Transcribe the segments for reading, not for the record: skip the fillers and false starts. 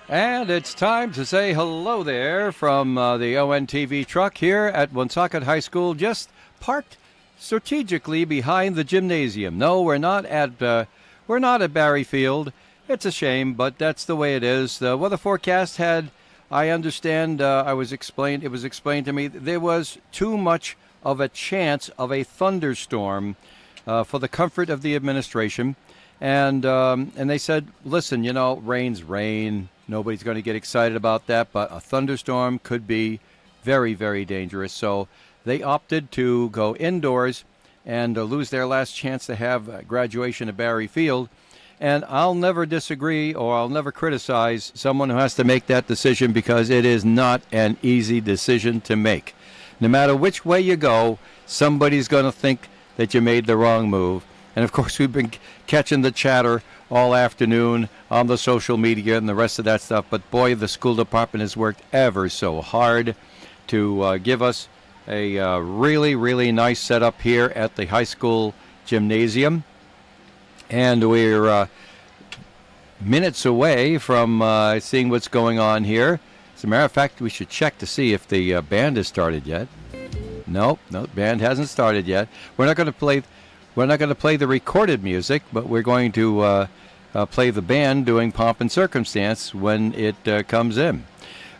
And it's time to say hello there from the ONTV truck here at Woonsocket High School, just parked strategically behind the gymnasium. No, we're not at Barry Field. It's a shame, but that's the way it is. The weather forecast had, I understand, it was explained to me that there was too much of a chance of a thunderstorm for the comfort of the administration. And they said, listen, rain's rain. Nobody's going to get excited about that, but a thunderstorm could be very, very dangerous. So they opted to go indoors and lose their last chance to have graduation at Barry Field. And I'll never disagree or I'll never criticize someone who has to make that decision, because it is not an easy decision to make. No matter which way you go, somebody's going to think that you made the wrong move. And, of course, we've been catching the chatter all afternoon on the social media and the rest of that stuff. But, boy, the school department has worked ever so hard to give us a really, really nice setup here at the high school gymnasium. And we're minutes away from seeing what's going on here. As a matter of fact, we should check to see if the band has started yet. No, band hasn't started yet. We're not going to play the recorded music, but we're going to play the band doing Pomp and Circumstance when it comes in.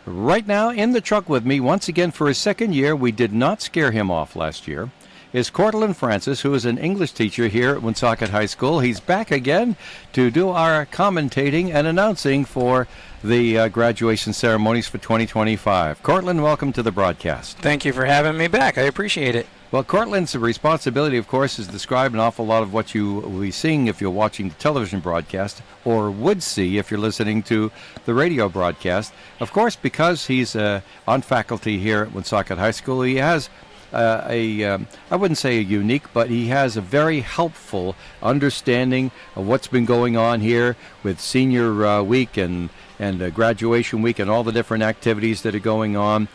Right now, in the truck with me, once again for his second year, we did not scare him off last year, is Cortland Francis, who is an English teacher here at Woonsocket High School. He's back again to do our commentating and announcing for the graduation ceremonies for 2025. Cortland, welcome to the broadcast. Thank you for having me back. I appreciate it. Well, Cortland's responsibility, of course, is to describe an awful lot of what you will be seeing if you're watching the television broadcast, or would see if you're listening to the radio broadcast. Of course, because he's on faculty here at Woonsocket High School, he has I wouldn't say a unique, but he has a very helpful understanding of what's been going on here with senior week and graduation week and all the different activities that are going on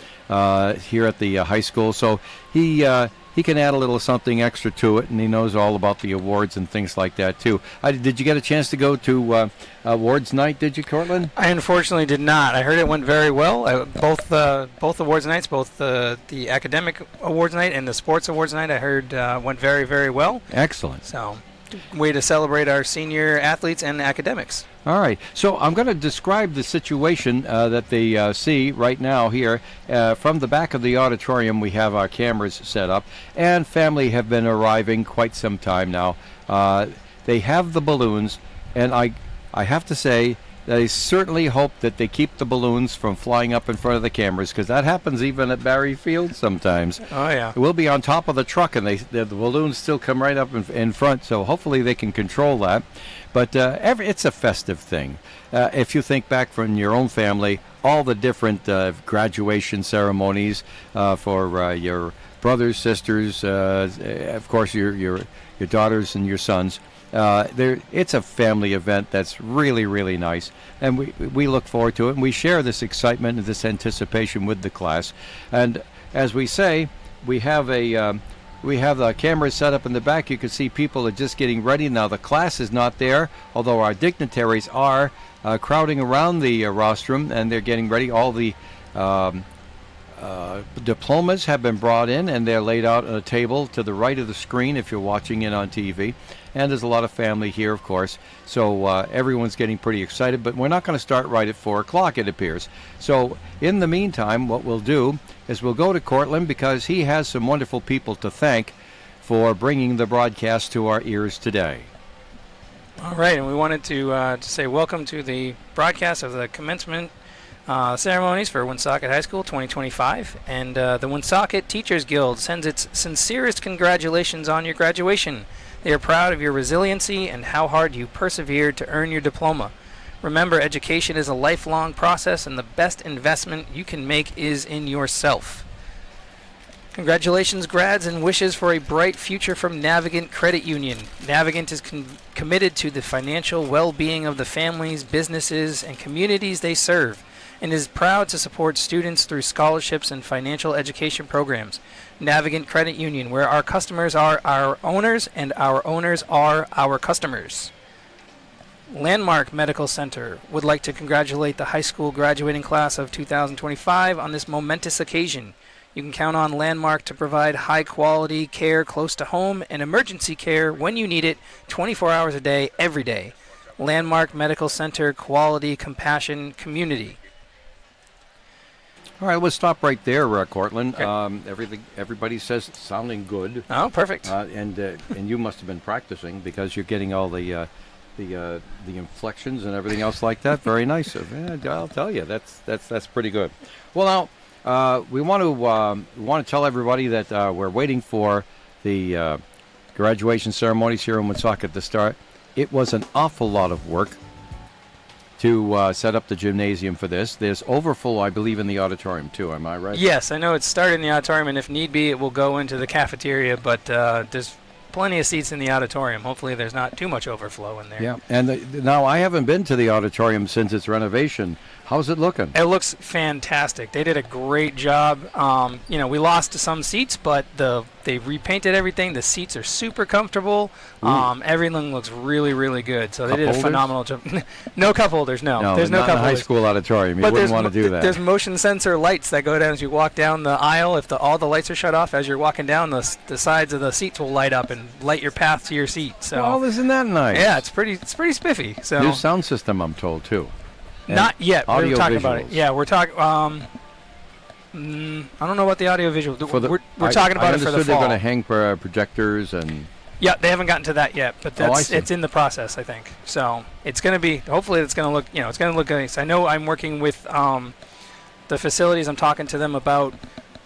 here at the high school. So he can add a little something extra to it, and he knows all about the awards and things like that too. Did you get a chance to go to awards night, did you, Cortland? I unfortunately did not. I heard it went very well. Both awards nights, both the academic awards night and the sports awards night, I heard went very, very well. Excellent. So, way to celebrate our senior athletes and academics. All right. So I'm going to describe the situation that they see right now here. From the back of the auditorium, we have our cameras set up, and family have been arriving quite some time now. They have the balloons, and I have to say that I certainly hope that they keep the balloons from flying up in front of the cameras, because that happens even at Barry Field sometimes. Oh, yeah. We'll be on top of the truck, and the balloons still come right up in front, so hopefully they can control that. But it's a festive thing. If you think back from your own family, all the different graduation ceremonies for your brothers, sisters, of course your daughters and your sons. It's a family event that's really, really nice, and we look forward to it, and we share this excitement and this anticipation with the class. And as we say, we have the cameras set up in the back. You can see people are just getting ready. Now the class is not there, although our dignitaries are crowding around the rostrum, and they're getting ready. All the diplomas have been brought in, and they're laid out on a table to the right of the screen if you're watching it on TV. And there's a lot of family here, of course, so everyone's getting pretty excited. But we're not going to start right at 4 o'clock, it appears. So in the meantime, what we'll do is we'll go to Cortland, because he has some wonderful people to thank for bringing the broadcast to our ears today. All right, and we wanted to say welcome to the broadcast of the commencement ceremonies for Woonsocket High School 2025. And the Woonsocket Teachers Guild sends its sincerest congratulations on your graduation. They are proud of your resiliency and how hard you persevered to earn your diploma. Remember, education is a lifelong process, and the best investment you can make is in yourself. Congratulations, grads, and wishes for a bright future from Navigant Credit Union. Navigant is committed to the financial well-being of the families, businesses, and communities they serve, and is proud to support students through scholarships and financial education programs. Navigant Credit Union, where our customers are our owners and our owners are our customers. Landmark Medical Center would like to congratulate the high school graduating class of 2025 on this momentous occasion. You can count on Landmark to provide high-quality care close to home and emergency care when you need it, 24 hours a day, every day. Landmark Medical Center, quality, compassion, community. All right, we'll stop right there, Cortland. Okay. Everybody says it's sounding good. Oh, perfect. And you must have been practicing because you're getting all the inflections and everything else like that. Very nice. I'll tell you, that's pretty good. Well, now we want to tell everybody that we're waiting for the graduation ceremonies here in Woonsocket to start. It was an awful lot of work to set up the gymnasium for this. There's overflow, I believe, in the auditorium too. Am I right? Yes, I know it's started in the auditorium, and if need be, it will go into the cafeteria. But there's plenty of seats in the auditorium. Hopefully, there's not too much overflow in there. Yeah, and now I haven't been to the auditorium since its renovation. How's it looking? It looks fantastic. They did a great job. We lost some seats, but they repainted everything. The seats are super comfortable. Everything looks really, really good. So they did a phenomenal job. No cup holders, no. There's no not cup in a high holders. school auditorium. You wouldn't want to do that. There's motion sensor lights that go down as you walk down the aisle. If all the lights are shut off as you're walking down, the sides of the seats will light up and light your path to your seat. So, well, isn't that nice? Yeah, it's pretty spiffy. So new sound system, I'm told, too. Not yet. We're talking about it. Visuals. Yeah, we're talking. I don't know about the audio visual. We're talking about it for the fall. I understood they're going to hang projectors and. Yeah, they haven't gotten to that yet, but it's in the process, I think. So it's going to be. Hopefully, it's going to look. It's going to look nice. I know I'm working with the facilities. I'm talking to them about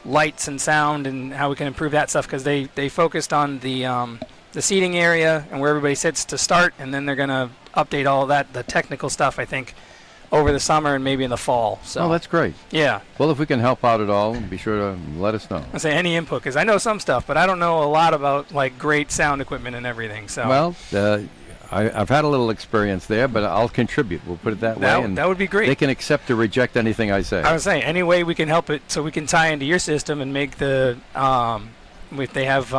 lights and sound and how we can improve that stuff because they focused on the seating area and where everybody sits to start, and then they're going to update all of that, the technical stuff, I think, over the summer and maybe in the fall. So. Oh, that's great. Yeah. Well, if we can help out at all, be sure to let us know. I say any input because I know some stuff, but I don't know a lot about like great sound equipment and everything. So. Well, I've had a little experience there, but I'll contribute. We'll put it that way. And that would be great. They can accept or reject anything I say. I was saying any way we can help it, so we can tie into your system and make the if they have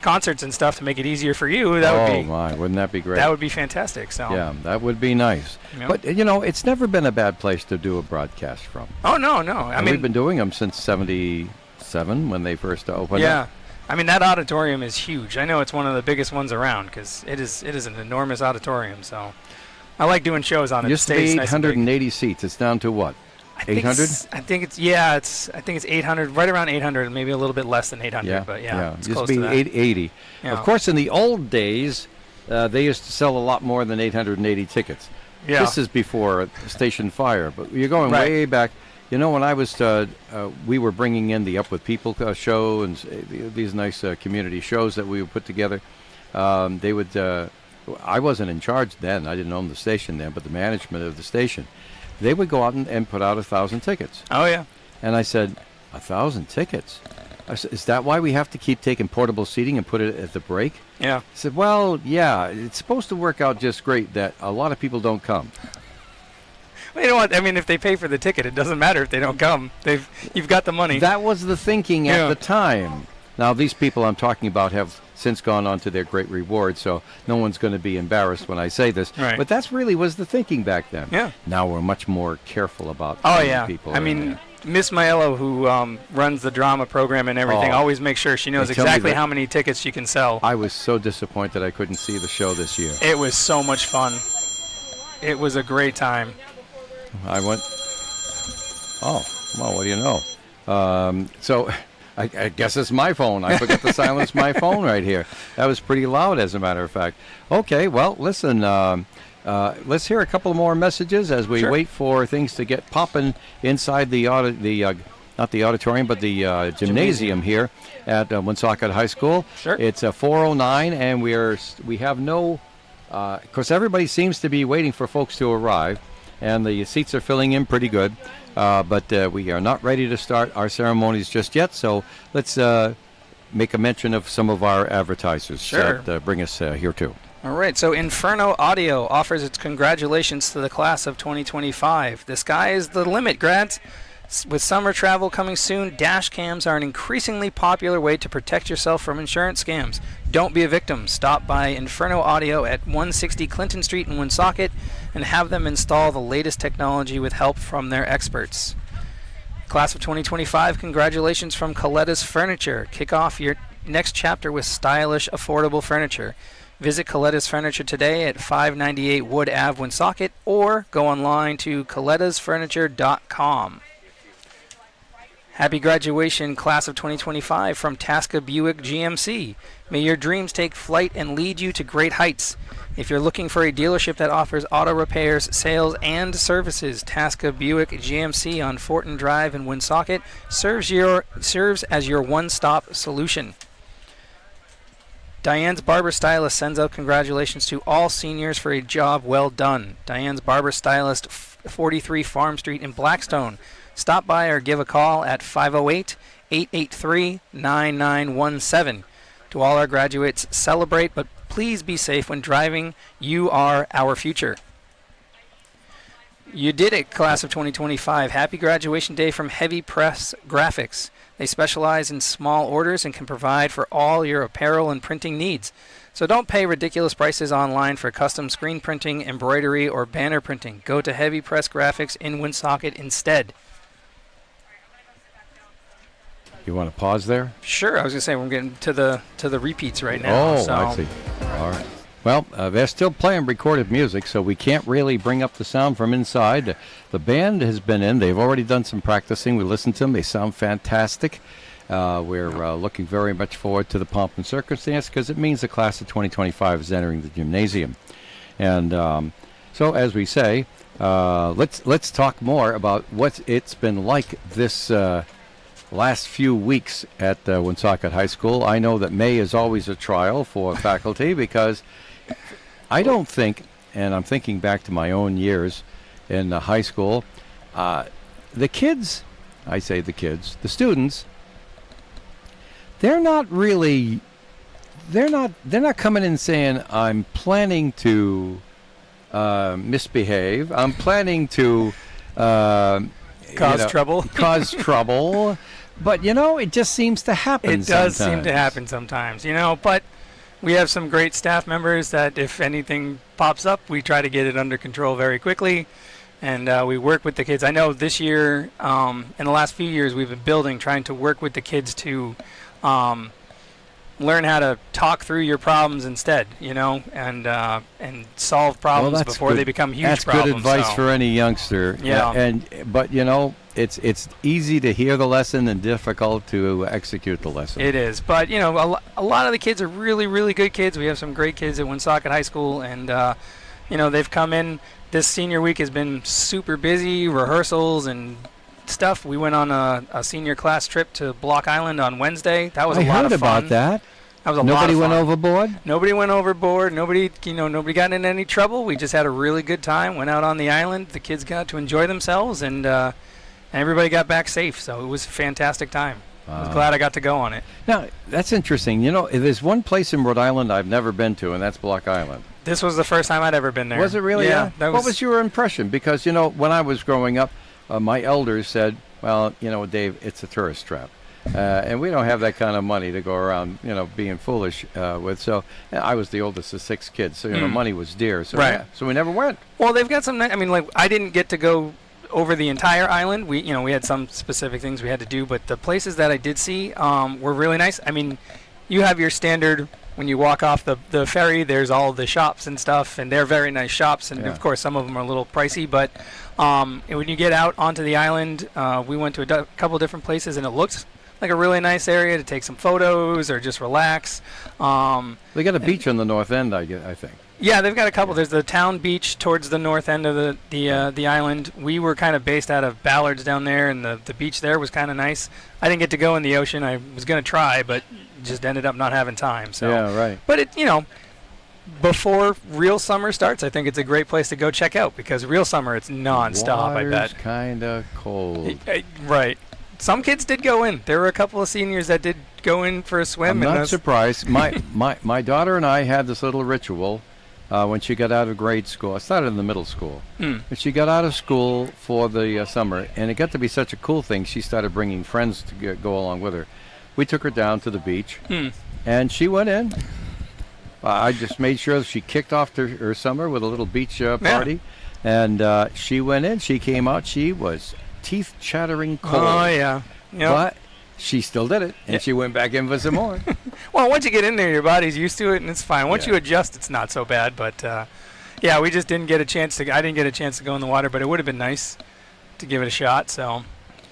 concerts and stuff to make it easier for you. That would be. Oh my, wouldn't that be great? That would be fantastic. So. Yeah, that would be nice. Yep. But it's never been a bad place to do a broadcast from. Oh no. I mean, we've been doing them since '77 when they first opened. Yeah. I mean, that auditorium is huge. I know it's one of the biggest ones around because it is an enormous auditorium. So I like doing shows on it. Used to be 880 seats. It's down to what? 800? I think it's 800, right around 800, maybe a little bit less than 800. Yeah, but yeah. It used to be 880. Yeah. Of course, in the old days, they used to sell a lot more than 880 tickets. Yeah. This is before Station Fire, but you're going way back. When I was, we were bringing in the Up With People show and these nice community shows that we would put together. They would. I wasn't in charge then. I didn't own the station then, but the management of the station, they would go out and put out 1,000 tickets. Oh yeah. And I said, 1,000 tickets? I said, is that why we have to keep taking portable seating and put it at the break? Yeah. I said, well, yeah, it's supposed to work out just great that a lot of people don't come. Well, you know what? I mean, if they pay for the ticket, it doesn't matter if they don't come. You've got the money. That was the thinking at the time. Now, these people I'm talking about have since gone on to their great reward, so no one's going to be embarrassed when I say this. Right. But that's really was the thinking back then. Yeah. Now we're much more careful about people. I mean, Miss Mayoral, who runs the drama program and everything, always makes sure she knows exactly how many tickets she can sell. I was so disappointed I couldn't see the show this year. It was so much fun. It was a great time. I went. Oh, well, what do you know? So I guess it's my phone. I forgot to silence my phone right here. That was pretty loud, as a matter of fact. Okay, well, listen. Let's hear a couple more messages as we wait for things to get popping inside not the auditorium, but the gymnasium here at Woonsocket High School. Sure. It's 4:09, and we have no. Of course, everybody seems to be waiting for folks to arrive, and the seats are filling in pretty good. But we are not ready to start our ceremonies just yet, so let's make a mention of some of our advertisers that bring us here too. All right, so Inferno Audio offers its congratulations to the class of 2025. The sky is the limit, grads. With summer travel coming soon, dash cams are an increasingly popular way to protect yourself from insurance scams. Don't be a victim. Stop by Inferno Audio at 160 Clinton Street in Woonsocket and have them install the latest technology with help from their experts. Class of 2025, congratulations from Coletta's Furniture. Kick off your next chapter with stylish, affordable furniture. Visit Coletta's Furniture today at 598 Wood Ave, Woonsocket, or go online to colettasfurniture.com. Happy graduation, class of 2025, from Tasca Buick GMC. May your dreams take flight and lead you to great heights. If you're looking for a dealership that offers auto repairs, sales, and services, Tasca Buick GMC on Fortin Drive in Woonsocket serves as your one-stop solution. Diane's Barber Stylist sends out congratulations to all seniors for a job well done. Diane's Barber Stylist, 43 Farm Street in Blackstone. Stop by or give a call at 508-883-9917. To all our graduates, celebrate, but please be safe when driving. You are our future. You did it, class of 2025. Happy graduation day from Heavy Press Graphics. They specialize in small orders and can provide for all your apparel and printing needs. So don't pay ridiculous prices online for custom screen printing, embroidery, or banner printing. Go to Heavy Press Graphics in Woonsocket instead. You want to pause there? Sure. I was going to say we're getting to the repeats right now. Oh, I see. All right. Well, they're still playing recorded music, so we can't really bring up the sound from inside. The band has been in. They've already done some practicing. We listened to them. They sound fantastic. We're looking very much forward to the pomp and circumstance because it means the class of 2025 is entering the gymnasium. And so, as we say, let's talk more about what it's been like this last few weeks at Woonsocket High School. I know that May is always a trial for faculty because I don't think, and I'm thinking back to my own years in high school, the kids, I say the kids, the students, they're not coming in saying, I'm planning to misbehave, I'm planning to cause trouble. Cause trouble. But, it just seems to happen It does seem to happen sometimes, but we have some great staff members that if anything pops up, we try to get it under control very quickly, and we work with the kids. I know this year, in the last few years, we've been trying to work with the kids to learn how to talk through your problems instead, and solve problems before they become huge That's problems. Good advice for any youngster. Yeah. But it's easy to hear the lesson and difficult to execute the lesson. It is, but a lot of the kids are really, really good kids. We have some great kids at Woonsocket High School, and they've come in. This senior week has been super busy, rehearsals and stuff. We went on a senior class trip to Block Island on Wednesday. That was a lot of fun. I heard about that. That was a lot of fun. Nobody went overboard? Nobody went overboard. Nobody got in any trouble. We just had a really good time. Went out on the island. The kids got to enjoy themselves, and everybody got back safe. So it was a fantastic time. I was glad I got to go on it. Now, that's interesting. There's one place in Rhode Island I've never been to, and that's Block Island. This was the first time I'd ever been there. Was it really? Yeah. What was your impression? Because, when I was growing up, my elders said, well, Dave, it's a tourist trap. And we don't have that kind of money to go around, being foolish with. So I was the oldest of 6 kids, so money was dear. So right. So we never went. Well, they've got some. I didn't get to go over the entire island. We had some specific things we had to do, but the places that I did see were really nice. You have your standard. When you walk off the ferry, there's all the shops and stuff, and they're very nice shops, and of course some of them are a little pricey, but when you get out onto the island, we went to a couple different places, and it looked like a really nice area to take some photos or just relax. They got a beach on the north end, I think. Yeah, they've got a couple. There's the town beach towards the north end of the island. We were kind of based out of Ballards down there, and the beach there was kind of nice. I didn't get to go in the ocean. I was going to try, but just ended up not having time. So. Yeah, right. But before real summer starts, I think it's a great place to go check out because real summer, it's nonstop. I bet. Water's kind of cold. Right. Some kids did go in. There were a couple of seniors that did go in for a swim. I'm not surprised. My daughter and I had this little ritual. when she got out of grade school. I started in the middle school. Mm. But she got out of school for the summer, and it got to be such a cool thing. She started bringing friends to go along with her. We took her down to the beach, and she went in. I just made sure that she kicked off her summer with a little beach party, and she went in. She came out. She was teeth-chattering cold. Oh, yeah. Yep. But she still did it, and she went back in for some more. Well, once you get in there, your body's used to it, and it's fine. Once Yeah. you adjust, it's not so bad. But, yeah, we just didn't get a chance to – I didn't get a chance to go in the water, but it would have been nice to give it a shot. So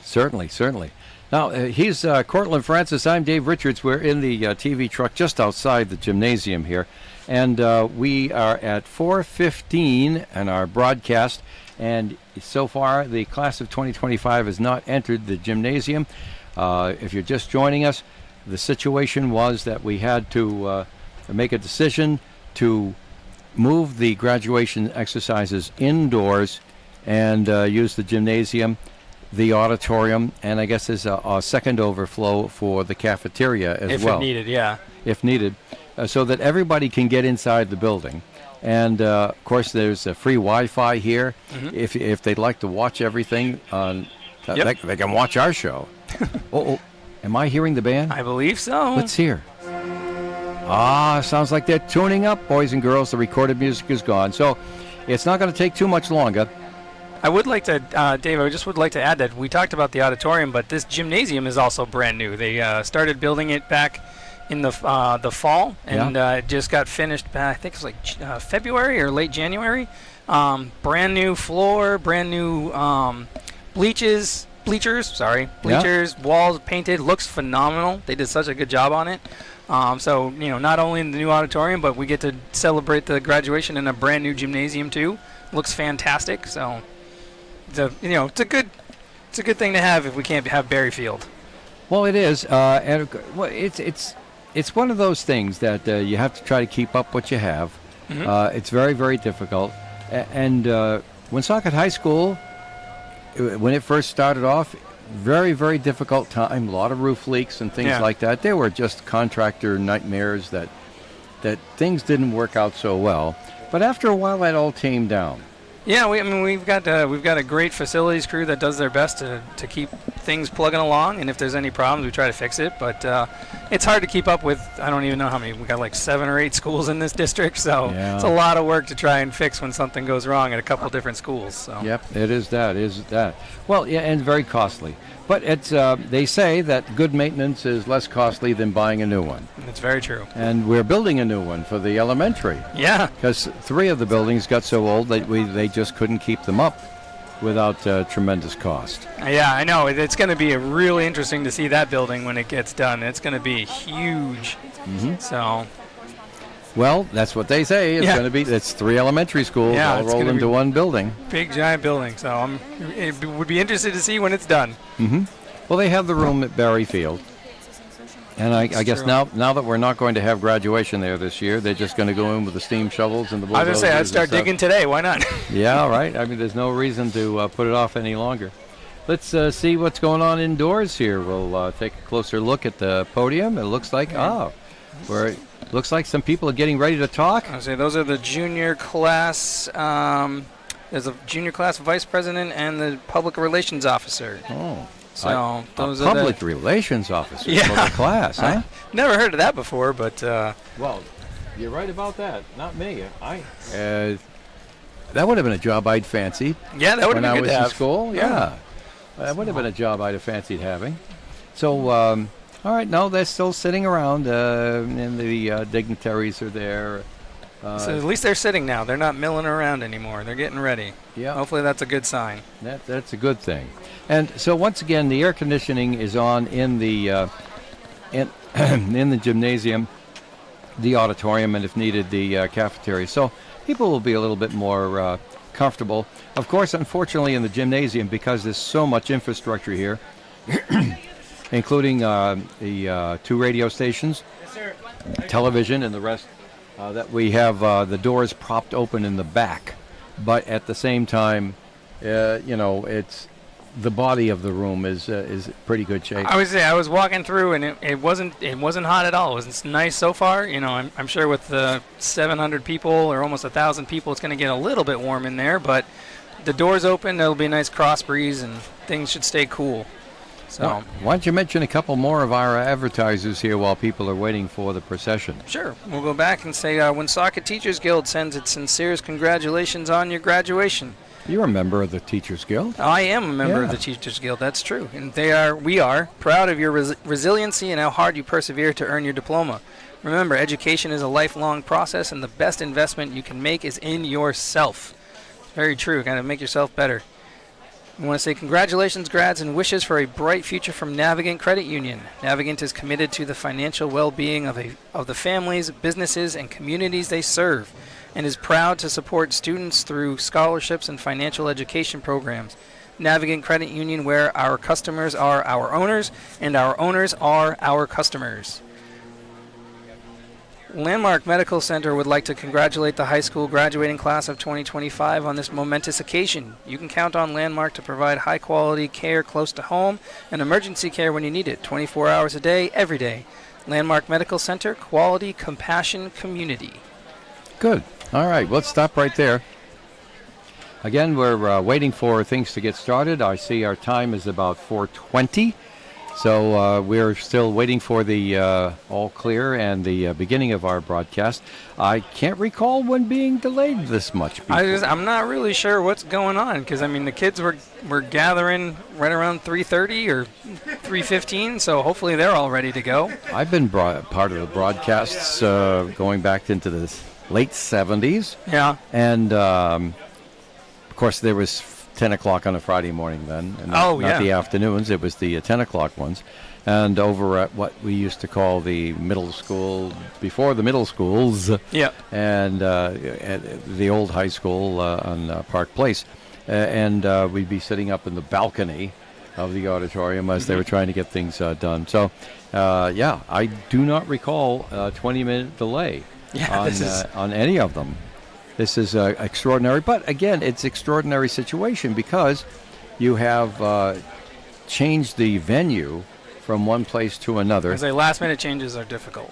Certainly, certainly. Now, he's Cortland Francis. I'm Dave Richards. We're in the TV truck just outside the gymnasium here. And we are at 4:15 in our broadcast. And so far, the class of 2025 has not entered the gymnasium. If you're just joining us, the situation was that we had to make a decision to move the graduation exercises indoors and use the gymnasium, the auditorium, and I guess there's a second overflow for the cafeteria as well. if needed, yeah. If needed, so that everybody can get inside the building. And, of course, there's free Wi-Fi here. If they'd like to watch everything, they can watch our show. Am I hearing the band? I believe so. Let's hear. Sounds like they're tuning up, boys and girls. The recorded music is gone. So it's not going to take too much longer. I would like to, Dave, I just would like to add that we talked about the auditorium, but this gymnasium is also brand new. They started building it back in the fall, and it just got finished back, I think it was like February or late January. Brand new floor, brand new bleachers, walls painted, looks phenomenal. They did such a good job on it. So, not only in the new auditorium, but we get to celebrate the graduation in a brand new gymnasium too. Looks fantastic. So, it's a good thing to have if we can't have Berry Field. Well, it is, and it's one of those things that you have to try to keep up what you have. It's very, very difficult. And Woonsocket High School, when it first started off, very, very difficult time. A lot of roof leaks and things like that. They were just contractor nightmares that things didn't work out so well. But after a while, that all tamed down. Yeah, we've got a great facilities crew that does their best to keep things plugging along, and if there's any problems, we try to fix it. But it's hard to keep up with. I don't even know how many. We got like 7 or 8 schools in this district, so it's a lot of work to try and fix when something goes wrong at a couple different schools. So. Yep, it is that. Well, yeah, and very costly. But it's they say that good maintenance is less costly than buying a new one. That's very true. And we're building a new one for the elementary. Yeah. Because 3 of the buildings got so old that they just couldn't keep them up without tremendous cost. Yeah, I know. It's going to be really interesting to see that building when it gets done. It's going to be huge. So. Well, that's what they say. It's going to be. It's 3 elementary schools all rolled into one building. Big, giant building. So it would be interested to see when it's done. Well, they have the room at Berry Field. And I guess now that we're not going to have graduation there this year, they're just going to go in with the steam shovels and the bulldozers. I was going to say, I'd start digging today. Why not? Yeah, right. I mean, there's no reason to put it off any longer. Let's see what's going on indoors here. We'll take a closer look at the podium. It looks like, looks like some people are getting ready to talk. I was say those are the junior class. There's a junior class vice president and the public relations officer. Oh. So those are public relations officer for the class, huh? Never heard of that before, but well, you're right about that. Not me. That would have been a job I'd fancied. Yeah, that would have been good to have. When I was in school. Yeah, that would have been a job I'd have fancied having. So, all right, no, they're still sitting around, and the dignitaries are there. So at least they're sitting now. They're not milling around anymore. They're getting ready. Yeah. Hopefully that's a good sign. That's a good thing. And so once again, the air conditioning is on in the in the gymnasium, the auditorium, and if needed, the cafeteria. So people will be a little bit more comfortable. Of course, unfortunately, in the gymnasium, because there's so much infrastructure here, including the 2 radio stations, television, and the rest. That we have the doors propped open in the back, but at the same time, it's the body of the room is pretty good shape. I would say I was walking through and it wasn't hot at all. It's nice so far. You know, I'm sure with the 700 people or almost 1,000 people, it's going to get a little bit warm in there. But the door's open. There'll be a nice cross breeze and things should stay cool. So Well, why don't you mention a couple more of our advertisers here while people are waiting for the procession? sure, we'll go back and say Woonsocket Teachers Guild sends its sincerest congratulations on your graduation. You're a member of the Teachers Guild. I am a member of Yeah. the Teachers Guild. That's true, and we are proud of your resiliency and how hard you persevere to earn your diploma. Remember, education is a lifelong process, and the best investment you can make is in yourself. Very true. Kind of make yourself better. I want to say congratulations, grads, and wishes for a bright future from Navigant Credit Union. Navigant is committed to the financial well-being of the families, businesses, and communities they serve, and is proud to support students through scholarships and financial education programs. Navigant Credit Union, where our customers are our owners, and our owners are our customers. Landmark Medical Center would like to congratulate the high school graduating class of 2025 on this momentous occasion. You can count on Landmark to provide high-quality care close to home and emergency care when you need it, 24 hours a day, every day. Landmark Medical Center, quality, compassion, community. Good. All right, let's stop right there. Again, we're waiting for things to get started. I see our time is about 4:20. So we're still waiting for the all clear and the beginning of our broadcast. I can't recall when being delayed this much. I'm not really sure what's going on because, I mean, the kids were gathering right around 3:30 or 3:15, so hopefully they're all ready to go. I've been part of the broadcasts going back into the late 70s. Yeah. And, of course, there was 10 o'clock on a Friday morning then. And not the afternoons. It was the 10 o'clock ones. And over at what we used to call the middle school, before the middle schools. Yeah. And at the old high school on Park Place. And we'd be sitting up in the balcony of the auditorium as they were trying to get things done. So, I do not recall a 20-minute delay on any of them. This is extraordinary, but again, it's extraordinary situation because you have changed the venue from one place to another. Because last-minute changes are difficult.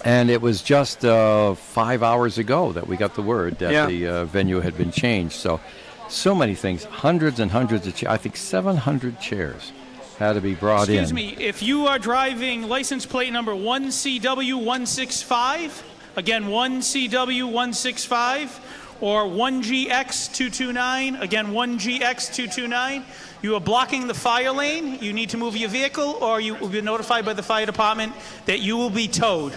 And it was just 5 hours ago that we got the word that the venue had been changed. So many things, hundreds and hundreds of chairs. I think 700 chairs had to be brought in. Excuse me, if you are driving license plate number 1CW165, again, 1CW165, or 1GX229, again, 1GX229. You are blocking the fire lane. You need to move your vehicle, or you will be notified by the fire department that you will be towed.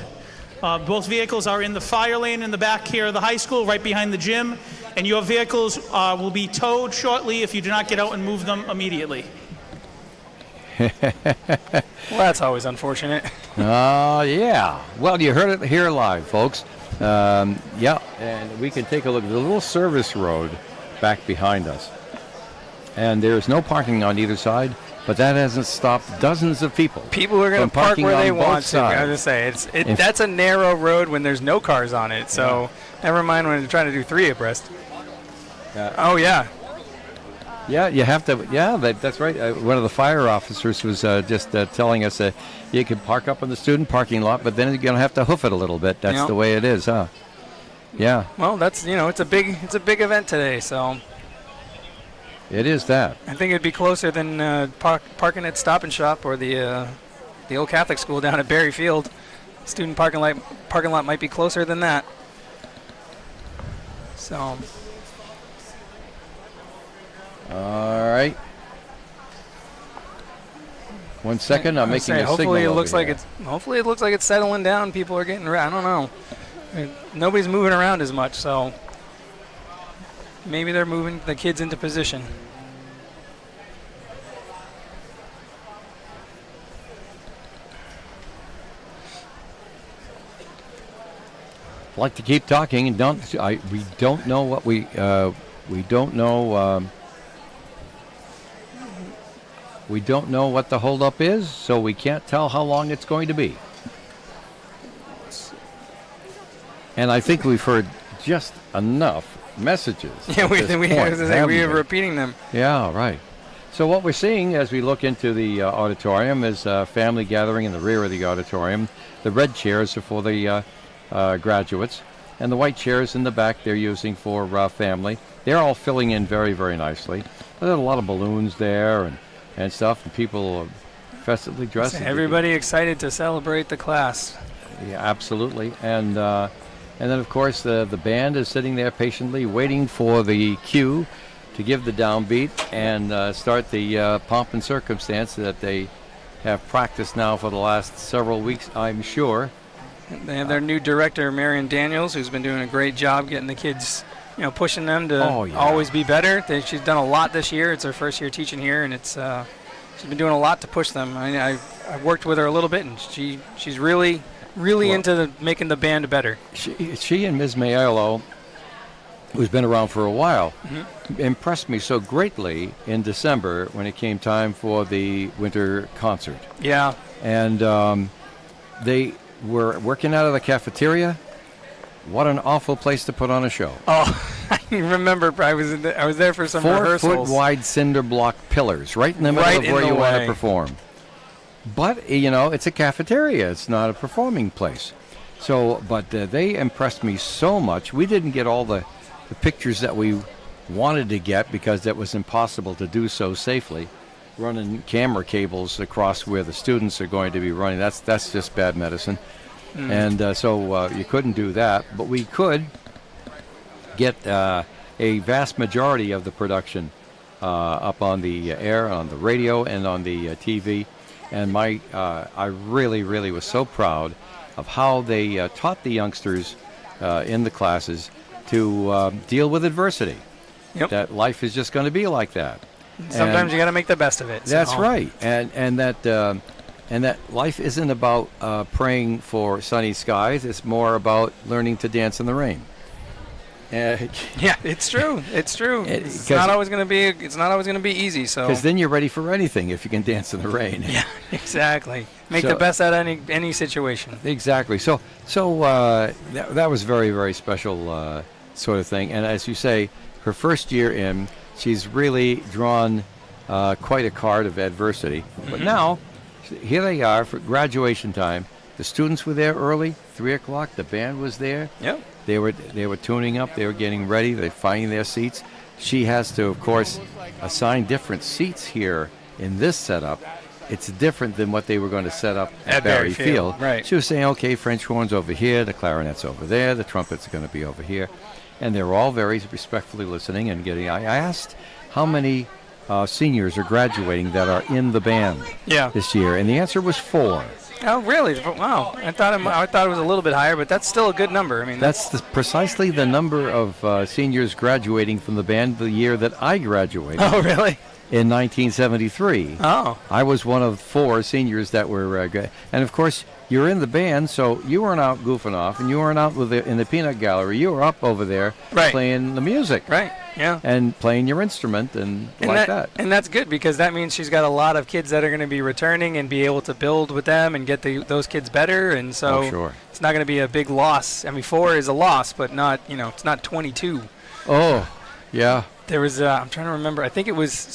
Both vehicles are in the fire lane in the back here of the high school, right behind the gym, and your vehicles will be towed shortly if you do not get out and move them immediately. Well, that's always unfortunate. Yeah. Well, you heard it here live, folks. And we can take a look at the little service road back behind us. And there's no parking on either side, but that hasn't stopped dozens of people. People are going to park where they want to. I Sides. was going to say, that's a narrow road when there's no cars on it, so never mind when they're trying to do three abreast. Oh, yeah. Yeah, you have to. Yeah, that's right. One of the fire officers was just telling us you can park up in the student parking lot, but then you're going to have to hoof it a little bit. That's the way it is, huh? Yeah. Well, that's it's a big event today, so. It is that. I think it'd be closer than parking at Stop and Shop or the old Catholic school down at Berry Field. Student parking lot might be closer than that. So. All right. 1 second. I'm making a signal. Hopefully it looks like it's settling down. People are getting. I don't know. Nobody's moving around as much, so maybe they're moving the kids into position. I'd like to keep talking, and we don't know what we don't know. We don't know what the holdup is, so we can't tell how long it's going to be. And I think we've heard just enough messages. Yeah, we are repeating them. Yeah, right. So what we're seeing as we look into the auditorium is a family gathering in the rear of the auditorium. The red chairs are for the graduates, and the white chairs in the back they're using for family. They're all filling in very, very nicely. There's a lot of balloons there and stuff, and people are festively dressed. Everybody excited to celebrate the class. Yeah, absolutely. And then, of course, the band is sitting there patiently waiting for the cue to give the downbeat and start the pomp and circumstance that they have practiced now for the last several weeks, I'm sure. They have their new director, Marion Daniels, who's been doing a great job getting the kids, pushing them to always be better. She's done a lot this year. It's her first year teaching here, and she's been doing a lot to push them. I've worked with her a little bit, and she's really into making the band better. She and Ms. Mayoral, who's been around for a while, impressed me so greatly in December when it came time for the winter concert. Yeah. And they were working out of the cafeteria. What an awful place to put on a show. Oh, I remember I was there for some rehearsals. 4 foot wide cinder block pillars right in the middle of where you want to perform. But, it's a cafeteria. It's not a performing place. But they impressed me so much. We didn't get all the pictures that we wanted to get because it was impossible to do so safely. Running camera cables across where the students are going to be running, that's just bad medicine. And so you couldn't do that. But we could get a vast majority of the production up on the air, on the radio, and on the TV. And I really, really was so proud of how they taught the youngsters in the classes to deal with adversity. Yep. That life is just going to be like that. Sometimes you got to make the best of it. That's right. And that life isn't about praying for sunny skies. It's more about learning to dance in the rain. Yeah, it's true. It's true. It's not always going to be easy. So because then you're ready for anything if you can dance in the rain. Yeah, exactly. Make the best out of any situation. Exactly. So that was very, very special sort of thing. And as you say, her first year in, she's really drawn quite a card of adversity. But now, here they are for graduation time. The students were there early, 3 o'clock. The band was there. Yep. They were tuning up. They were getting ready. They're finding their seats. She has to, of course, assign different seats here in this setup. It's different than what they were going to set up at Barry Field. Right. She was saying, okay, French horns over here, the clarinets over there, the trumpets are going to be over here. And they were all very respectfully listening and getting. I asked how many seniors are graduating that are in the band this year, and the answer was 4. Oh, really? Wow. I thought it was a little bit higher, but that's still a good number. I mean, that's precisely the number of seniors graduating from the band the year that I graduated. Oh, really? In 1973. Oh. I was one of 4 seniors that were, and of course, you're in the band, so you weren't out goofing off, and you weren't out in the peanut gallery. You were up over there playing the music. Right, yeah. And playing your instrument and that. And that's good because that means she's got a lot of kids that are going to be returning and be able to build with them and get those kids better. And so it's not going to be a big loss. I mean, 4 is a loss, but not, it's not 22. Oh, yeah. There was, I'm trying to remember, I think it was,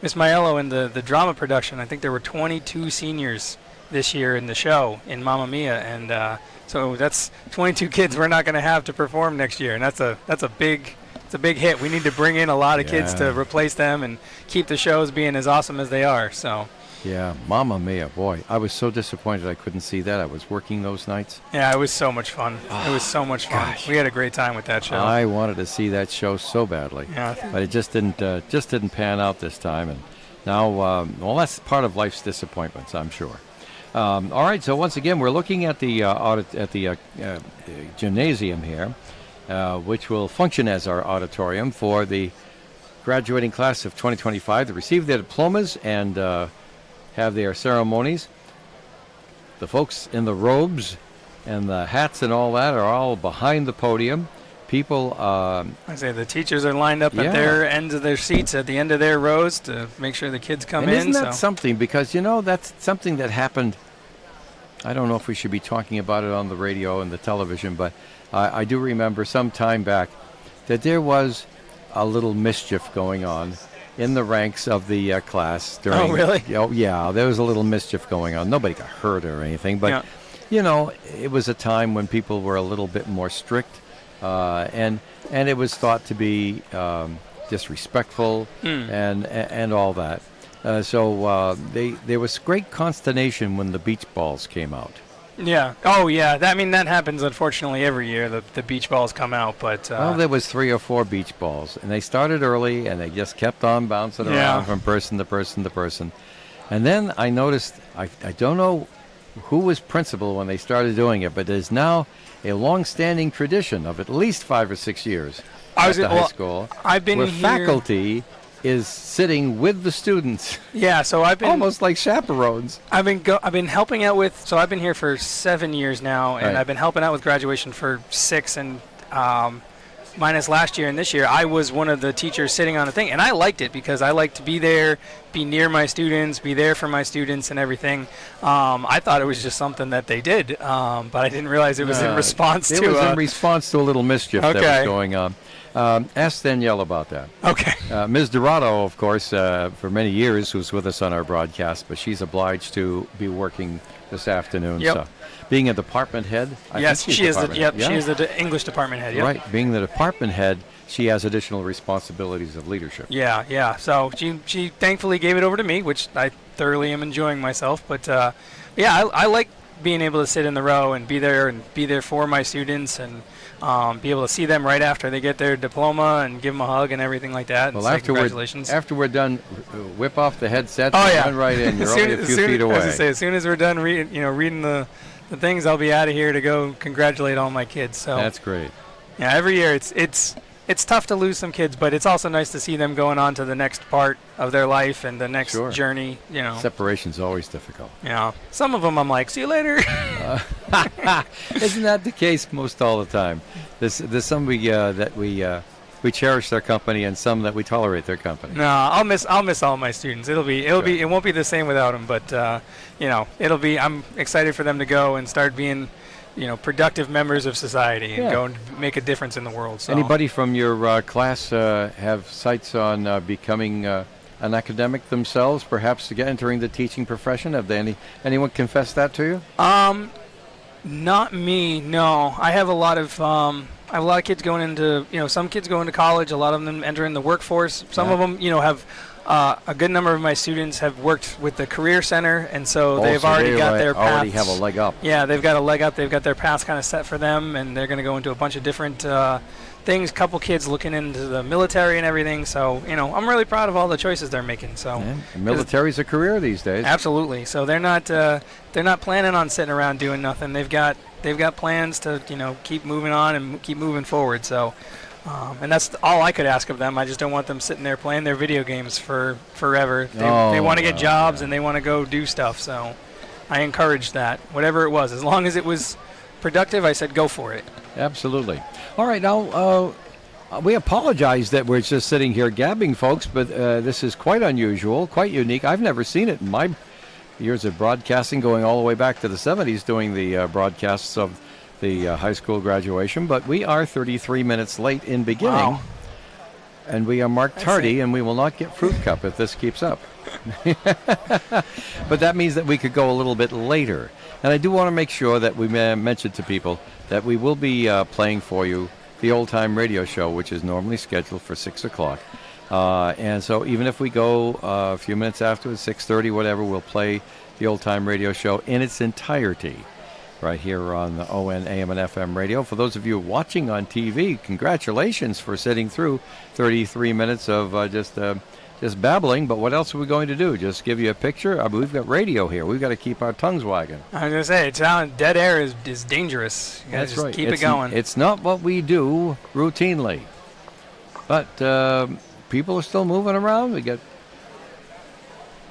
Miss Maiello in the drama production, I think there were 22 seniors this year in the show in Mamma Mia, and so that's 22 kids we're not going to have to perform next year, and that's a big hit. We need to bring in a lot of kids to replace them and keep the shows being as awesome as they are. So yeah, Mamma Mia, boy, I was so disappointed I couldn't see that. I was working those nights. Yeah, it was so much fun. It was so much fun. Gosh. We had a great time with that show. I wanted to see that show so badly, but it just didn't pan out this time, and now that's part of life's disappointments, I'm sure. All right, so once again, we're looking at the gymnasium here, which will function as our auditorium for the graduating class of 2025 to receive their diplomas and have their ceremonies. The folks in the robes and the hats and all that are all behind the podium. People, I say the teachers are lined up at their ends of their seats at the end of their rows to make sure the kids come in. Isn't that something? Because, that's something that happened. I don't know if we should be talking about it on the radio and the television, but I do remember some time back that there was a little mischief going on in the ranks of the class during. Oh, really? Oh, yeah. There was a little mischief going on. Nobody got hurt or anything, but it was a time when people were a little bit more strict, and it was thought to be disrespectful and all that. So there was great consternation when the beach balls came out. Yeah. Oh, yeah. That happens, unfortunately, every year. The beach balls come out, but... well, there was 3 or 4 beach balls, and they started early, and they just kept on bouncing around from person to person to person. And then I noticed, I don't know who was principal when they started doing it, but there's now a long-standing tradition of at least 5 or 6 years at the high school I've been where here... faculty is sitting with the students. Yeah, so I've been... almost like chaperones. I've been helping out with... So I've been here for 7 years now, and Right. I've been helping out with graduation for 6, and minus last year and this year, I was one of the teachers sitting on the thing, and I liked it because I like to be there, be near my students, be there for my students and everything. I thought it was just something that they did, but I didn't realize it was in response It to... was in response to a little mischief that Okay. was going on. Ask Danielle about that. Okay. Ms. Dorado, of course, for many years was with us on our broadcast, but she's obliged to be working this afternoon. Yep. So, being a department head, Yes, think she's she is. department head. She is the English department head. Yep. Right, being the department head, she has additional responsibilities of leadership. Yeah. So she thankfully gave it over to me, which I thoroughly am enjoying myself. But I like being able to sit in the row and be there for my students and be able to see them right after they get their diploma and give them a hug and everything like that. Well, and say congratulations. after we're done, whip off the headset Oh, and yeah. run right in. You're only a few feet away. As soon as we're done reading the things, I'll be out of here to go congratulate all my kids. So That's great. yeah, every year it's tough to lose some kids, but it's also nice to see them going on to the next part of their life and the next Sure. journey. Separation's always difficult. Some of them I'm like, see you later. Isn't that the case most all the time? There's some that we cherish their company, and some that we tolerate their company. No, I'll miss all my students. It won't be the same without them, but it'll be. I'm excited for them to go and start being, productive members of society and go and make a difference in the world. So. Anybody from your class have sights on becoming an academic themselves, perhaps entering the teaching profession? Have anyone confessed that to you? Not me. No, I have a lot of kids going into some kids go into college. A lot of them entering the workforce. Some of them have. A good number of my students have worked with the Career Center, and so they've already got their paths. Already have a leg up. Yeah, they've got a leg up. They've got their paths kind of set for them, and they're going to go into a bunch of different things. Couple kids looking into the military and everything. So I'm really proud of all the choices they're making. So the military's a career these days. Absolutely. So they're not planning on sitting around doing nothing. They've got plans to keep moving on and keep moving forward. So. And that's all I could ask of them. I just don't want them sitting there playing their video games for forever. They want to get jobs and they want to go do stuff. So I encouraged that, whatever it was. As long as it was productive, I said go for it. Absolutely. All right, now we apologize that we're just sitting here gabbing, folks, but this is quite unusual, quite unique. I've never seen it in my years of broadcasting, going all the way back to the 70s, doing the broadcasts of the high school graduation, but we are 33 minutes late in beginning. Wow. And we are marked tardy, and we will not get fruit cup if this keeps up. But that means that we could go a little bit later. And I do want to make sure that we mention to people that we will be playing for you the Old Time Radio Show, which is normally scheduled for 6 o'clock. And so even if we go a few minutes after, 6:30, whatever, we'll play the Old Time Radio Show in its entirety right here on the ON AM and FM radio. For those of you watching on TV, congratulations for sitting through 33 minutes of just babbling. But what else are we going to do? Just give you a picture? We've got radio here. We've got to keep our tongues wagging. I was going to say, dead air is dangerous. You gotta That's just right. keep it going. It's not what we do routinely. But people are still moving around. We get.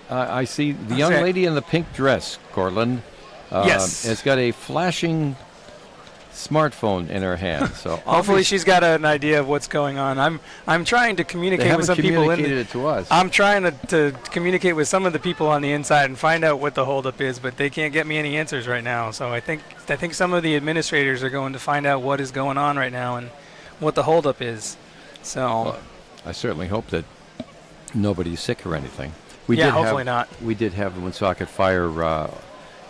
I see the young lady in the pink dress, Cortland. Yes. Has got a flashing smartphone in her hand. So Hopefully she's got an idea of what's going on. I'm trying to they communicate haven't with some people communicated it to us. I'm trying to communicate with some of the people on the inside and find out what the holdup is, but they can't get me any answers right now. So I think some of the administrators are going to find out what is going on right now and what the holdup is. So Well, I certainly hope that nobody's sick or anything. Hopefully not. We did have the Woonsocket Fire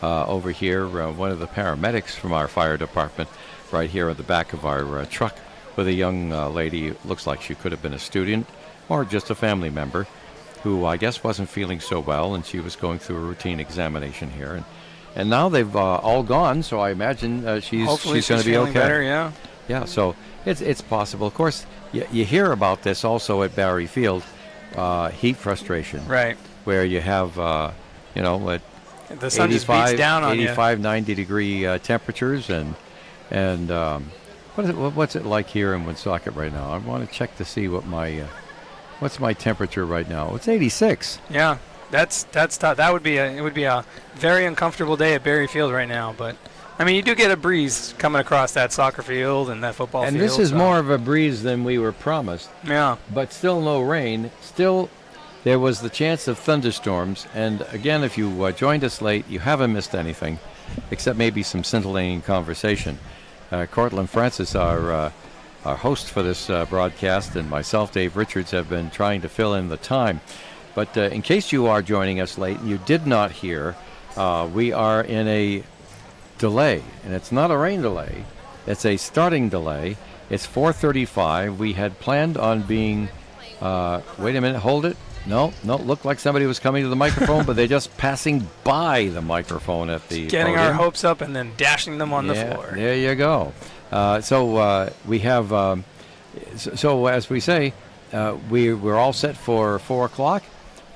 over here. One of the paramedics from our fire department, right here at the back of our truck, with a young lady. Looks like she could have been a student or just a family member, who I guess wasn't feeling so well, and she was going through a routine examination here. And now they've all gone, so I imagine she's going to be okay. Better, yeah. Yeah, so it's possible. Of course, you hear about this also at Barry Field, heat frustration. Right. Where you have, what, the sun just beats down on 85, 90 degree temperatures, and what's it like here in Woonsocket right now? I want to check to see what what's my temperature right now. It's 86. Yeah, that's tough. It would be a very uncomfortable day at Barry Field right now, but I mean, you do get a breeze coming across that soccer field and that football field. And this is more of a breeze than we were promised. Yeah. But still no rain. Still, there was the chance of thunderstorms. And again, if you joined us late, you haven't missed anything, except maybe some scintillating conversation. Cortland Francis, our host for this broadcast, and myself, Dave Richards, have been trying to fill in the time. But in case you are joining us late and you did not hear, we are in a delay, and it's not a rain delay, it's a starting delay. It's 4:35. We had planned on being wait a minute, hold it. No, looked like somebody was coming to the microphone, but they're just passing by the microphone at the getting podium. Our hopes up and then dashing them on the floor. There you go. So we have so as we say, we're all set for 4 o'clock.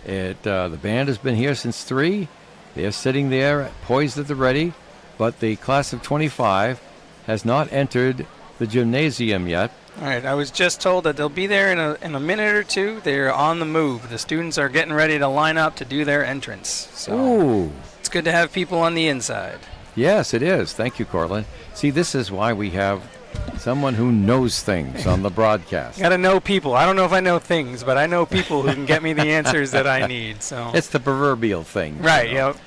The band has been here since 3. They're sitting there poised at the ready. But the class of 25 has not entered the gymnasium yet. All right, I was just told that they'll be there in a minute or two. They're on the move. The students are getting ready to line up to do their entrance. So Ooh. It's good to have people on the inside. Yes, it is. Thank you, Cortland. See, this is why we have someone who knows things on the broadcast. Got to know people. I don't know if I know things, but I know people who can get me the answers that I need. So it's the proverbial thing. Right, yep.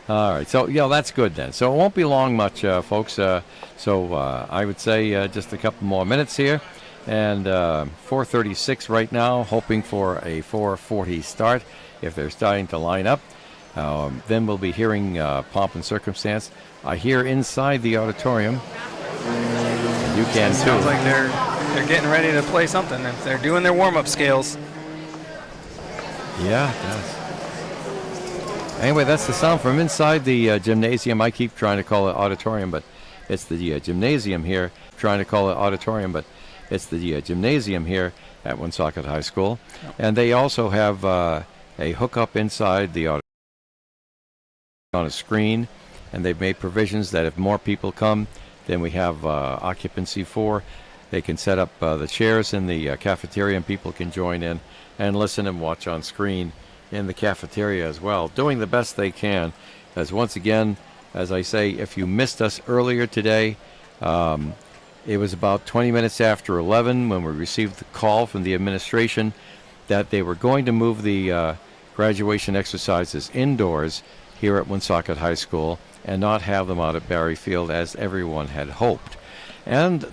All right, so that's good then. So it won't be long much, folks. I would say just a couple more minutes here, and 4:36 right now. Hoping for a 4:40 start if they're starting to line up. Then we'll be hearing pomp and circumstance. I hear inside the auditorium. You can too. Sounds like they're getting ready to play something. They're doing their warm-up scales. Yeah, it does. Anyway, that's the sound from inside the gymnasium. I keep trying to call it auditorium, but it's the gymnasium here. Trying to call it auditorium, but it's the gymnasium here at Woonsocket High School. Yep. And they also have a hookup inside the auditorium on a screen, and they've made provisions that if more people come, then we have occupancy for. They can set up the chairs in the cafeteria, and people can join in and listen and watch on screen in the cafeteria as well, doing the best they can. As once again, as I say, if you missed us earlier today, it was about 20 minutes after 11 when we received the call from the administration that they were going to move the graduation exercises indoors here at Woonsocket High School and not have them out at Barry Field as everyone had hoped. And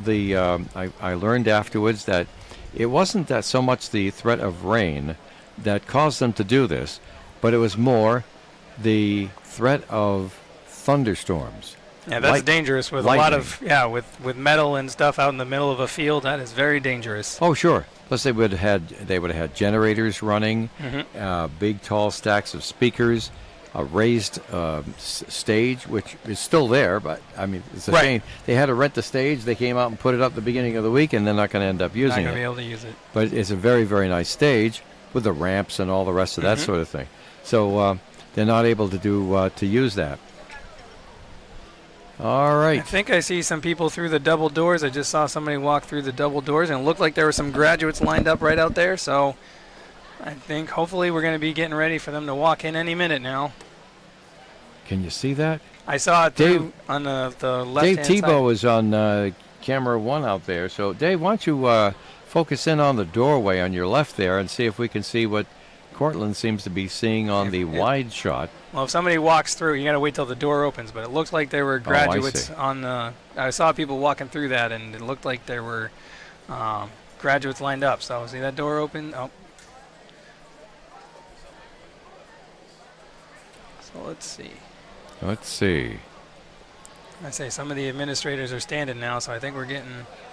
I learned afterwards that it wasn't that so much the threat of rain that caused them to do this, but it was more the threat of thunderstorms. Yeah, that's dangerous with lightning. A lot of with metal and stuff out in the middle of a field. That is very dangerous. Oh, sure. Plus, they would have had generators running, big tall stacks of speakers, a raised stage, which is still there, but I mean, it's a shame. They had to rent the stage. They came out and put it up the beginning of the week, and they're not going to end up using it. Not going to be able to use it. But it's a very, very nice stage with the ramps and all the rest of that sort of thing. So they're not able to use that. All right. I think I see some people through the double doors. I just saw somebody walk through the double doors, and it looked like there were some graduates lined up right out there. So I think hopefully we're going to be getting ready for them to walk in any minute now. Can you see that? I saw it on the left-hand side. Dave Tebow is on camera 1 out there. So, Dave, why don't you focus in on the doorway on your left there and see if we can see what Cortland seems to be seeing on the wide shot. Well, if somebody walks through, you got to wait till the door opens, but it looks like there were graduates on the... I saw people walking through that, and it looked like there were graduates lined up. So, see that door open? Oh. So let's see. Let's see. I say some of the administrators are standing now, so I think we're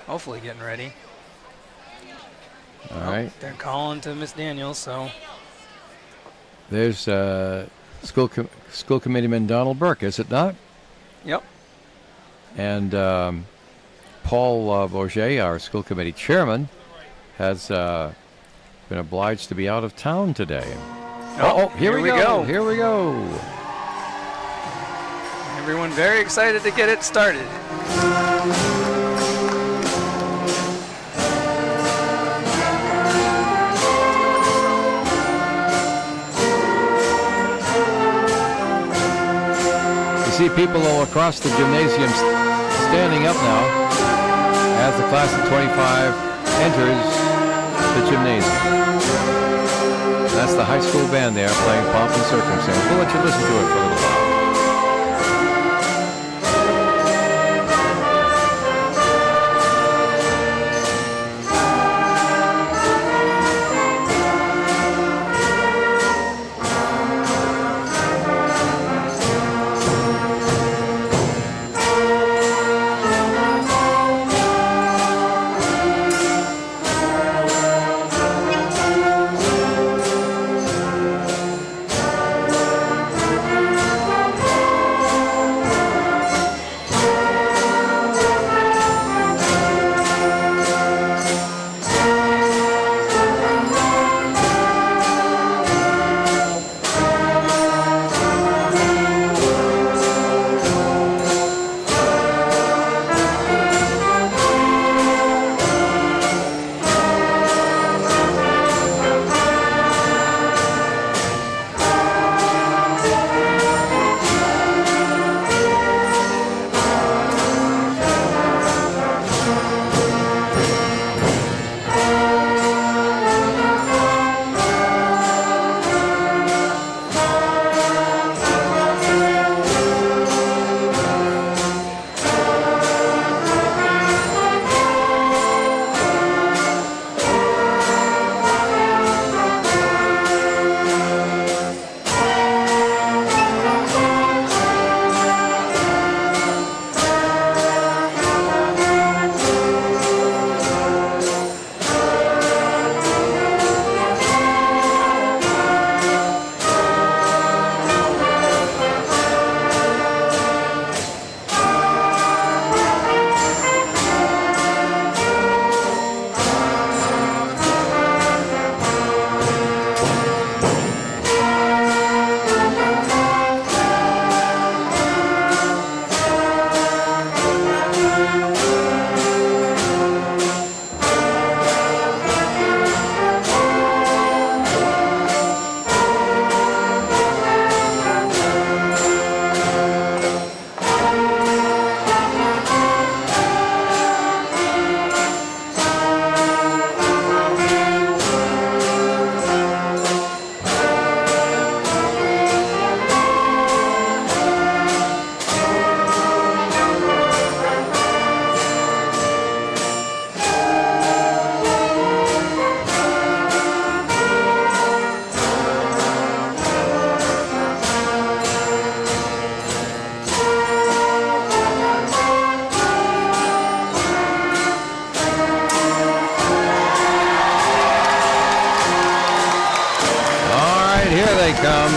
hopefully getting ready. All right. They're calling to Miss Daniels, so. There's school committeeman Donald Burke, is it not? Yep. And Paul Bourget, our school committee chairman, has been obliged to be out of town today. Here we go. Here we go. Everyone very excited to get it started. You see people all across the gymnasium standing up now as the class of 25 enters the gymnasium. That's the high school band there playing Pomp and Circumstance. We'll let you listen to it for a little while.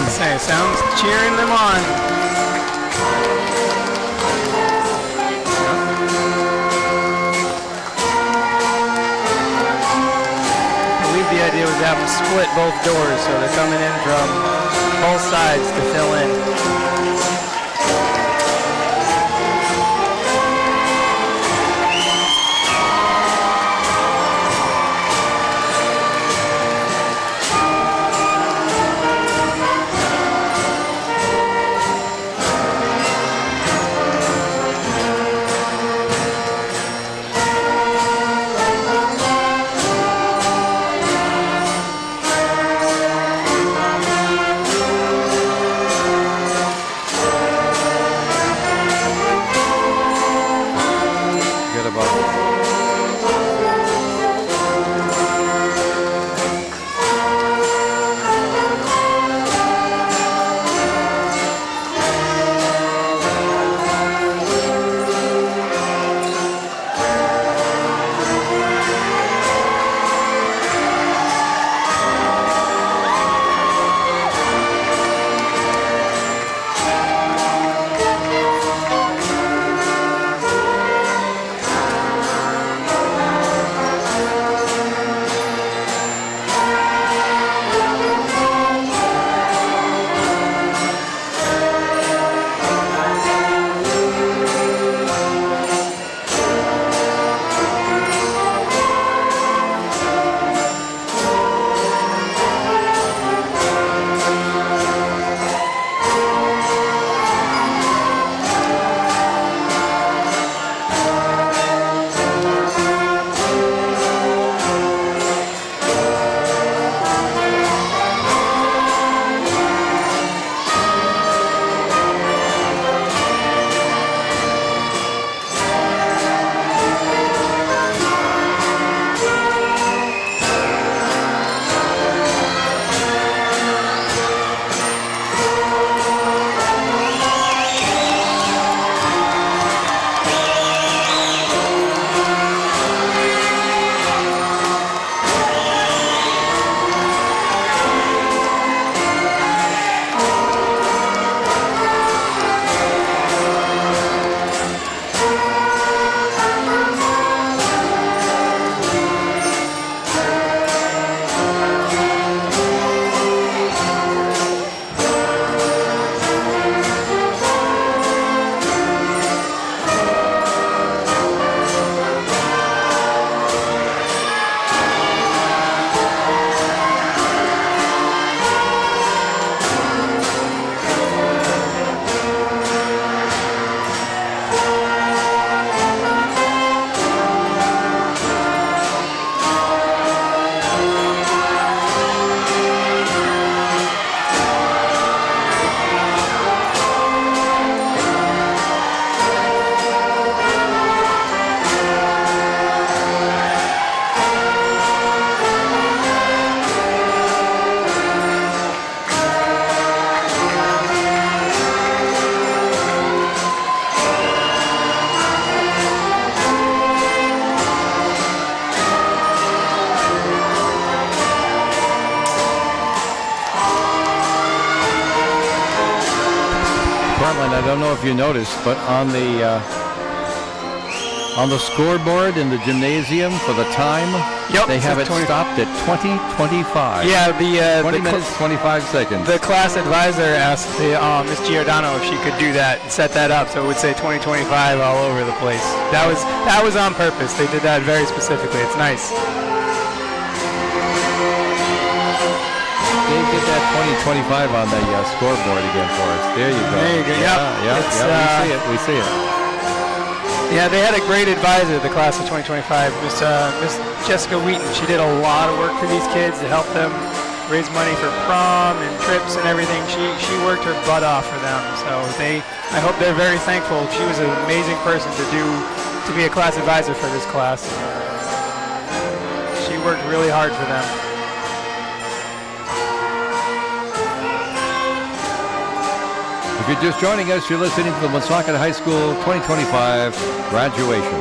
Say, sounds cheering them on. I believe the idea was to have them split both doors, so they're coming in from both sides to fill in. I don't know if you noticed, but on the scoreboard in the gymnasium for the time, Yep, they have it 20. stopped at 20:25. Yeah, 20 minutes, 25 seconds. The class advisor asked Miss Giordano if she could do that and set that up so it would say 2025 all over the place. That was on purpose. They did that very specifically. It's nice. Dave, get that 2025 on the scoreboard again for us. There you go. There you go. Yeah, It's, we see it. Yeah, they had a great advisor, the class of 2025, Miss Jessica Wheaton. She did a lot of work for these kids to help them raise money for prom and trips and everything. She worked her butt off for them. So I hope they're very thankful. She was an amazing person to be a class advisor for this class. She worked really hard for them. If you're just joining us, you're listening to the Woonsocket High School 2025 graduation.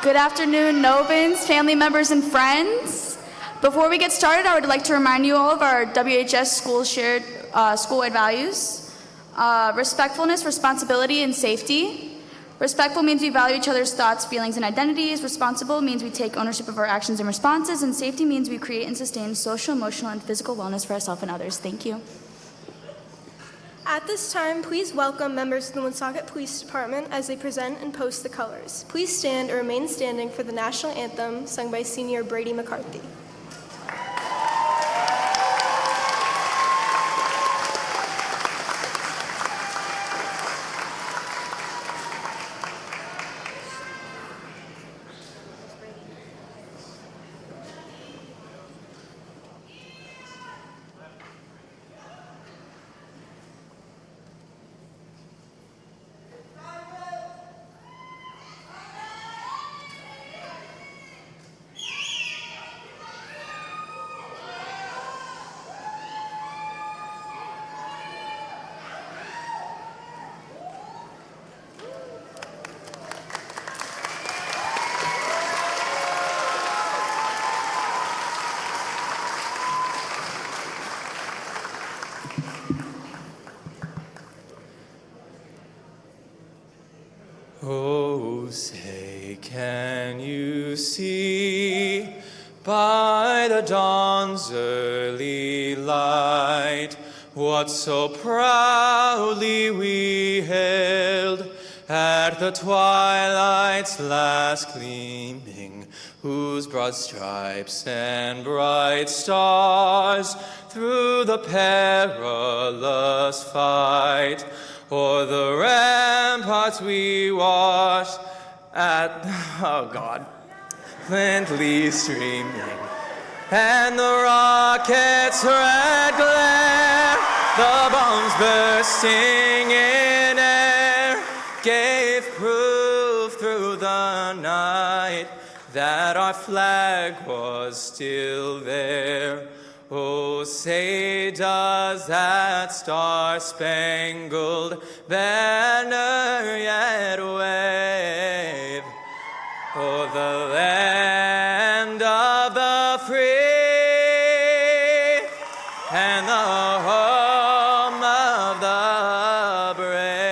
Good afternoon, Novans, family members, and friends. Before we get started, I would like to remind you all of our WHS school-wide values. Respectfulness, responsibility, and safety. Respectful means we value each other's thoughts, feelings, and identities. Responsible means we take ownership of our actions and responses. And safety means we create and sustain social, emotional, and physical wellness for ourselves and others. Thank you. At this time, please welcome members of the Woonsocket Police Department as they present and post the colors. Please stand or remain standing for the national anthem sung by Senior Brady McCarthy. Oh, say, can you see by the dawn's early light what so proudly we hailed at the twilight's last gleaming, whose broad stripes and bright stars through the perilous fight o'er the ramparts we watched, oh God, flintly streaming, and the rocket's red glare, the bombs bursting in air, gave proof through the night that our flag was still there. Oh, say does that star-spangled banner yet wave o'er the land of the free and the home of the brave?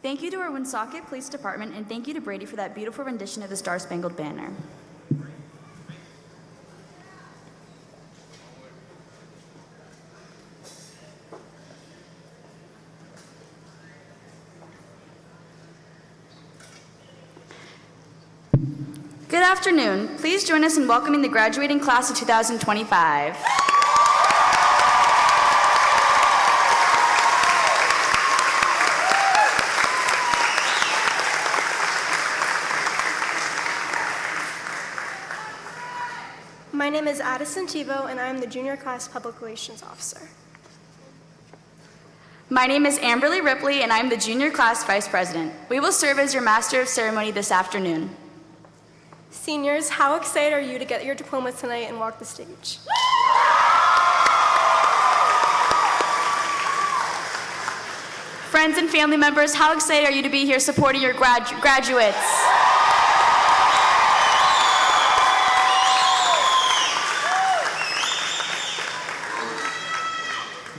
Thank you to our Woonsocket Police Department, and thank you to Brady for that beautiful rendition of the Star Spangled Banner. Good afternoon. Please join us in welcoming the graduating class of 2025. My name is Addison Tebow, and I am the Junior Class Public Relations Officer. My name is Amberly Ripley, and I'm the Junior Class Vice President. We will serve as your Master of Ceremony this afternoon. Seniors, how excited are you to get your diplomas tonight and walk the stage? Friends and family members, how excited are you to be here supporting your graduates?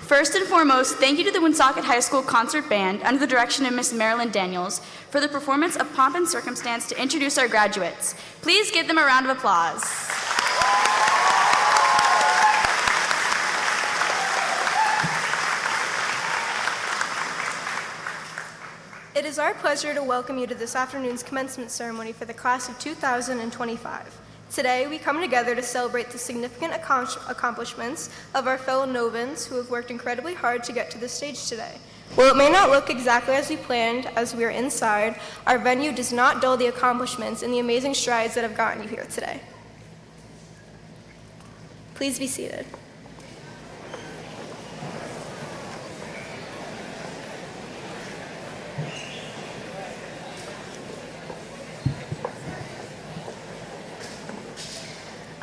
First and foremost, thank you to the Woonsocket High School Concert Band under the direction of Miss Marilyn Daniels for the performance of Pomp and Circumstance to introduce our graduates. Please give them a round of applause. It is our pleasure to welcome you to this afternoon's commencement ceremony for the class of 2025. Today, we come together to celebrate the significant accomplishments of our fellow Novans who have worked incredibly hard to get to this stage today. While it may not look exactly as we planned as we are inside, our venue does not dull the accomplishments and the amazing strides that have gotten you here today. Please be seated.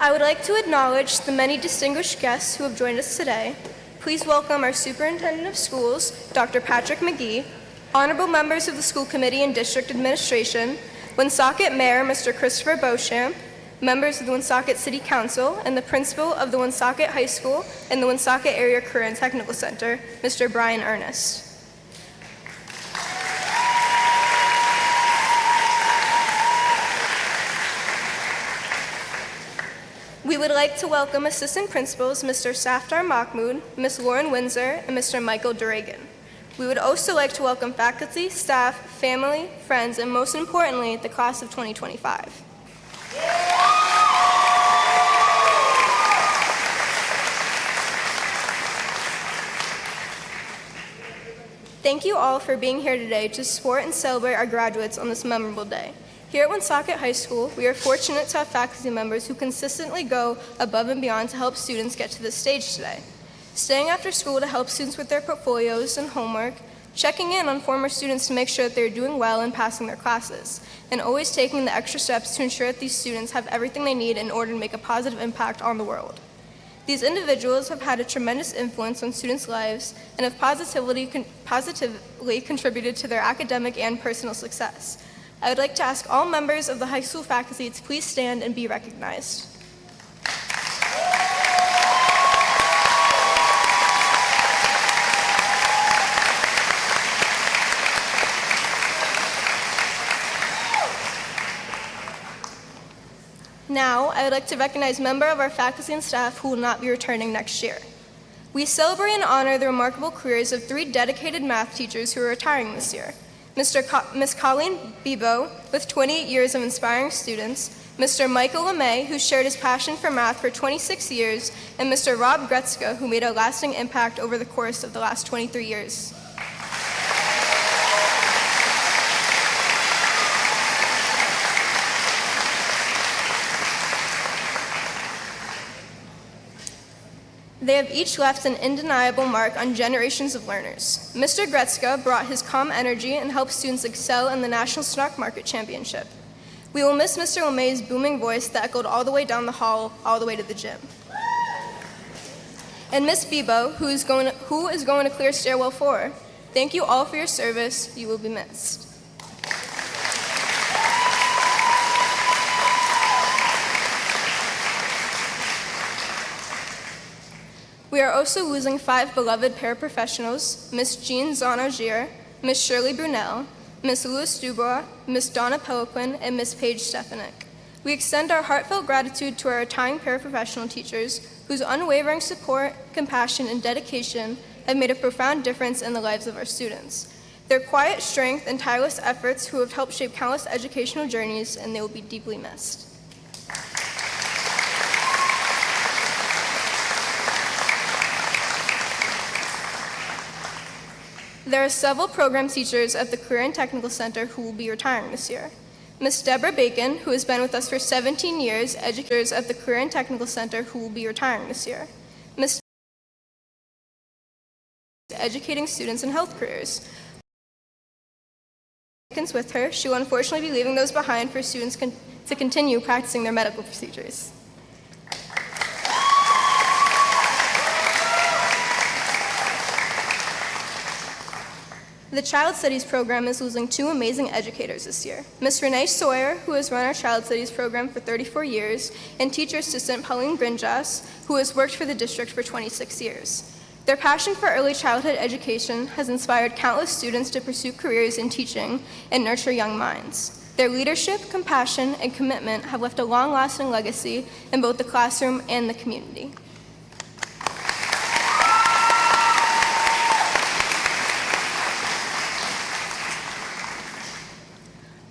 I would like to acknowledge the many distinguished guests who have joined us today. Please welcome our Superintendent of Schools, Dr. Patrick McGee, honorable members of the School Committee and District Administration, Woonsocket Mayor, Mr. Christopher Beauchamp, members of the Woonsocket City Council, and the Principal of the Woonsocket High School and the Woonsocket Area Career and Technical Center, Mr. Brian Ernest. We would like to welcome Assistant Principals Mr. Safdar Mahmoud, Ms. Lauren Windsor, and Mr. Michael Duragan. We would also like to welcome faculty, staff, family, friends, and most importantly, the class of 2025. Thank you all for being here today to support and celebrate our graduates on this memorable day. Here at Woonsocket High School, we are fortunate to have faculty members who consistently go above and beyond to help students get to this stage today. Staying after school to help students with their portfolios and homework, checking in on former students to make sure that they're doing well and passing their classes, and always taking the extra steps to ensure that these students have everything they need in order to make a positive impact on the world. These individuals have had a tremendous influence on students' lives and have positively contributed to their academic and personal success. I would like to ask all members of the high school faculty to please stand and be recognized. Now, I would like to recognize members of our faculty and staff who will not be returning next year. We celebrate and honor the remarkable careers of 3 dedicated math teachers who are retiring this year. Miss Colleen Bebo, with 28 years of inspiring students, Mr. Michael LeMay, who shared his passion for math for 26 years, and Mr. Rob Gretzka, who made a lasting impact over the course of the last 23 years. They have each left an undeniable mark on generations of learners. Mr. Gretzka brought his calm energy and helped students excel in the National Stock Market Championship. We will miss Mr. LeMay's booming voice that echoed all the way down the hall, all the way to the gym. And Miss Bebo, who is going to clear stairwell 4. Thank you all for your service. You will be missed. We are also losing 5 beloved paraprofessionals, Miss Jean Zonagier, Miss Shirley Brunel, Miss Louis Dubois, Miss Donna Peliquin, and Miss Paige Stefanik. We extend our heartfelt gratitude to our retiring paraprofessional teachers whose unwavering support, compassion, and dedication have made a profound difference in the lives of our students. Their quiet strength and tireless efforts who have helped shape countless educational journeys, and they will be deeply missed. There are several program teachers at the Career and Technical Center who will be retiring this year. Miss Deborah Bacon, who has been with us for 17 years, educators at the Career and Technical Center who will be retiring this year. Miss educating students in health careers. With her, she will unfortunately be leaving those behind for students to continue practicing their medical procedures. The Child Studies program is losing 2 amazing educators this year. Miss Renee Sawyer, who has run our Child Studies program for 34 years, and teacher assistant Pauline Grinjas, who has worked for the district for 26 years. Their passion for early childhood education has inspired countless students to pursue careers in teaching and nurture young minds. Their leadership, compassion, and commitment have left a long-lasting legacy in both the classroom and the community.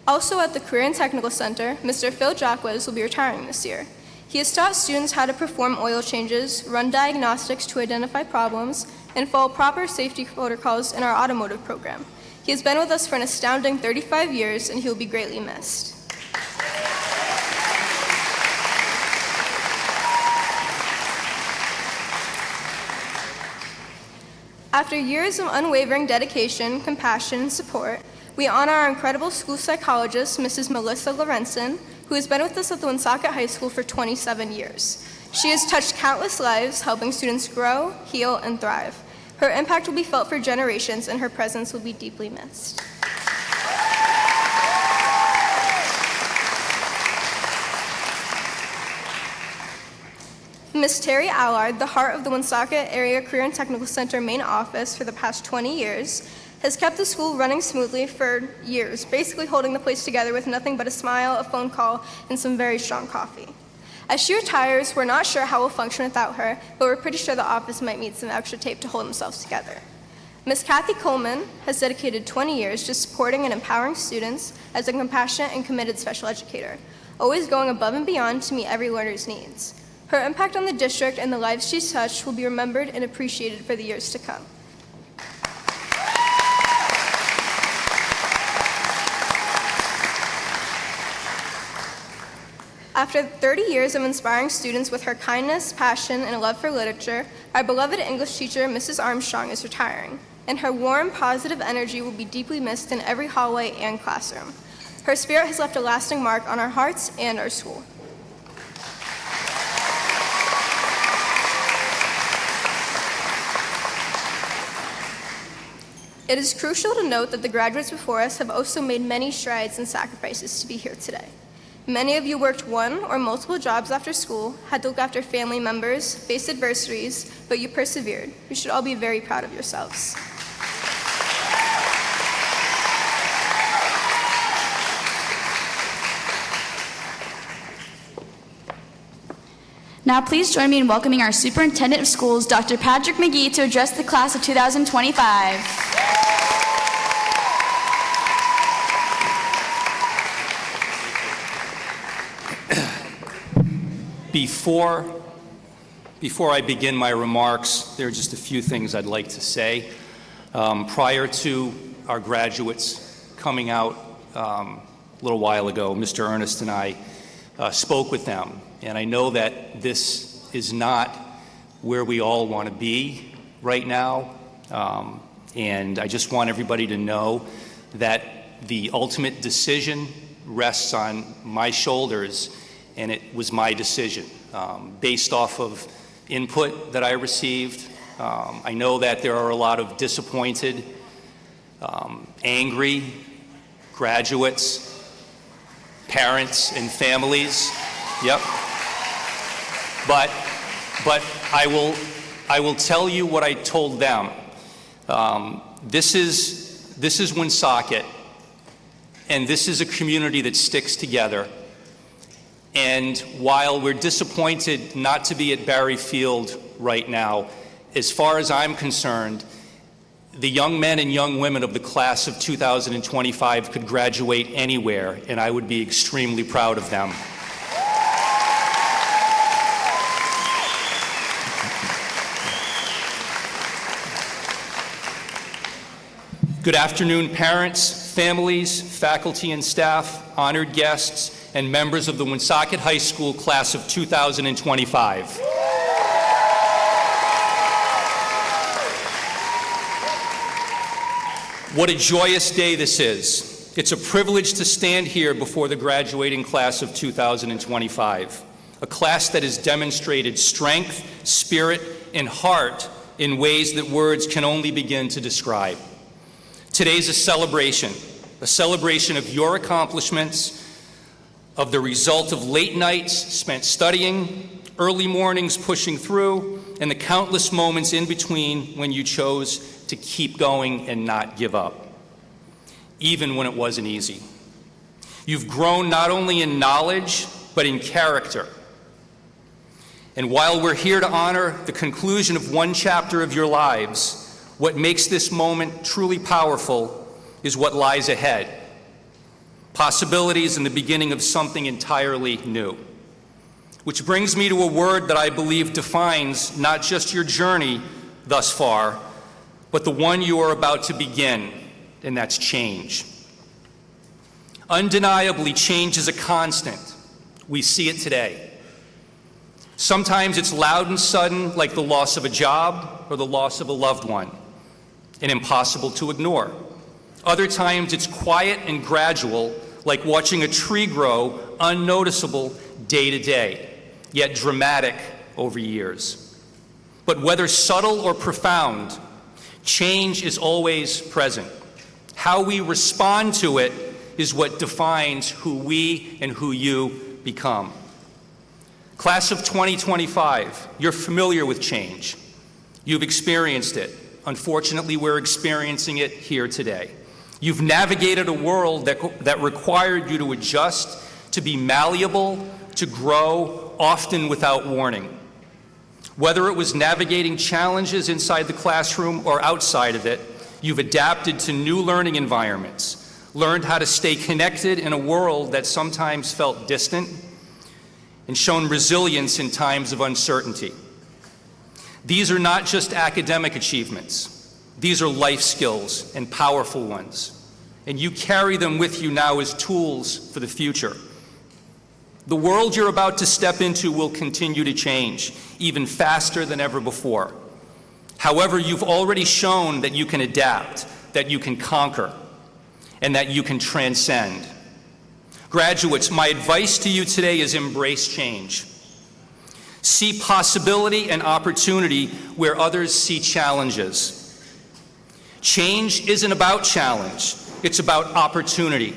Also at the Career and Technical Center, Mr. Phil Jacques will be retiring this year. He has taught students how to perform oil changes, run diagnostics to identify problems, and follow proper safety protocols in our automotive program. He has been with us for an astounding 35 years, and he will be greatly missed. After years of unwavering dedication, compassion, and support, we honor our incredible school psychologist, Mrs. Melissa Lorenzen, who has been with us at the Woonsocket High School for 27 years. She has touched countless lives, helping students grow, heal, and thrive. Her impact will be felt for generations, and her presence will be deeply missed. Ms. Terry Allard, the heart of the Woonsocket Area Career and Technical Center main office for the past 20 years, has kept the school running smoothly for years, basically holding the place together with nothing but a smile, a phone call, and some very strong coffee. As she retires, we're not sure how we'll function without her, but we're pretty sure the office might need some extra tape to hold themselves together. Ms. Kathy Coleman has dedicated 20 years to supporting and empowering students as a compassionate and committed special educator, always going above and beyond to meet every learner's needs. Her impact on the district and the lives she's touched will be remembered and appreciated for the years to come. After 30 years of inspiring students with her kindness, passion, and a love for literature, our beloved English teacher, Mrs. Armstrong, is retiring, and her warm, positive energy will be deeply missed in every hallway and classroom. Her spirit has left a lasting mark on our hearts and our school. It is crucial to note that the graduates before us have also made many strides and sacrifices to be here today. Many of you worked 1 or multiple jobs after school, had to look after family members, faced adversities, but you persevered. You should all be very proud of yourselves. Now please join me in welcoming our Superintendent of Schools, Dr. Patrick McGee, to address the class of 2025. Before I begin my remarks, there are just a few things I'd like to say. Prior to our graduates coming out a little while ago, Mr. Ernest and I spoke with them, and I know that this is not where we all want to be right now, and I just want everybody to know that the ultimate decision rests on my shoulders, and it was my decision based off of input that I received. I know that there are a lot of disappointed, angry graduates, parents, and families. Yep. But I will tell you what I told them. This is Woonsocket, and this is a community that sticks together. And while we're disappointed not to be at Barry Field right now, as far as I'm concerned, the young men and young women of the class of 2025 could graduate anywhere, and I would be extremely proud of them. Good afternoon, parents, families, faculty and staff, honored guests, and members of the Woonsocket High School class of 2025. What a joyous day this is. It's a privilege to stand here before the graduating class of 2025, a class that has demonstrated strength, spirit, and heart in ways that words can only begin to describe. Today's a celebration of your accomplishments, of the result of late nights spent studying, early mornings pushing through, and the countless moments in between when you chose to keep going and not give up, even when it wasn't easy. You've grown not only in knowledge, but in character. And while we're here to honor the conclusion of one chapter of your lives, what makes this moment truly powerful is what lies ahead. Possibilities and the beginning of something entirely new. Which brings me to a word that I believe defines not just your journey thus far, but the one you are about to begin, and that's change. Undeniably, change is a constant. We see it today. Sometimes it's loud and sudden, like the loss of a job or the loss of a loved one, and impossible to ignore. Other times it's quiet and gradual, like watching a tree grow, unnoticeable day to day, yet dramatic over years. But whether subtle or profound, change is always present. How we respond to it is what defines who we and who you become. Class of 2025, you're familiar with change. You've experienced it. Unfortunately, we're experiencing it here today. You've navigated a world that required you to adjust, to be malleable, to grow, often without warning. Whether it was navigating challenges inside the classroom or outside of it, you've adapted to new learning environments, learned how to stay connected in a world that sometimes felt distant, and shown resilience in times of uncertainty. These are not just academic achievements. These are life skills and powerful ones, and you carry them with you now as tools for the future. The world you're about to step into will continue to change, even faster than ever before. However, you've already shown that you can adapt, that you can conquer, and that you can transcend. Graduates, my advice to you today is embrace change. See possibility and opportunity where others see challenges. Change isn't about challenge, it's about opportunity.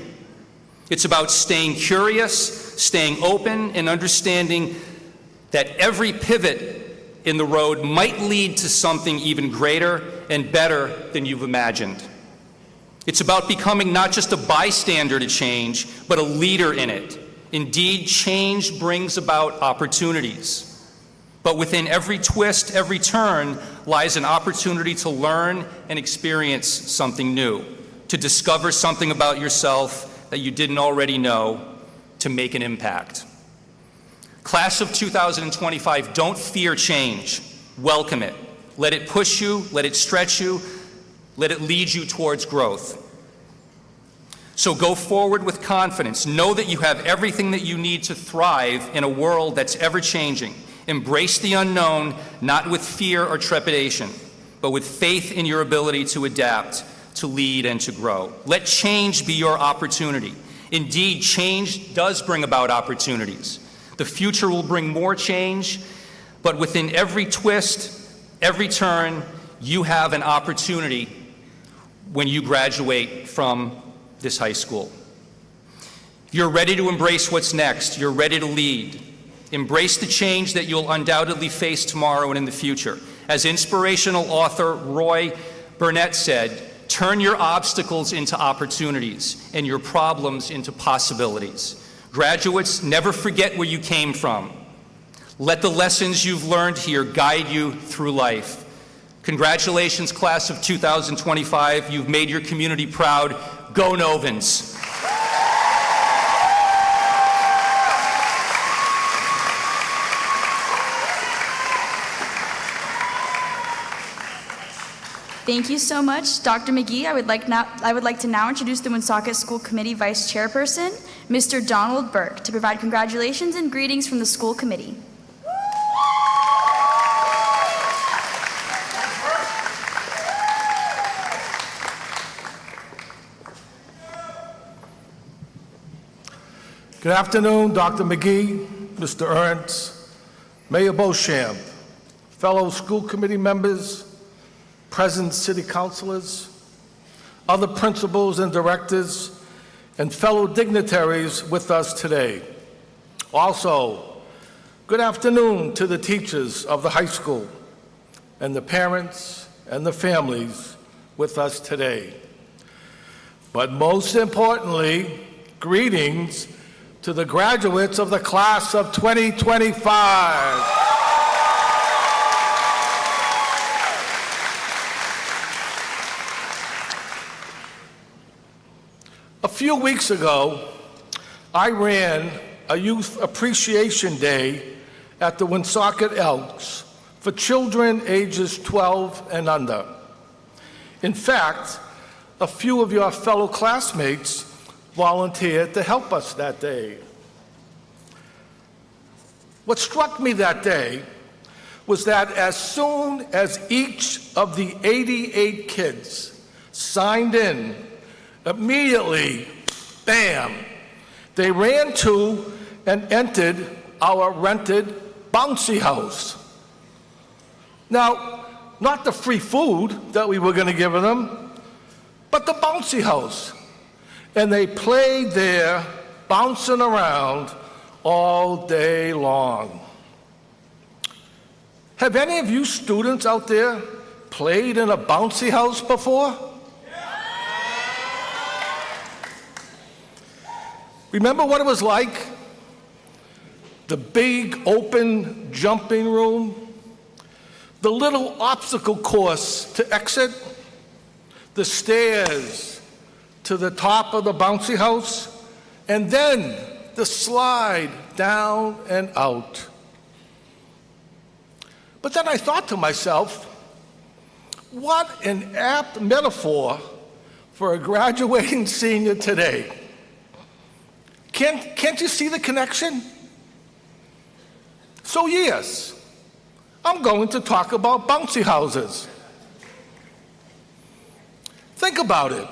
It's about staying curious, staying open, and understanding that every pivot in the road might lead to something even greater and better than you've imagined. It's about becoming not just a bystander to change, but a leader in it. Indeed, change brings about opportunities. But within every twist, every turn, lies an opportunity to learn and experience something new, to discover something about yourself that you didn't already know, to make an impact. Class of 2025, don't fear change. Welcome it. Let it push you, let it stretch you, let it lead you towards growth. So go forward with confidence. Know that you have everything that you need to thrive in a world that's ever-changing. Embrace the unknown, not with fear or trepidation, but with faith in your ability to adapt, to lead, and to grow. Let change be your opportunity. Indeed, change does bring about opportunities. The future will bring more change, but within every twist, every turn, you have an opportunity when you graduate from this high school. You're ready to embrace what's next. You're ready to lead. Embrace the change that you'll undoubtedly face tomorrow and in the future. As inspirational author Roy Burnett said, turn your obstacles into opportunities and your problems into possibilities. Graduates, never forget where you came from. Let the lessons you've learned here guide you through life. Congratulations, class of 2025. You've made your community proud. Go Novans. Thank you so much, Dr. McGee. I would like to now introduce the Woonsocket School Committee Vice Chairperson, Mr. Donald Burke, to provide congratulations and greetings from the school committee. Good afternoon, Dr. McGee, Mr. Ernst, Mayor Beauchamp, fellow school committee members, present city councilors, other principals and directors, and fellow dignitaries with us today. Also, good afternoon to the teachers of the high school and the parents and the families with us today. But most importantly, greetings to the graduates of the class of 2025. A few weeks ago, I ran a Youth Appreciation Day at the Woonsocket Elks for children ages 12 and under. In fact, a few of your fellow classmates volunteered to help us that day. What struck me that day was that as soon as each of the 88 kids signed in, immediately, bam, they ran to and entered our rented bouncy house. Now, not the free food that we were going to give them, but the bouncy house. And they played there, bouncing around all day long. Have any of you students out there played in a bouncy house before? Remember what it was like? The big open jumping room, the little obstacle course to exit, the stairs to the top of the bouncy house, and then the slide down and out. But then I thought to myself, what an apt metaphor for a graduating senior today. Can't you see the connection? So yes, I'm going to talk about bouncy houses. Think about it.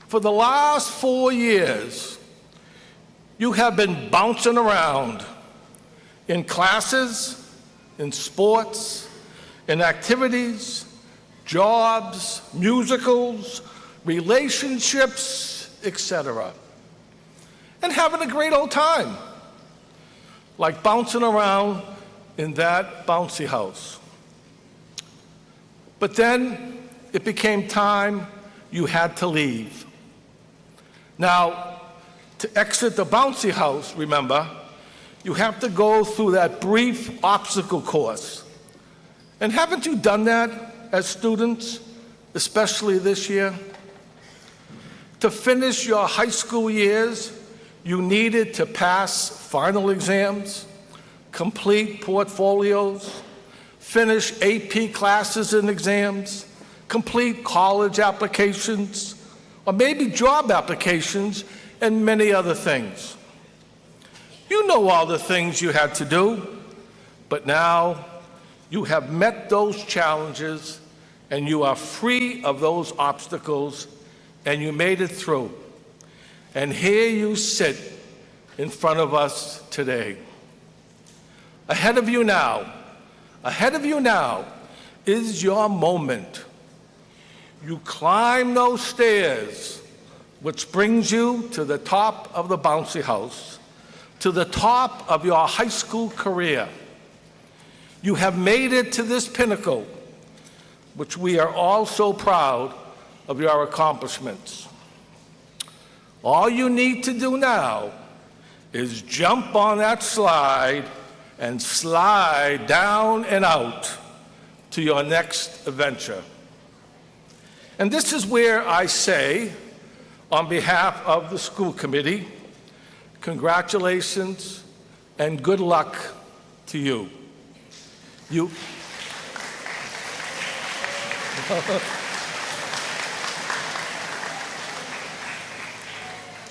For the last 4 years, you have been bouncing around in classes, in sports, in activities, jobs, musicals, relationships, etc. And having a great old time, like bouncing around in that bouncy house. But then it became time you had to leave. Now, to exit the bouncy house, remember, you have to go through that brief obstacle course. And haven't you done that as students, especially this year? To finish your high school years, you needed to pass final exams, complete portfolios, finish AP classes and exams, complete college applications, or maybe job applications, and many other things. You know all the things you had to do, but now you have met those challenges and you are free of those obstacles and you made it through. And here you sit in front of us today. Ahead of you now is your moment. You climb those stairs, which brings you to the top of the bouncy house, to the top of your high school career. You have made it to this pinnacle, which we are all so proud of your accomplishments. All you need to do now is jump on that slide and slide down and out to your next adventure. And this is where I say, on behalf of the school committee, congratulations and good luck to you.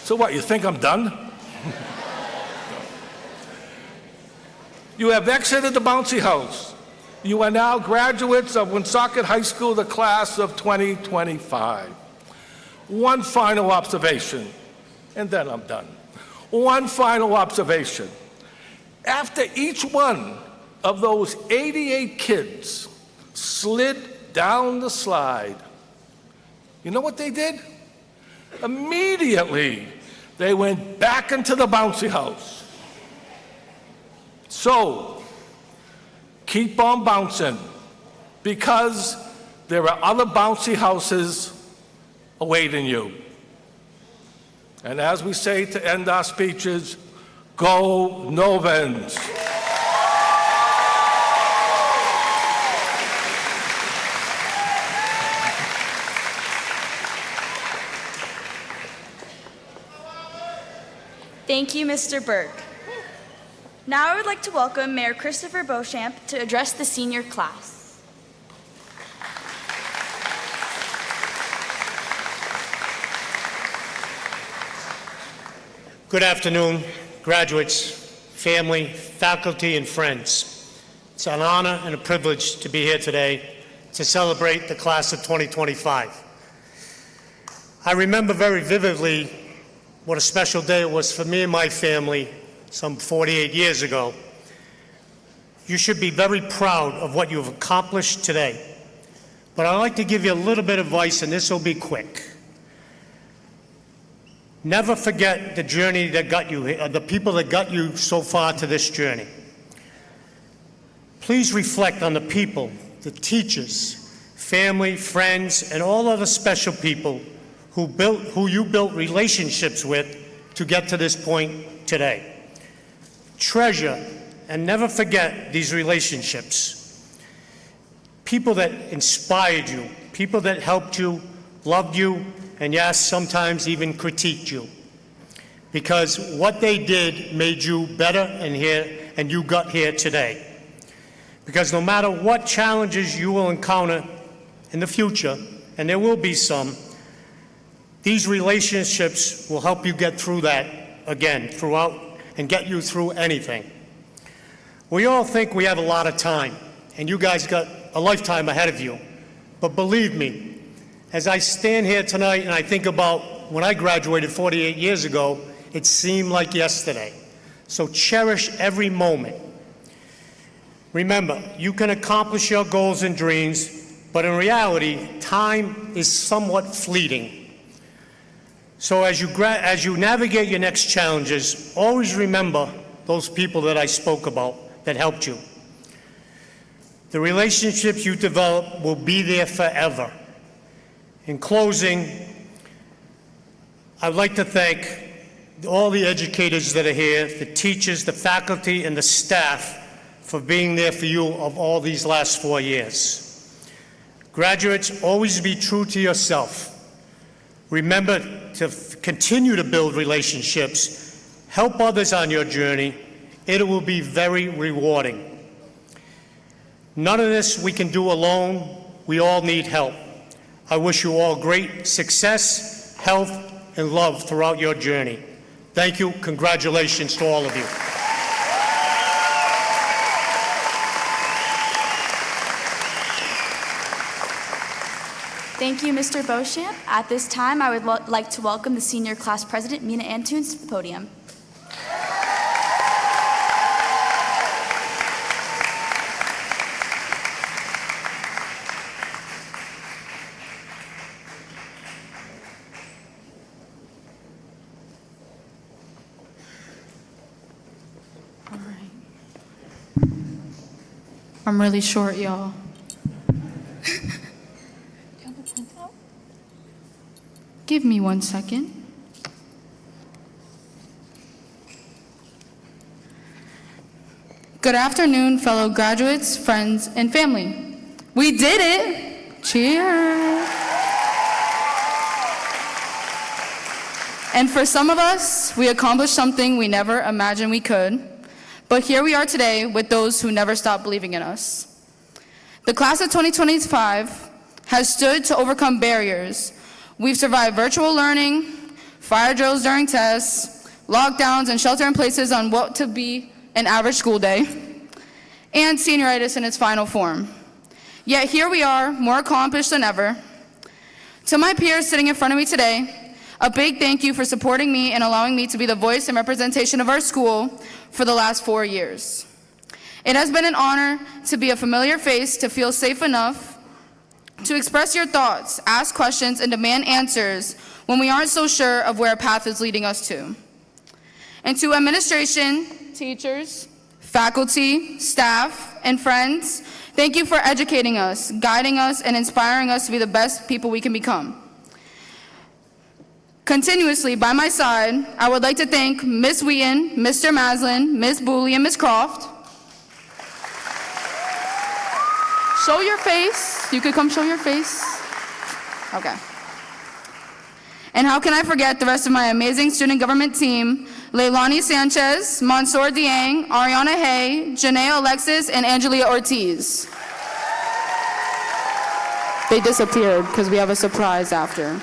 So what, you think I'm done? You have exited the bouncy house. You are now graduates of Woonsocket High School, the class of 2025. One final observation, and then I'm done. One final observation. After each one of those 88 kids slid down the slide, you know what they did? Immediately, they went back into the bouncy house. So, keep on bouncing, because there are other bouncy houses awaiting you. And as we say to end our speeches, go Novans. Thank you, Mr. Burke. Now I would like to welcome Mayor Christopher Beauchamp to address the senior class. Good afternoon, graduates, family, faculty, and friends. It's an honor and a privilege to be here today to celebrate the class of 2025. I remember very vividly what a special day it was for me and my family some 48 years ago. You should be very proud of what you've accomplished today. But I'd like to give you a little bit of advice, and this will be quick. Never forget the journey that got you here, the people that got you so far to this journey. Please reflect on the people, the teachers, family, friends, and all other special people who you built relationships with to get to this point today. Treasure and never forget these relationships. People that inspired you, people that helped you, loved you, and yes, sometimes even critiqued you. Because what they did made you better and you got here today. Because no matter what challenges you will encounter in the future, and there will be some, these relationships will help you get through that again, throughout, and get you through anything. We all think we have a lot of time, and you guys got a lifetime ahead of you. But believe me, as I stand here tonight and I think about when I graduated 48 years ago, it seemed like yesterday. So cherish every moment. Remember, you can accomplish your goals and dreams, but in reality, time is somewhat fleeting. So as you navigate your next challenges, always remember those people that I spoke about that helped you. The relationships you develop will be there forever. In closing, I'd like to thank all the educators that are here, the teachers, the faculty, and the staff for being there for you of all these last 4 years. Graduates, always be true to yourself. Remember to continue to build relationships, help others on your journey. It will be very rewarding. None of this we can do alone. We all need help. I wish you all great success, health, and love throughout your journey. Thank you. Congratulations to all of you. Thank you, Mr. Beauchamp. At this time, I would like to welcome the senior class president, Mina Antunes, to the podium. I'm really short, y'all. Give me 1 second. Good afternoon, fellow graduates, friends, and family. We did it! Cheers! And for some of us, we accomplished something we never imagined we could. But here we are today with those who never stopped believing in us. The class of 2025 has stood to overcome barriers. We've survived virtual learning, fire drills during tests, lockdowns and shelter-in-places on what to be an average school day, and senioritis in its final form. Yet here we are, more accomplished than ever. To my peers sitting in front of me today, a big thank you for supporting me and allowing me to be the voice and representation of our school for the last 4 years. It has been an honor to be a familiar face, to feel safe enough to express your thoughts, ask questions, and demand answers when we aren't so sure of where a path is leading us to. And to administration, teachers, faculty, staff, and friends, thank you for educating us, guiding us, and inspiring us to be the best people we can become. Continuously by my side, I would like to thank Ms. Wheaton, Mr. Maslin, Ms. Booley, and Ms. Croft. Show your face. You could come show your face. Okay. And how can I forget the rest of my amazing student government team, Leilani Sanchez, Mansour Dieng, Ariana Hay, Janae Alexis, and Angelia Ortiz. They disappeared because we have a surprise after.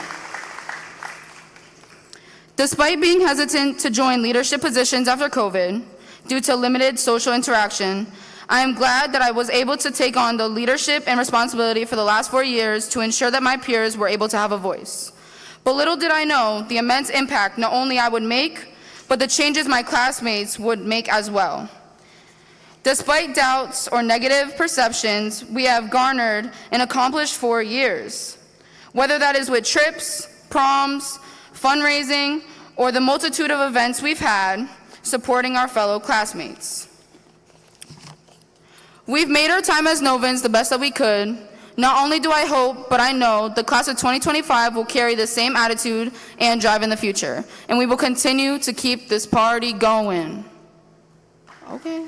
Despite being hesitant to join leadership positions after COVID, due to limited social interaction, I am glad that I was able to take on the leadership and responsibility for the last 4 years to ensure that my peers were able to have a voice. But little did I know the immense impact not only I would make, but the changes my classmates would make as well. Despite doubts or negative perceptions, we have garnered and accomplished 4 years. Whether that is with trips, proms, fundraising, or the multitude of events we've had supporting our fellow classmates. We've made our time as Novans the best that we could. Not only do I hope, but I know the class of 2025 will carry the same attitude and drive in the future. And we will continue to keep this party going. Okay.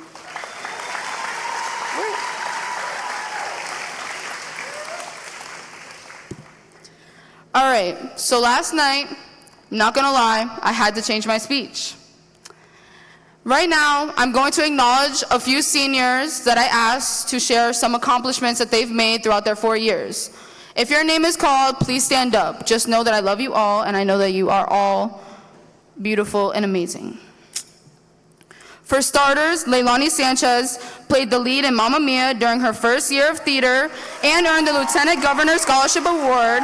All right, so last night, I'm not gonna lie, I had to change my speech. Right now, I'm going to acknowledge a few seniors that I asked to share some accomplishments that they've made throughout their 4 years. If your name is called, please stand up. Just know that I love you all, and I know that you are all beautiful and amazing. For starters, Leilani Sanchez played the lead in Mamma Mia during her first year of theater and earned the Lieutenant Governor Scholarship Award,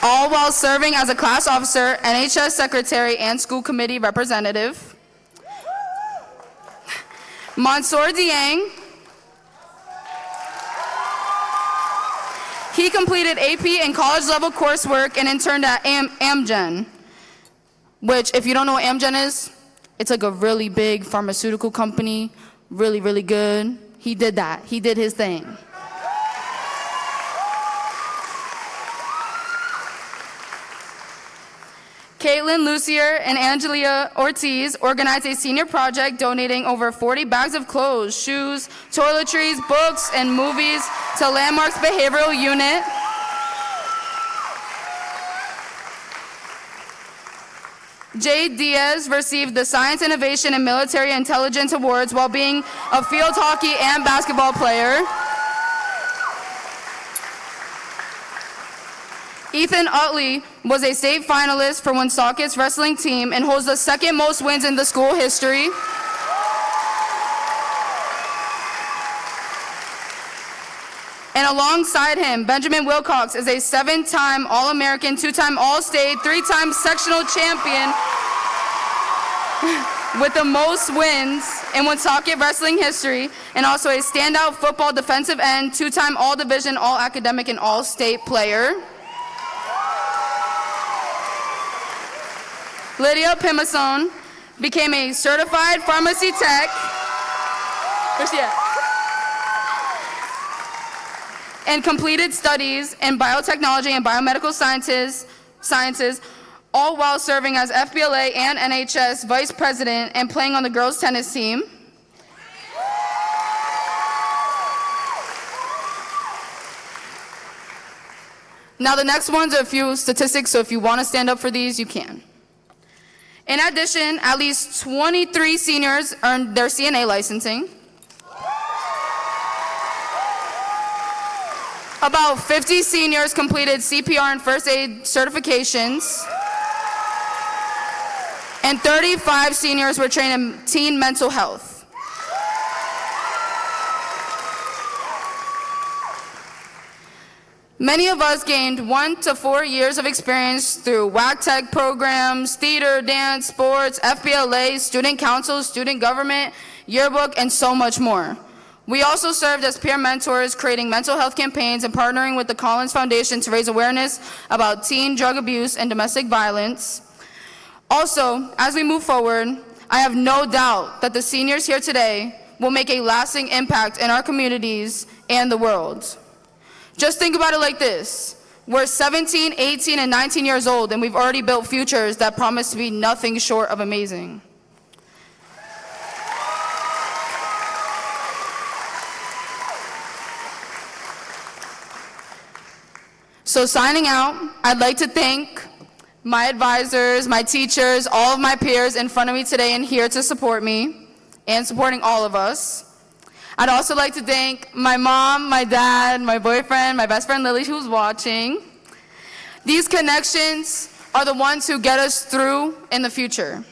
all while serving as a class officer, NHS secretary, and school committee representative. Mansour Dieng, he completed AP and college-level coursework and interned at Amgen, which, if you don't know what Amgen is, it's like a really big pharmaceutical company, really, really good. He did that. He did his thing. Caitlin Lucier and Angelia Ortiz organized a senior project donating over 40 bags of clothes, shoes, toiletries, books, and movies to Landmark's behavioral unit. Jay Diaz received the Science Innovation and Military Intelligence Awards while being a field hockey and basketball player. Ethan Utley was a state finalist for Woonsocket's wrestling team and holds the second most wins in the school history. And alongside him, Benjamin Wilcox is a 7-time All-American, 2-time All-State, 3-time sectional champion with the most wins in Woonsocket wrestling history, and also a standout football defensive end, 2-time All-Division, All-Academic, and All-State player. Lydia Pimason became a certified pharmacy tech. Where's she at? And completed studies in biotechnology and biomedical sciences, all while serving as FBLA and NHS vice president and playing on the girls' tennis team. Now the next ones are a few statistics, so if you want to stand up for these, you can. In addition, at least 23 seniors earned their CNA licensing. About 50 seniors completed CPR and first aid certifications. And 35 seniors were trained in teen mental health. Many of us gained 1 to 4 years of experience through WAC Tech programs, theater, dance, sports, FBLA, student council, student government, yearbook, and so much more. We also served as peer mentors, creating mental health campaigns and partnering with the Collins Foundation to raise awareness about teen drug abuse and domestic violence. Also, as we move forward, I have no doubt that the seniors here today will make a lasting impact in our communities and the world. Just think about it like this. We're 17, 18, and 19 years old, and we've already built futures that promise to be nothing short of amazing. So signing out, I'd like to thank my advisors, my teachers, all of my peers in front of me today and here to support me and supporting all of us. I'd also like to thank my mom, my dad, my boyfriend, my best friend Lily, who's watching. These connections are the ones who get us through in the future.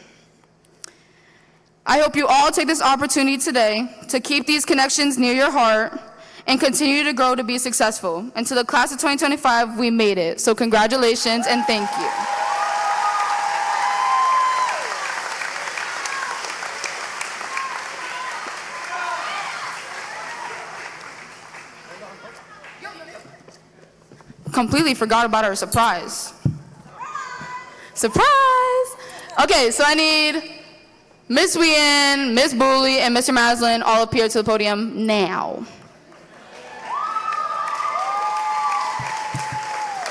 I hope you all take this opportunity today to keep these connections near your heart and continue to grow to be successful. And to the class of 2025, we made it. So congratulations and thank you. Completely forgot about our surprise. Surprise! Okay, so I need Miss Wien, Miss Booley, and Mr. Maslin all appear to the podium now.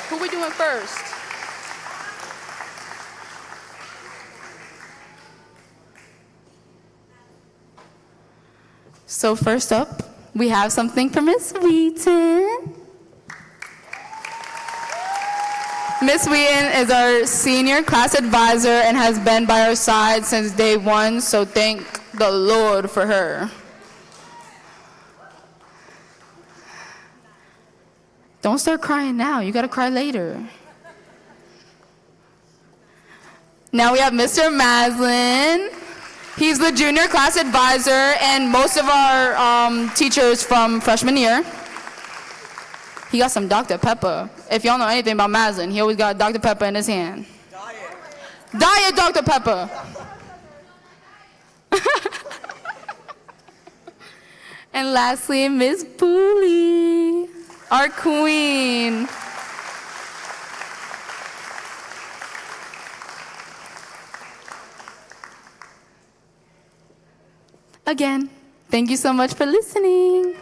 Who we doing first? So first up, we have something for Miss Wheaton. Miss Wheaton is our senior class advisor and has been by our side since day one, so thank the Lord for her. Don't start crying now, you gotta cry later. Now we have Mr. Maslin. He's the junior class advisor and most of our teachers from freshman year. He got some Dr. Pepper. If y'all know anything about Maslin, he always got Dr. Pepper in his hand. Diet Dr. Pepper. And lastly, Miss Booley, our queen. Again, thank you so much for listening.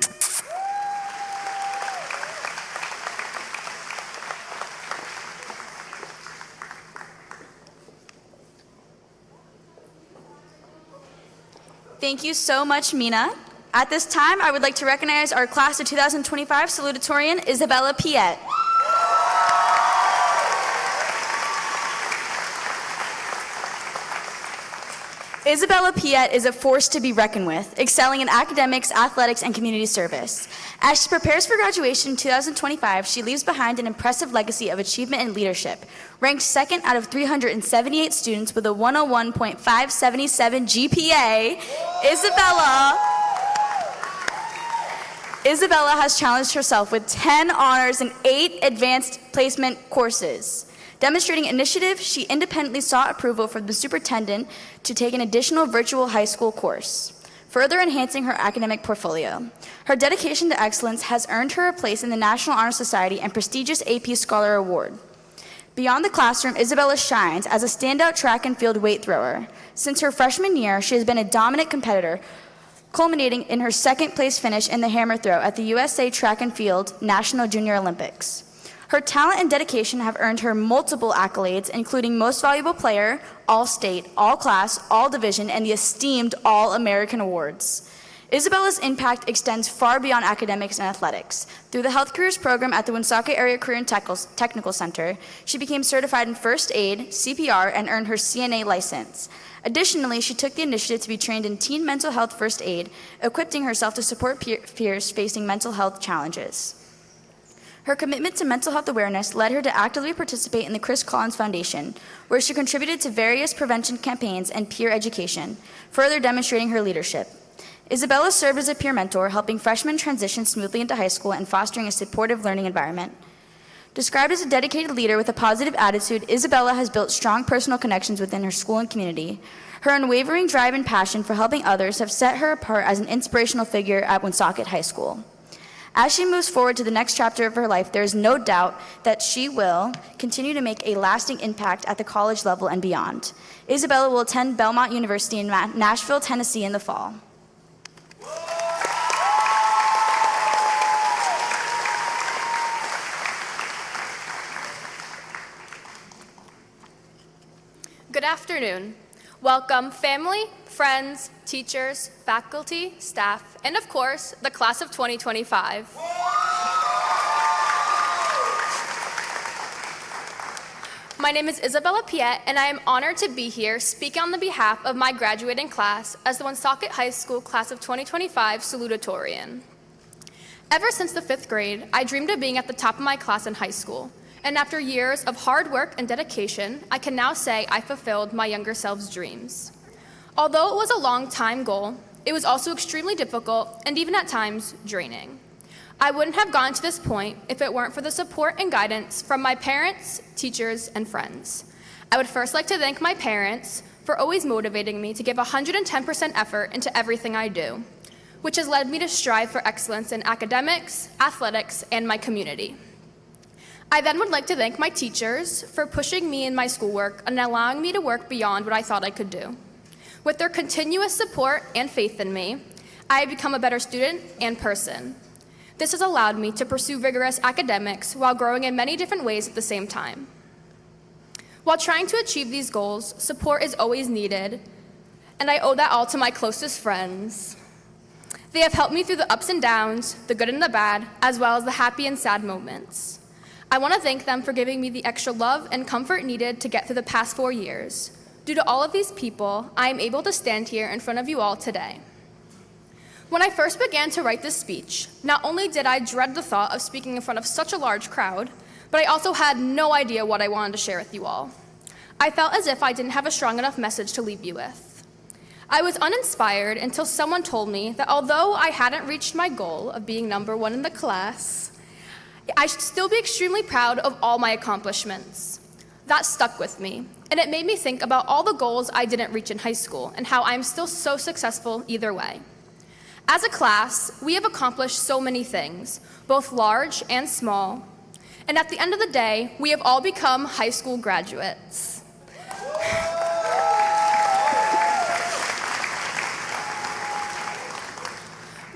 Thank you so much, Mina. At this time, I would like to recognize our class of 2025 salutatorian, Isabella Piet. Isabella Piet is a force to be reckoned with, excelling in academics, athletics, and community service. As she prepares for graduation in 2025, she leaves behind an impressive legacy of achievement and leadership. Ranked second out of 378 students with a 101.577 GPA, Isabella has challenged herself with 10 honors and 8 advanced placement courses. Demonstrating initiative, she independently sought approval from the superintendent to take an additional virtual high school course, further enhancing her academic portfolio. Her dedication to excellence has earned her a place in the National Honor Society and prestigious AP Scholar Award. Beyond the classroom, Isabella shines as a standout track and field weight thrower. Since her freshman year, she has been a dominant competitor, culminating in her second-place finish in the hammer throw at the USA Track and Field National Junior Olympics. Her talent and dedication have earned her multiple accolades, including Most Valuable Player, All-State, All-Class, All-Division, and the esteemed All-American Awards. Isabella's impact extends far beyond academics and athletics. Through the Health Careers Program at the Woonsocket Area Career and Technical Center, she became certified in First Aid, CPR, and earned her CNA license. Additionally, she took the initiative to be trained in teen mental health first aid, equipping herself to support peers facing mental health challenges. Her commitment to mental health awareness led her to actively participate in the Chris Collins Foundation, where she contributed to various prevention campaigns and peer education, further demonstrating her leadership. Isabella served as a peer mentor, helping freshmen transition smoothly into high school and fostering a supportive learning environment. Described as a dedicated leader with a positive attitude, Isabella has built strong personal connections within her school and community. Her unwavering drive and passion for helping others have set her apart as an inspirational figure at Woonsocket High School. As she moves forward to the next chapter of her life, there is no doubt that she will continue to make a lasting impact at the college level and beyond. Isabella will attend Belmont University in Nashville, Tennessee in the fall. Good afternoon. Welcome, family, friends, teachers, faculty, staff, and of course, the class of 2025. My name is Isabella Piet, and I am honored to be here speaking on the behalf of my graduating class as the Woonsocket High School class of 2025 Salutatorian. Ever since the 5th grade, I dreamed of being at the top of my class in high school. And after years of hard work and dedication, I can now say I fulfilled my younger self's dreams. Although it was a long-time goal, it was also extremely difficult and even at times draining. I wouldn't have gotten to this point if it weren't for the support and guidance from my parents, teachers, and friends. I would first like to thank my parents for always motivating me to give 110% effort into everything I do, which has led me to strive for excellence in academics, athletics, and my community. I then would like to thank my teachers for pushing me in my schoolwork and allowing me to work beyond what I thought I could do. With their continuous support and faith in me, I have become a better student and person. This has allowed me to pursue vigorous academics while growing in many different ways at the same time. While trying to achieve these goals, support is always needed, and I owe that all to my closest friends. They have helped me through the ups and downs, the good and the bad, as well as the happy and sad moments. I want to thank them for giving me the extra love and comfort needed to get through the past 4 years. Due to all of these people, I am able to stand here in front of you all today. When I first began to write this speech, not only did I dread the thought of speaking in front of such a large crowd, but I also had no idea what I wanted to share with you all. I felt as if I didn't have a strong enough message to leave you with. I was uninspired until someone told me that although I hadn't reached my goal of being number 1 in the class, I should still be extremely proud of all my accomplishments. That stuck with me, and it made me think about all the goals I didn't reach in high school and how I'm still so successful either way. As a class, we have accomplished so many things, both large and small, and at the end of the day, we have all become high school graduates.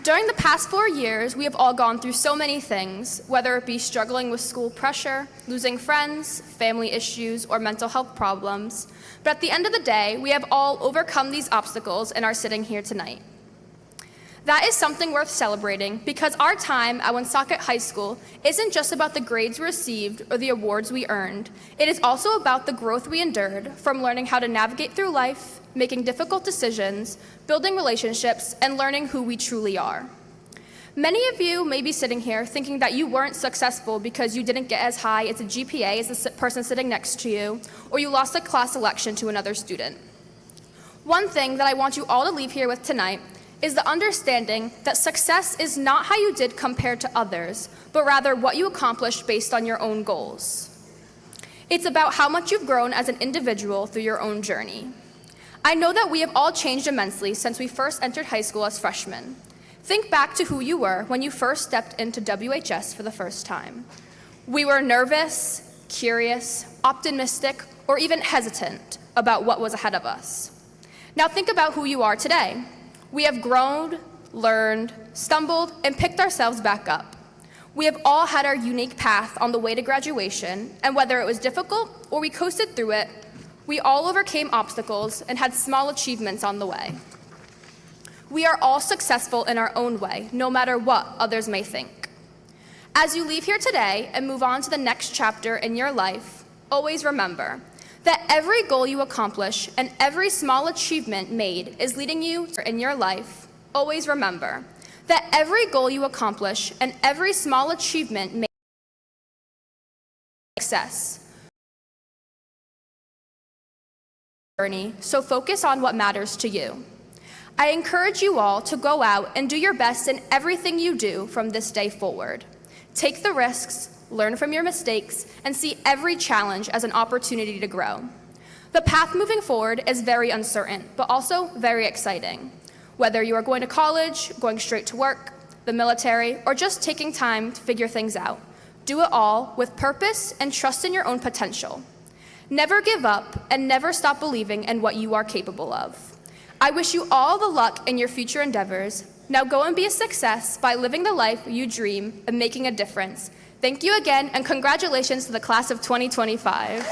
During the past 4 years, we have all gone through so many things, whether it be struggling with school pressure, losing friends, family issues, or mental health problems. But at the end of the day, we have all overcome these obstacles and are sitting here tonight. That is something worth celebrating because our time at Woonsocket High School isn't just about the grades we received or the awards we earned. It is also about the growth we endured from learning how to navigate through life, making difficult decisions, building relationships, and learning who we truly are. Many of you may be sitting here thinking that you weren't successful because you didn't get as high as a GPA as the person sitting next to you, or you lost a class election to another student. One thing that I want you all to leave here with tonight is the understanding that success is not how you did compared to others, but rather what you accomplished based on your own goals. It's about how much you've grown as an individual through your own journey. I know that we have all changed immensely since we first entered high school as freshmen. Think back to who you were when you first stepped into WHS for the first time. We were nervous, curious, optimistic, or even hesitant about what was ahead of us. Now think about who you are today. We have grown, learned, stumbled, and picked ourselves back up. We have all had our unique path on the way to graduation, and whether it was difficult or we coasted through it, we all overcame obstacles and had small achievements on the way. We are all successful in our own way, no matter what others may think. As you leave here today and move on to the next chapter in your life, always remember that every goal you accomplish and every small achievement made is leading you in your life. Always remember that every goal you accomplish and every small achievement made success. So focus on what matters to you. I encourage you all to go out and do your best in everything you do from this day forward. Take the risks, learn from your mistakes, and see every challenge as an opportunity to grow. The path moving forward is very uncertain, but also very exciting. Whether you are going to college, going straight to work, the military, or just taking time to figure things out, do it all with purpose and trust in your own potential. Never give up and never stop believing in what you are capable of. I wish you all the luck in your future endeavors. Now go and be a success by living the life you dream and making a difference. Thank you again, and congratulations to the class of 2025.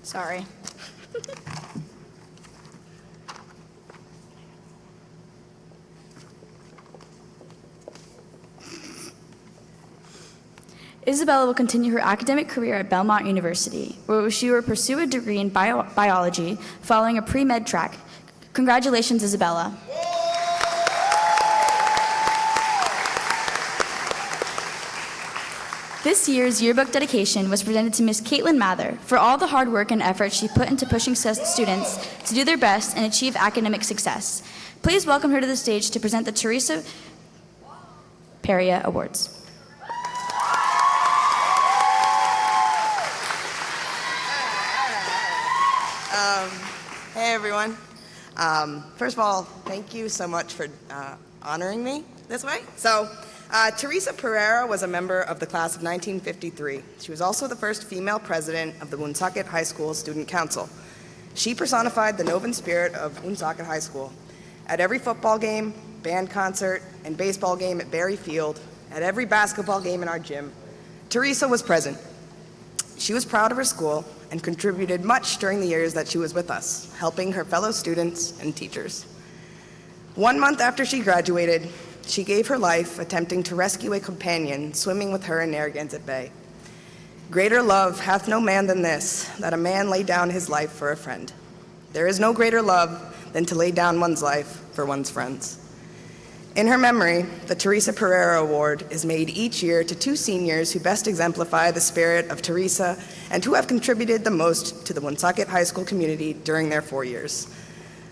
Sorry. Isabella will continue her academic career at Belmont University, where she will pursue a degree in biology following a pre-med track. Congratulations, Isabella. This year's yearbook dedication was presented to Ms. Caitlin Mather for all the hard work and effort she put into pushing students to do their best and achieve academic success. Please welcome her to the stage to present the Teresa Pereira Awards. Hey everyone. First of all, thank you so much for honoring me this way. Teresa Pereira was a member of the class of 1953. She was also the first female president of the Woonsocket High School Student Council. She personified the Novan spirit of Woonsocket High School. At every football game, band concert, and baseball game at Berry Field, at every basketball game in our gym, Teresa was present. She was proud of her school and contributed much during the years that she was with us, helping her fellow students and teachers. 1 month after she graduated, she gave her life attempting to rescue a companion swimming with her in Narragansett Bay. Greater love hath no man than this, that a man lay down his life for a friend. There is no greater love than to lay down one's life for one's friends. In her memory, the Teresa Pereira Award is made each year to 2 seniors who best exemplify the spirit of Teresa and who have contributed the most to the Woonsocket High School community during their 4 years.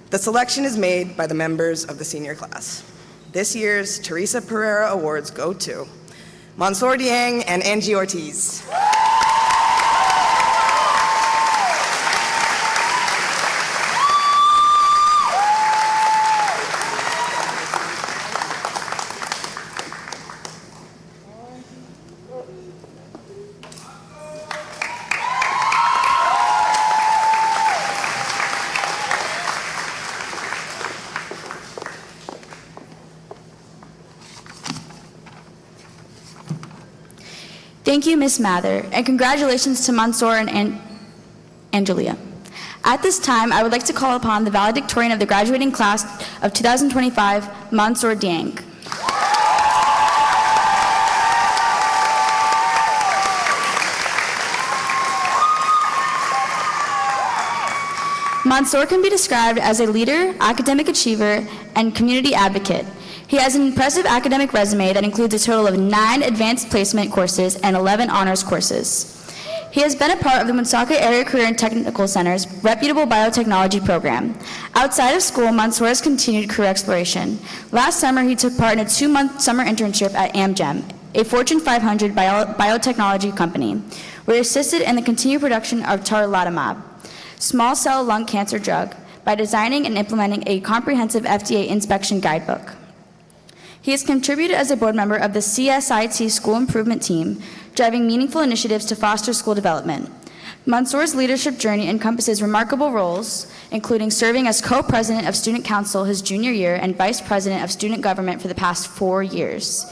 The selection is made by the members of the senior class. This year's Teresa Pereira Awards go to Mansour Dieng and Angie Ortiz. Thank you, Ms. Mather, and congratulations to Mansour and Angelia. At this time, I would like to call upon the valedictorian of the graduating class of 2025, Mansour Dieng. Mansour can be described as a leader, academic achiever, and community advocate. He has an impressive academic resume that includes a total of 9 advanced placement courses and 11 honors courses. He has been a part of the Woonsocket Area Career and Technical Center's reputable biotechnology program. Outside of school, Mansour has continued career exploration. Last summer, he took part in a 2-month summer internship at Amgen, a Fortune 500 biotechnology company, where he assisted in the continued production of tarlatamab, small cell lung cancer drug, by designing and implementing a comprehensive FDA inspection guidebook. He has contributed as a board member of the CSIT School Improvement Team, driving meaningful initiatives to foster school development. Mansour's leadership journey encompasses remarkable roles, including serving as co-president of Student Council his junior year and vice president of student government for the past 4 years.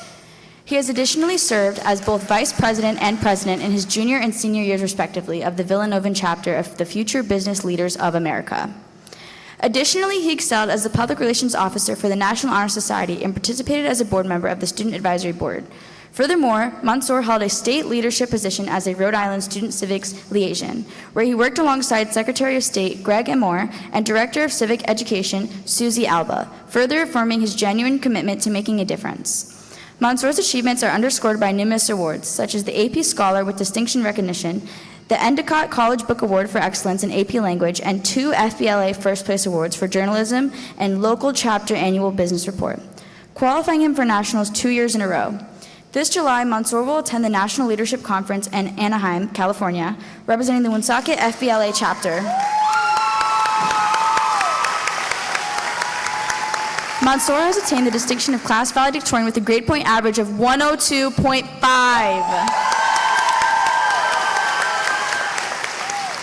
He has additionally served as both vice president and president in his junior and senior years respectively of the Villanovan chapter of the Future Business Leaders of America. Additionally, he excelled as the public relations officer for the National Honor Society and participated as a board member of the Student Advisory Board. Furthermore, Mansour held a state leadership position as a Rhode Island Student Civics Liaison, where he worked alongside Secretary of State Greg Amore and Director of Civic Education Susie Alba, further affirming his genuine commitment to making a difference. Mansour's achievements are underscored by numerous awards, such as the AP Scholar with Distinction Recognition, the Endicott College Book Award for Excellence in AP Language, and 2 FBLA First Place Awards for Journalism and Local Chapter Annual Business Report, qualifying him for nationals 2 years in a row. This July, Mansour will attend the National Leadership Conference in Anaheim, California, representing the Woonsocket FBLA chapter. Mansour has attained the distinction of class valedictorian with a grade point average of 102.5.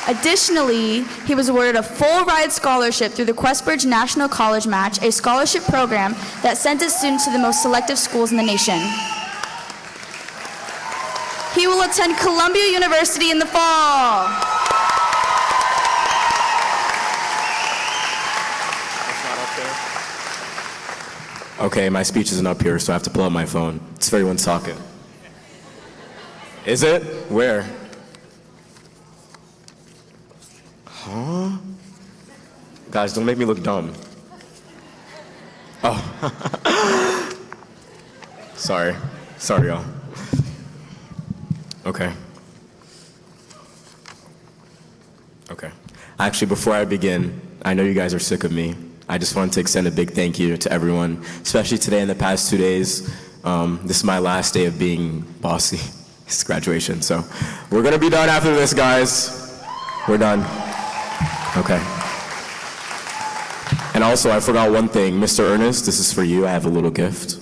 Additionally, he was awarded a full ride scholarship through the Questbridge National College Match, a scholarship program that sent its students to the most selective schools in the nation. He will attend Columbia University in the fall. Okay, my speech isn't up here, so I have to pull out my phone. It's very Woonsocket. Is it? Where? Huh? Guys, don't make me look dumb. Oh. Sorry, y'all. Okay. Actually, before I begin, I know you guys are sick of me. I just wanted to extend a big thank you to everyone, especially today and the past 2 days. This is my last day of being bossy. It's graduation, so we're gonna be done after this, guys. We're done. Okay. And also, I forgot one thing. Mr. Ernest, this is for you. I have a little gift.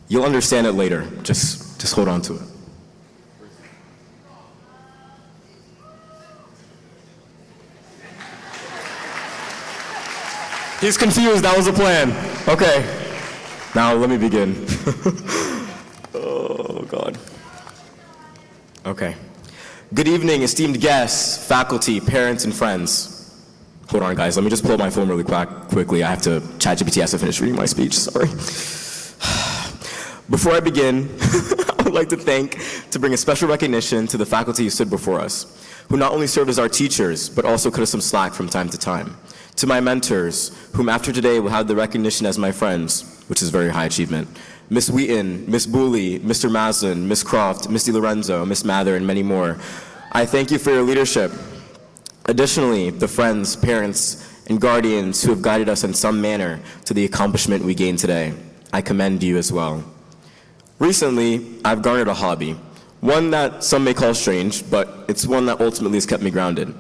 You'll understand it later. Just hold on to it. He's confused. That was the plan. Okay. Now let me begin. Oh, God. Okay. Good evening, esteemed guests, faculty, parents, and friends. Hold on, guys. Let me just pull up my phone really quickly. I have to, ChatGPT has to finish reading my speech. Sorry. Before I begin, I would like to bring a special recognition to the faculty who stood before us, who not only served as our teachers, but also cut us some slack from time to time. To my mentors, whom after today will have the recognition as my friends, which is a very high achievement. Miss Wheaton, Miss Booley, Mr. Maslin, Miss Croft, Miss DiLorenzo, Miss Mather, and many more. I thank you for your leadership. Additionally, the friends, parents, and guardians who have guided us in some manner to the accomplishment we gained today. I commend you as well. Recently, I've garnered a hobby, one that some may call strange, but it's one that ultimately has kept me grounded.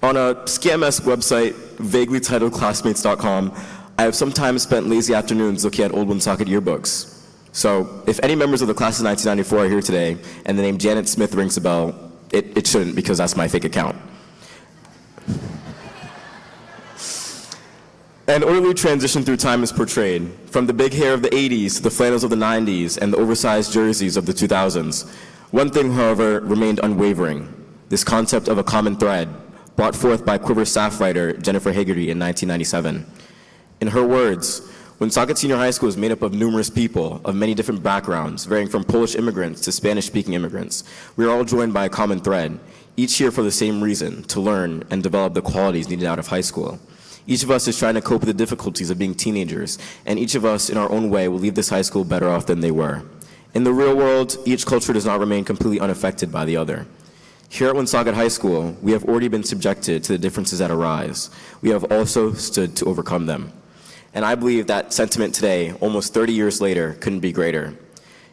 On a scam-esque website, vaguely titled classmates.com, I have sometimes spent lazy afternoons looking at old Woonsocket yearbooks. So, if any members of the class of 1994 are here today, and the name Janet Smith rings a bell, it shouldn't, because that's my fake account. An orderly transition through time is portrayed, from the big hair of the 80s to the flannels of the 90s and the oversized jerseys of the 2000s. One thing, however, remained unwavering: this concept of a common thread, brought forth by Quiver staff writer Jennifer Hagerty in 1997. In her words, Woonsocket Senior High School is made up of numerous people of many different backgrounds, varying from Polish immigrants to Spanish-speaking immigrants. We are all joined by a common thread, each here for the same reason: to learn and develop the qualities needed out of high school. Each of us is trying to cope with the difficulties of being teenagers, and each of us, in our own way, will leave this high school better off than they were. In the real world, each culture does not remain completely unaffected by the other. Here at Woonsocket High School, we have already been subjected to the differences that arise. We have also stood to overcome them. And I believe that sentiment today, almost 30 years later, couldn't be greater.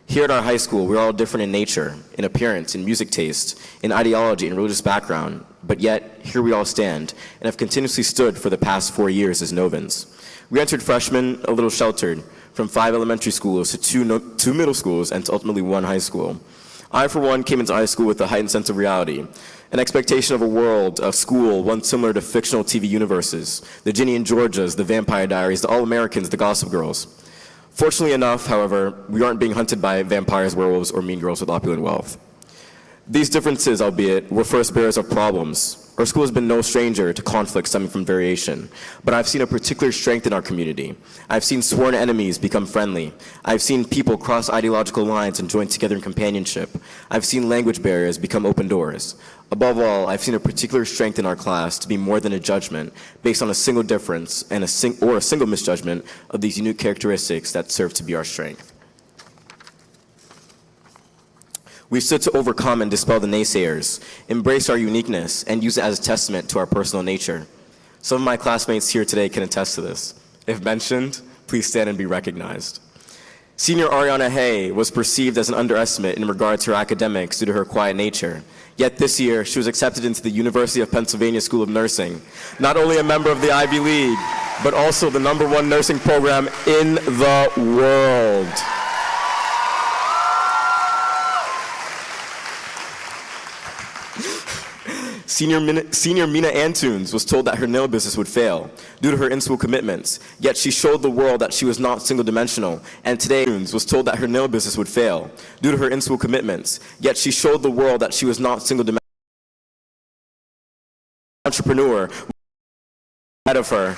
Here at our high school, we're all different in nature, in appearance, in music taste, in ideology, in religious background, but yet, here we all stand, and have continuously stood for the past 4 years as Novans. We entered freshmen a little sheltered, from 5 elementary schools to two middle schools, and to ultimately 1 high school. I, for one, came into high school with a heightened sense of reality, an expectation of a world, a school, one similar to fictional TV universes, the Ginny and Georgias, the Vampire Diaries, the All-Americans, the Gossip Girls. Fortunately enough, however, we aren't being hunted by vampires, werewolves, or mean girls with opulent wealth. These differences, albeit, were first bearers of problems. Our school has been no stranger to conflict stemming from variation, but I've seen a particular strength in our community. I've seen sworn enemies become friendly. I've seen people cross ideological lines and join together in companionship. I've seen language barriers become open doors. Above all, I've seen a particular strength in our class to be more than a judgment based on a single difference and a single misjudgment of these unique characteristics that serve to be our strength. We've stood to overcome and dispel the naysayers, embrace our uniqueness, and use it as a testament to our personal nature. Some of my classmates here today can attest to this. If mentioned, please stand and be recognized. Senior Ariana Hay was perceived as an underestimate in regard to her academics due to her quiet nature. Yet this year, she was accepted into the University of Pennsylvania School of Nursing, not only a member of the Ivy League, but also the #1 nursing program in the world. Senior Mina Antunes was told that her nail business would fail due to her in-school commitments, yet she showed the world that she was not single-dimensional. And today, Antunes was told that her nail business would fail due to her in-school commitments, yet she showed the world that she was not single-dimensional. Entrepreneur ahead of her.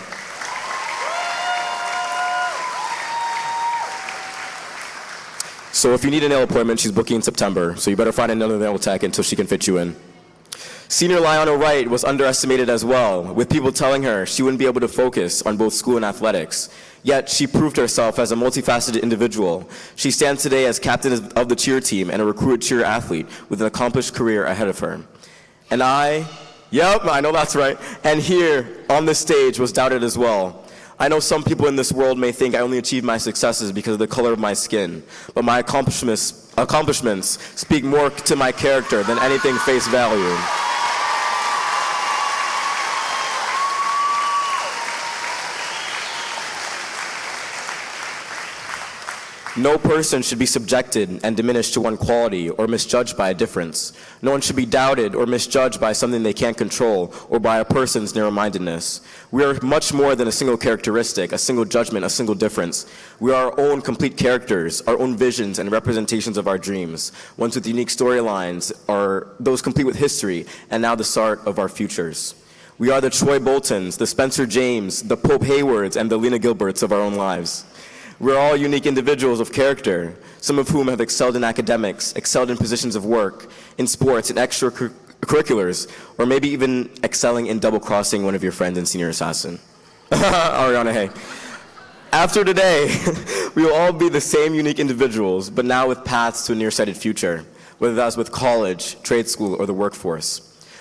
So if you need a nail appointment, she's booking in September, so you better find another nail tech until she can fit you in. Senior Lionel Wright was underestimated as well, with people telling her she wouldn't be able to focus on both school and athletics. Yet she proved herself as a multifaceted individual. She stands today as captain of the cheer team and a recruited cheer athlete with an accomplished career ahead of her. And I know that's right, and here on this stage was doubted as well. I know some people in this world may think I only achieve my successes because of the color of my skin, but my accomplishments speak more to my character than anything face value. No person should be subjected and diminished to one quality or misjudged by a difference. No one should be doubted or misjudged by something they can't control or by a person's narrow-mindedness. We are much more than a single characteristic, a single judgment, a single difference. We are our own complete characters, our own visions and representations of our dreams. Ones with unique storylines are those complete with history and now the start of our futures. We are the Troy Boltons, the Spencer James, the Pope Haywards, and the Lena Gilberts of our own lives. We're all unique individuals of character, some of whom have excelled in academics, excelled in positions of work, in sports, in extracurriculars, or maybe even excelling in double-crossing one of your friends in Senior Assassin. Ariana Hay. After today, we will all be the same unique individuals, but now with paths to a nearsighted future, whether that's with college, trade school, or the workforce.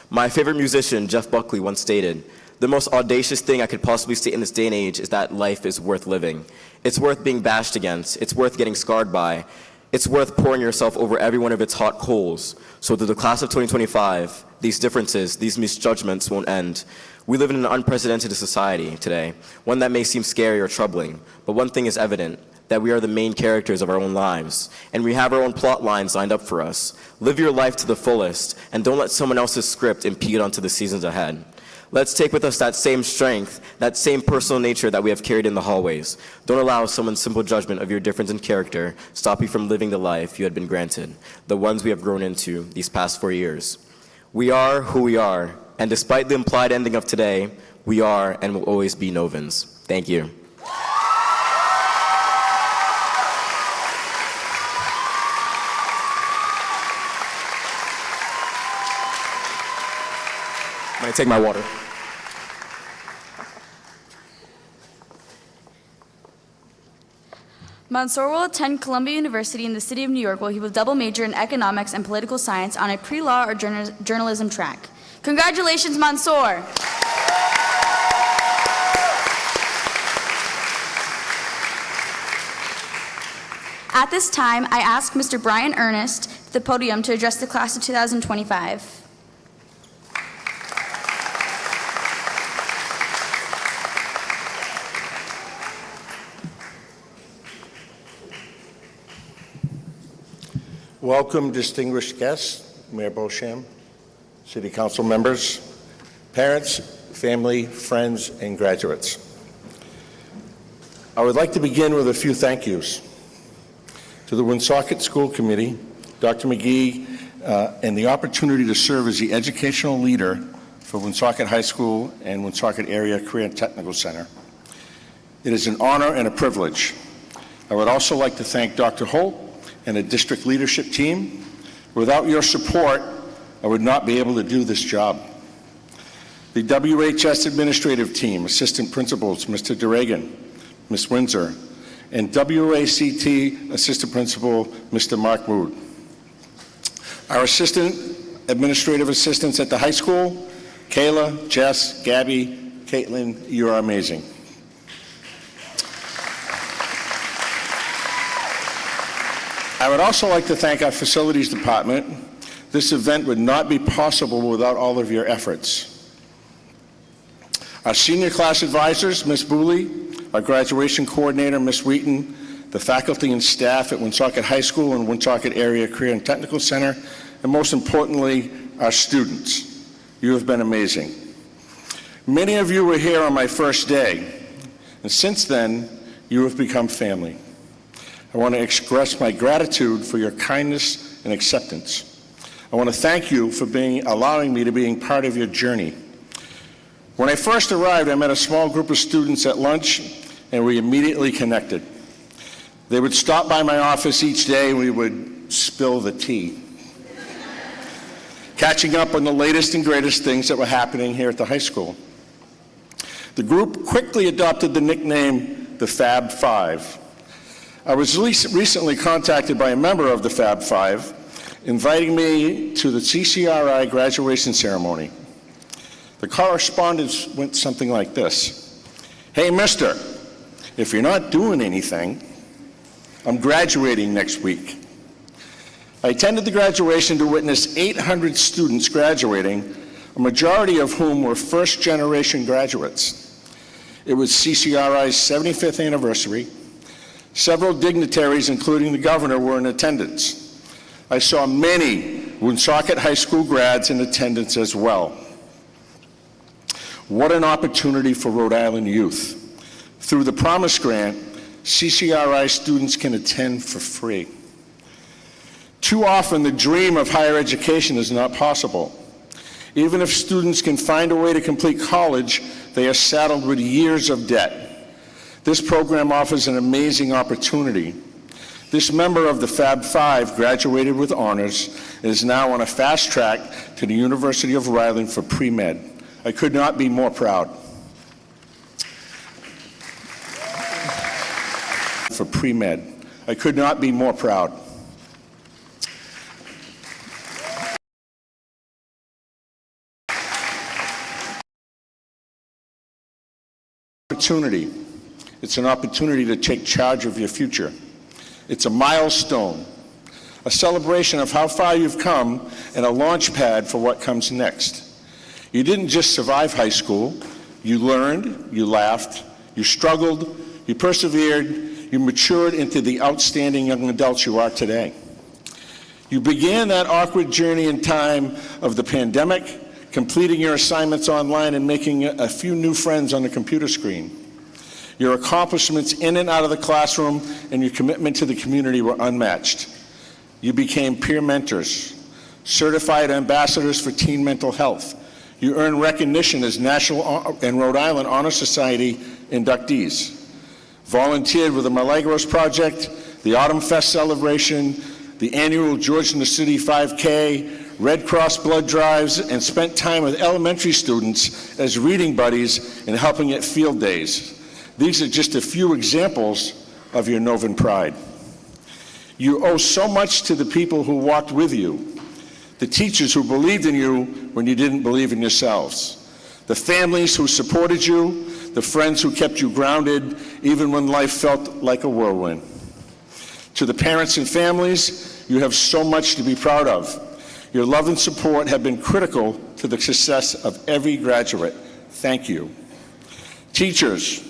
My favorite musician, Jeff Buckley, once stated, "The most audacious thing I could possibly say in this day and age is that life is worth living. It's worth being bashed against. It's worth getting scarred by. It's worth pouring yourself over every one of its hot coals. So to the class of 2025, these differences, these misjudgments won't end. We live in an unprecedented society today, one that may seem scary or troubling, but one thing is evident, that we are the main characters of our own lives, and we have our own plot lines lined up for us. Live your life to the fullest, and don't let someone else's script impede onto the seasons ahead. Let's take with us that same strength, that same personal nature that we have carried in the hallways. Don't allow someone's simple judgment of your difference in character stop you from living the life you had been granted, the ones we have grown into these past 4 years. We are who we are, and despite the implied ending of today, we are and will always be Novans. Thank you. I'm going to take my water. Mansour will attend Columbia University in the city of New York, where he will double major in economics and political science on a pre-law or journalism track. Congratulations, Mansour! At this time, I ask Mr. Brian Ernest to the podium to address the class of 2025. Welcome, distinguished guests, Mayor Beauchamp, City Council members, parents, family, friends, and graduates. I would like to begin with a few thank yous. To the Woonsocket School Committee, Dr. McGee, and the opportunity to serve as the educational leader for Woonsocket High School and Woonsocket Area Career and Technical Center. It is an honor and a privilege. I would also like to thank Dr. Holt and the district leadership team. Without your support, I would not be able to do this job. The WHS administrative team, assistant principals, Mr. DeRegan, Ms. Windsor, and WACT assistant principal, Mr. Mark Mood. Our administrative assistants at the high school, Kayla, Jess, Gabby, Caitlin, you are amazing. I would also like to thank our facilities department. This event would not be possible without all of your efforts. Our senior class advisors, Ms. Booley, our graduation coordinator, Ms. Wheaton, the faculty and staff at Woonsocket High School and Woonsocket Area Career and Technical Center, and most importantly, our students. You have been amazing. Many of you were here on my first day, and since then, you have become family. I want to express my gratitude for your kindness and acceptance. I want to thank you for allowing me to be part of your journey. When I first arrived, I met a small group of students at lunch, and we immediately connected. They would stop by my office each day, and we would spill the tea, catching up on the latest and greatest things that were happening here at the high school. The group quickly adopted the nickname the Fab Five. I was recently contacted by a member of the Fab Five, inviting me to the CCRI graduation ceremony. The correspondence went something like this. Hey, mister, if you're not doing anything, I'm graduating next week. I attended the graduation to witness 800 students graduating, a majority of whom were first-generation graduates. It was CCRI's 75th anniversary. Several dignitaries, including the governor, were in attendance. I saw many Woonsocket High School grads in attendance as well. What an opportunity for Rhode Island youth. Through the Promise Grant, CCRI students can attend for free. Too often, the dream of higher education is not possible. Even if students can find a way to complete college, they are saddled with years of debt. This program offers an amazing opportunity. This member of the Fab Five graduated with honors and is now on a fast track to the University of Rhode Island for pre-med. I could not be more proud. For pre-med. I could not be more proud. Opportunity. It's an opportunity to take charge of your future. It's a milestone, a celebration of how far you've come, and a launch pad for what comes next. You didn't just survive high school. You learned, you laughed, you struggled, you persevered, you matured into the outstanding young adults you are today. You began that awkward journey in time of the pandemic, completing your assignments online and making a few new friends on the computer screen. Your accomplishments in and out of the classroom and your commitment to the community were unmatched. You became peer mentors, certified ambassadors for teen mental health. You earned recognition as National and Rhode Island Honor Society inductees. Volunteered with the Milagros Project, the Autumn Fest celebration, the annual George in the City 5K, Red Cross blood drives, and spent time with elementary students as reading buddies and helping at field days. These are just a few examples of your Novan pride. You owe so much to the people who walked with you, the teachers who believed in you when you didn't believe in yourselves, the families who supported you, the friends who kept you grounded even when life felt like a whirlwind. To the parents and families, you have so much to be proud of. Your love and support have been critical to the success of every graduate. Thank you. Teachers,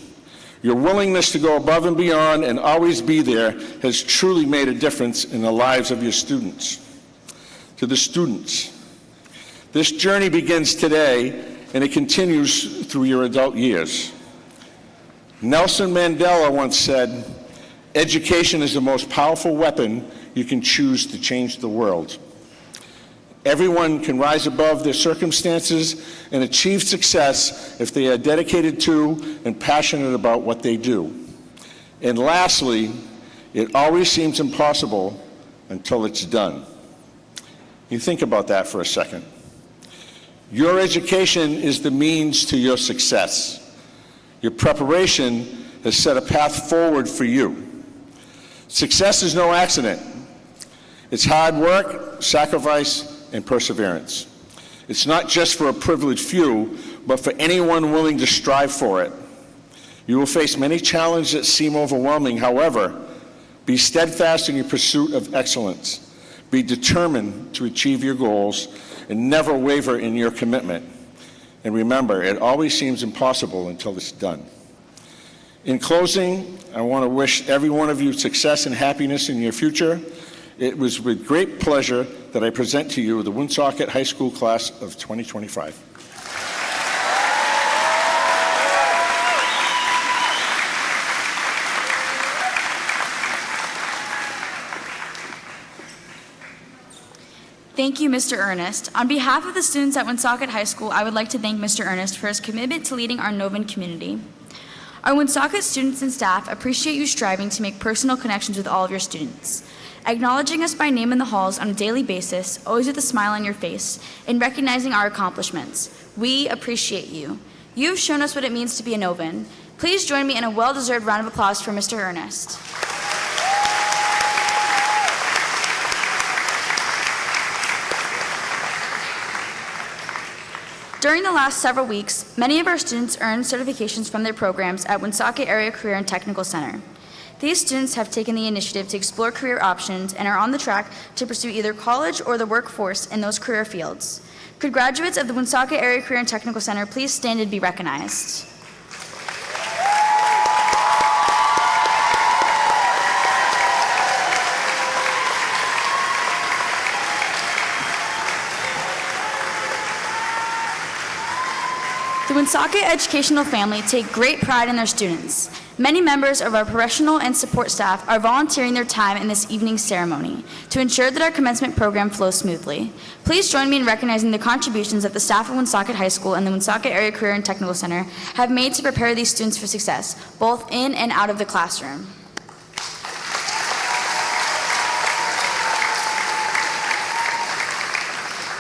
your willingness to go above and beyond and always be there has truly made a difference in the lives of your students. To the students, this journey begins today and it continues through your adult years. Nelson Mandela once said, "Education is the most powerful weapon you can choose to change the world." Everyone can rise above their circumstances and achieve success if they are dedicated to and passionate about what they do. And lastly, it always seems impossible until it's done. You think about that for a second. Your education is the means to your success. Your preparation has set a path forward for you. Success is no accident. It's hard work, sacrifice, and perseverance. It's not just for a privileged few, but for anyone willing to strive for it. You will face many challenges that seem overwhelming. However, be steadfast in your pursuit of excellence. Be determined to achieve your goals and never waver in your commitment. And remember, it always seems impossible until it's done. In closing, I want to wish every one of you success and happiness in your future. It was with great pleasure that I present to you the Woonsocket High School class of 2025. Thank you, Mr. Ernest. On behalf of the students at Woonsocket High School, I would like to thank Mr. Ernest for his commitment to leading our Novan community. Our Woonsocket students and staff appreciate you striving to make personal connections with all of your students. Acknowledging us by name in the halls on a daily basis, always with a smile on your face, and recognizing our accomplishments. We appreciate you. You have shown us what it means to be a Novan. Please join me in a well-deserved round of applause for Mr. Ernest. During the last several weeks, many of our students earned certifications from their programs at Woonsocket Area Career and Technical Center. These students have taken the initiative to explore career options and are on the track to pursue either college or the workforce in those career fields. Could graduates of the Woonsocket Area Career and Technical Center please stand and be recognized? The Woonsocket educational family take great pride in their students. Many members of our professional and support staff are volunteering their time in this evening's ceremony to ensure that our commencement program flows smoothly. Please join me in recognizing the contributions that the staff of Woonsocket High School and the Woonsocket Area Career and Technical Center have made to prepare these students for success, both in and out of the classroom.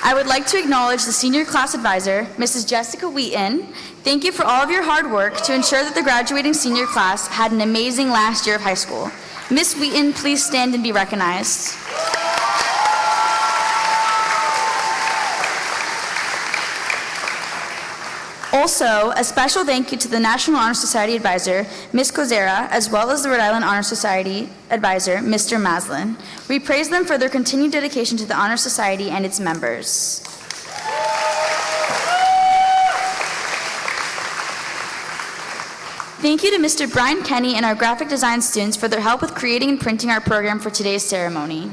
I would like to acknowledge the senior class advisor, Mrs. Jessica Wheaton. Thank you for all of your hard work to ensure that the graduating senior class had an amazing last year of high school. Ms. Wheaton, please stand and be recognized. Also, a special thank you to the National Honor Society advisor, Ms. Kozera, as well as the Rhode Island Honor Society advisor, Mr. Maslin. We praise them for their continued dedication to the Honor Society and its members. Thank you to Mr. Brian Kenny and our graphic design students for their help with creating and printing our program for today's ceremony.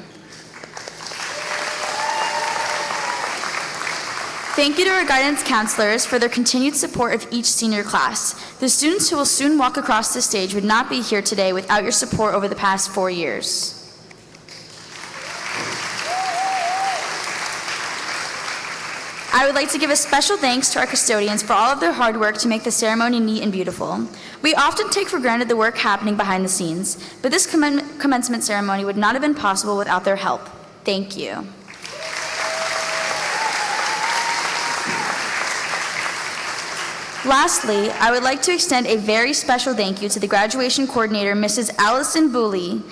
Thank you to our guidance counselors for their continued support of each senior class. The students who will soon walk across the stage would not be here today without your support over the past 4 years. I would like to give a special thanks to our custodians for all of their hard work to make the ceremony neat and beautiful. We often take for granted the work happening behind the scenes, but this commencement ceremony would not have been possible without their help. Thank you. Lastly, I would like to extend a very special thank you to the graduation coordinator, Mrs. Allison Booley.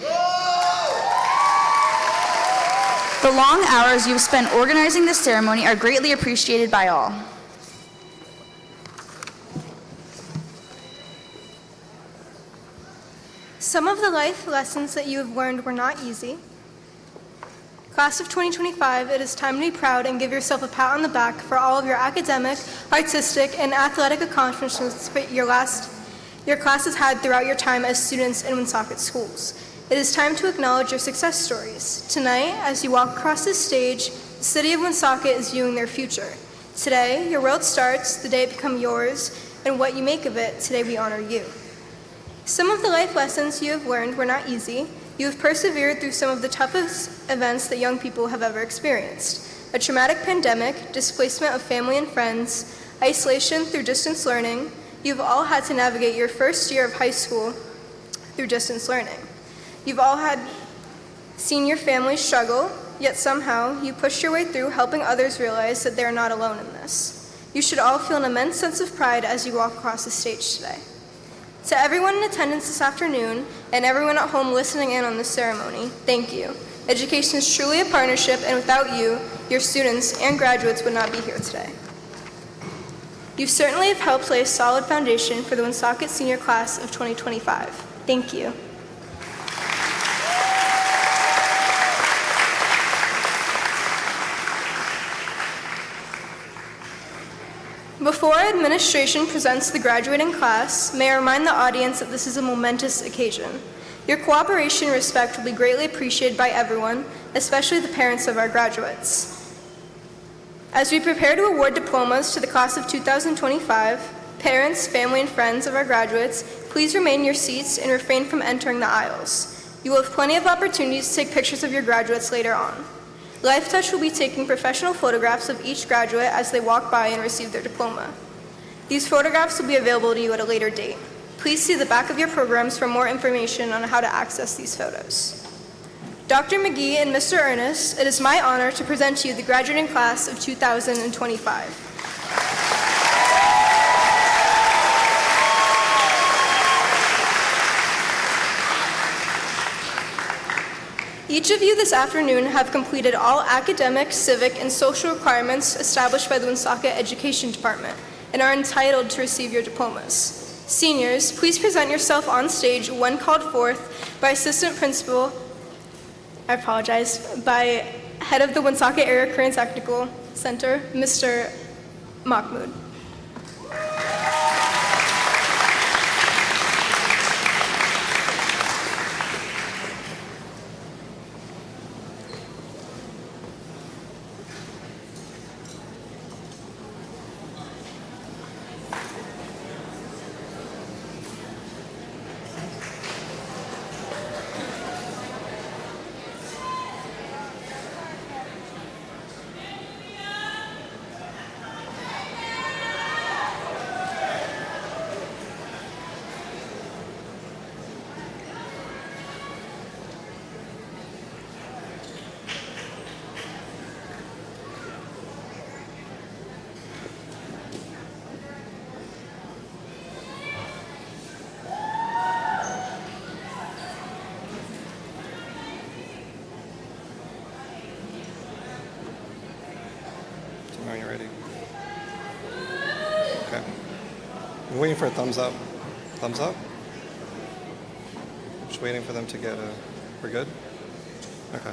The long hours you've spent organizing this ceremony are greatly appreciated by all. Some of the life lessons that you have learned were not easy. Class of 2025, it is time to be proud and give yourself a pat on the back for all of your academic, artistic, and athletic accomplishments that your class has had throughout your time as students in Woonsocket schools. It is time to acknowledge your success stories. Tonight, as you walk across this stage, the city of Woonsocket is viewing their future. Today, your world starts, the day it becomes yours, and what you make of it, today we honor you. Some of the life lessons you have learned were not easy. You have persevered through some of the toughest events that young people have ever experienced. A traumatic pandemic, displacement of family and friends, isolation through distance learning. You've all had to navigate your first year of high school through distance learning. You've all had seen your family struggle, yet somehow you pushed your way through, helping others realize that they're not alone in this. You should all feel an immense sense of pride as you walk across the stage today. To everyone in attendance this afternoon and everyone at home listening in on this ceremony, thank you. Education is truly a partnership, and without you, your students and graduates would not be here today. You certainly have helped lay a solid foundation for the Woonsocket senior class of 2025. Thank you. Before administration presents the graduating class, may I remind the audience that this is a momentous occasion. Your cooperation and respect will be greatly appreciated by everyone, especially the parents of our graduates. As we prepare to award diplomas to the class of 2025, parents, family, and friends of our graduates, please remain in your seats and refrain from entering the aisles. You will have plenty of opportunities to take pictures of your graduates later on. LifeTouch will be taking professional photographs of each graduate as they walk by and receive their diploma. These photographs will be available to you at a later date. Please see the back of your programs for more information on how to access these photos. Dr. McGee and Mr. Ernest, it is my honor to present to you the graduating class of 2025. Each of you this afternoon have completed all academic, civic, and social requirements established by the Woonsocket Education Department and are entitled to receive your diplomas. Seniors, please present yourself on stage when called forth by Assistant Principal, by Head of the Woonsocket Area Career and Technical Center, Mr. Mahmoud. When you're ready. Okay. I'm waiting for a thumbs up. Thumbs up? Just waiting for them to get a... We're good? Okay.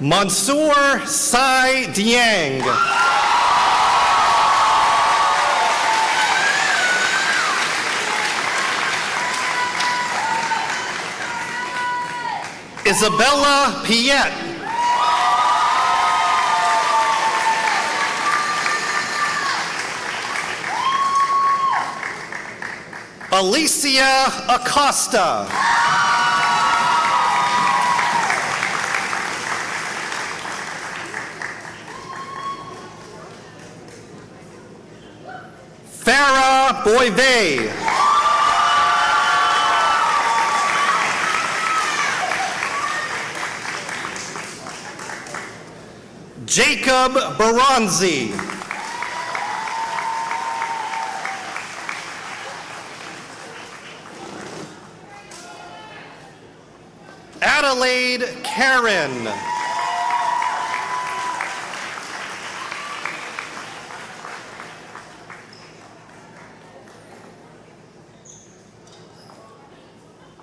Mansoor Sai Dieng. Isabella Piet. Alicia Acosta. Farah Boyve. Jacob Baranzi. Adelaide Karen.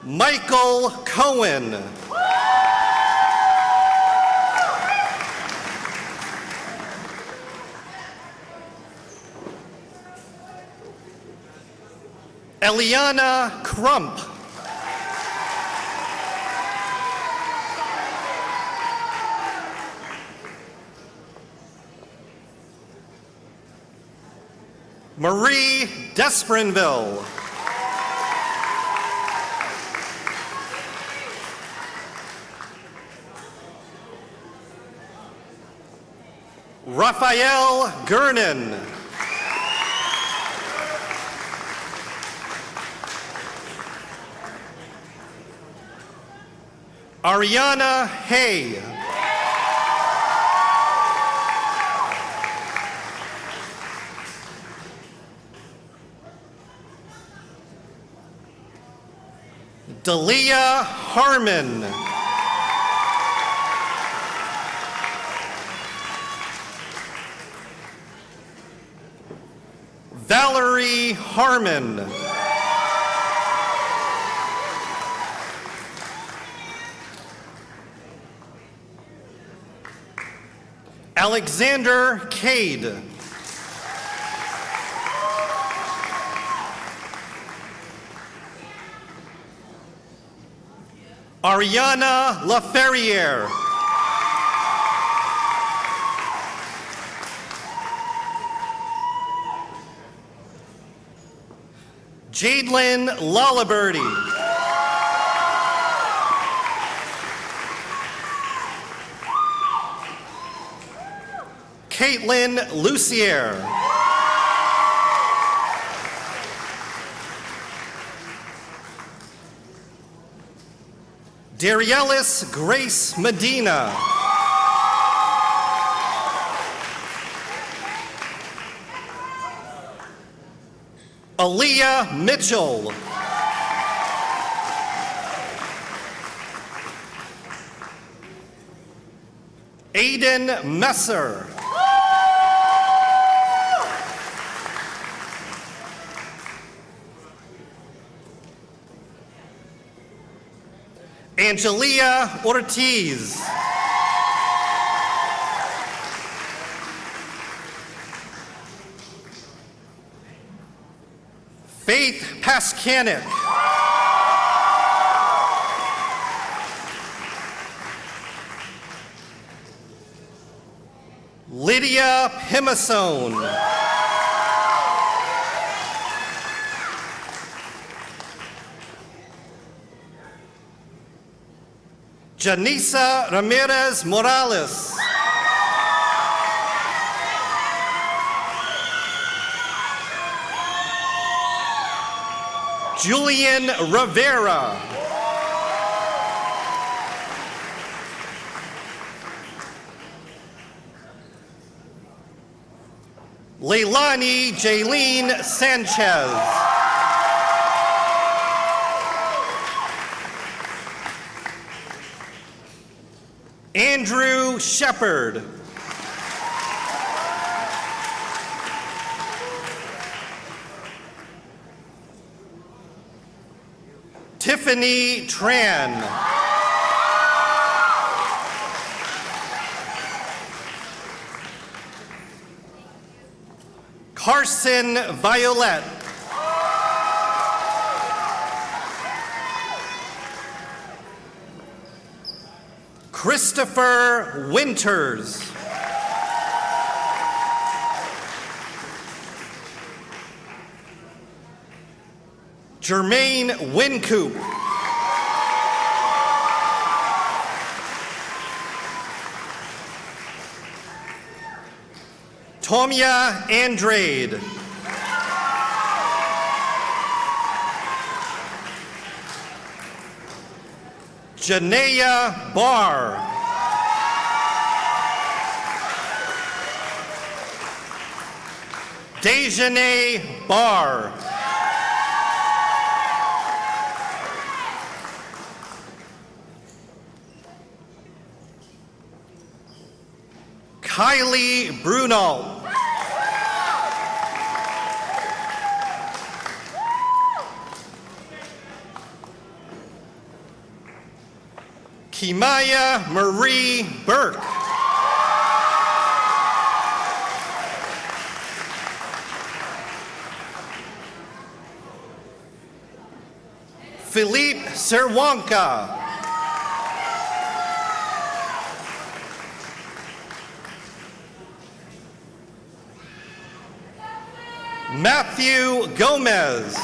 Michael Cohen. Eliana Crump. Marie Desprinville. Raphael Gernon. Ariana Hay. Dalia Harmon. Valerie Harmon. Alexander Cade. Ariana Laferriere. Jadelyn Laliberty. Caitlin Lucier. Darielis Grace Medina. Aaliyah Mitchell. Aiden Messer. Angelia Ortiz. Faith Paskanik. Lydia Pimasone. Janisa Ramirez Morales. Julian Rivera. Leilani Jaylene Sanchez. Andrew Shepard. Tiffany Tran. Carson Violet. Christopher Winters. Jermaine Wincoop. Tomia Andrade. Janea Barr. Dejanae Barr. Kylie Brunel. Kimaya Marie Burke. Philippe Serwanka. Matthew Gomez.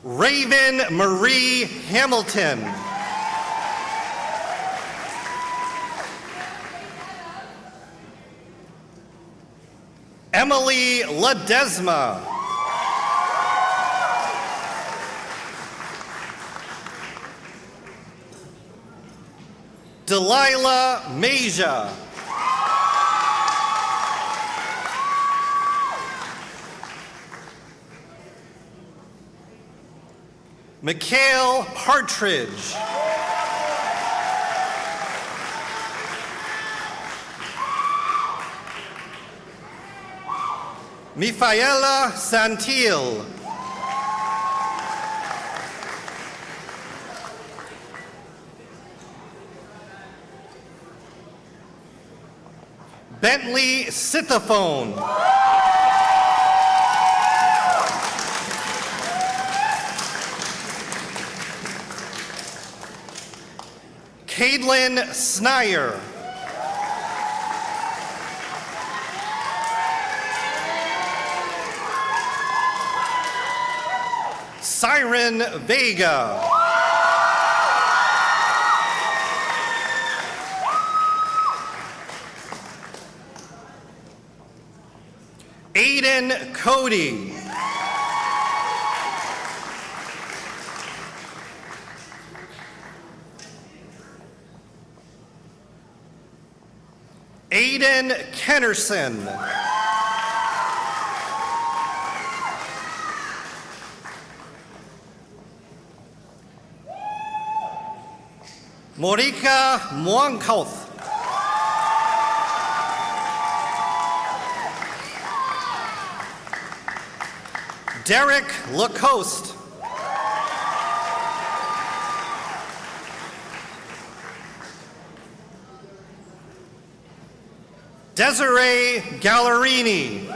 Raven Marie Hamilton. Emily Ledesma. Delilah Meja. Mikhail Partridge. Mifaela Santil. Bentley Sithaphone. Caitlin Sneyer. Siren Vega. Aiden Cody. Aiden Kennerson. Morika Muangkauth. Derek Lacoste. Desiree Gallerini.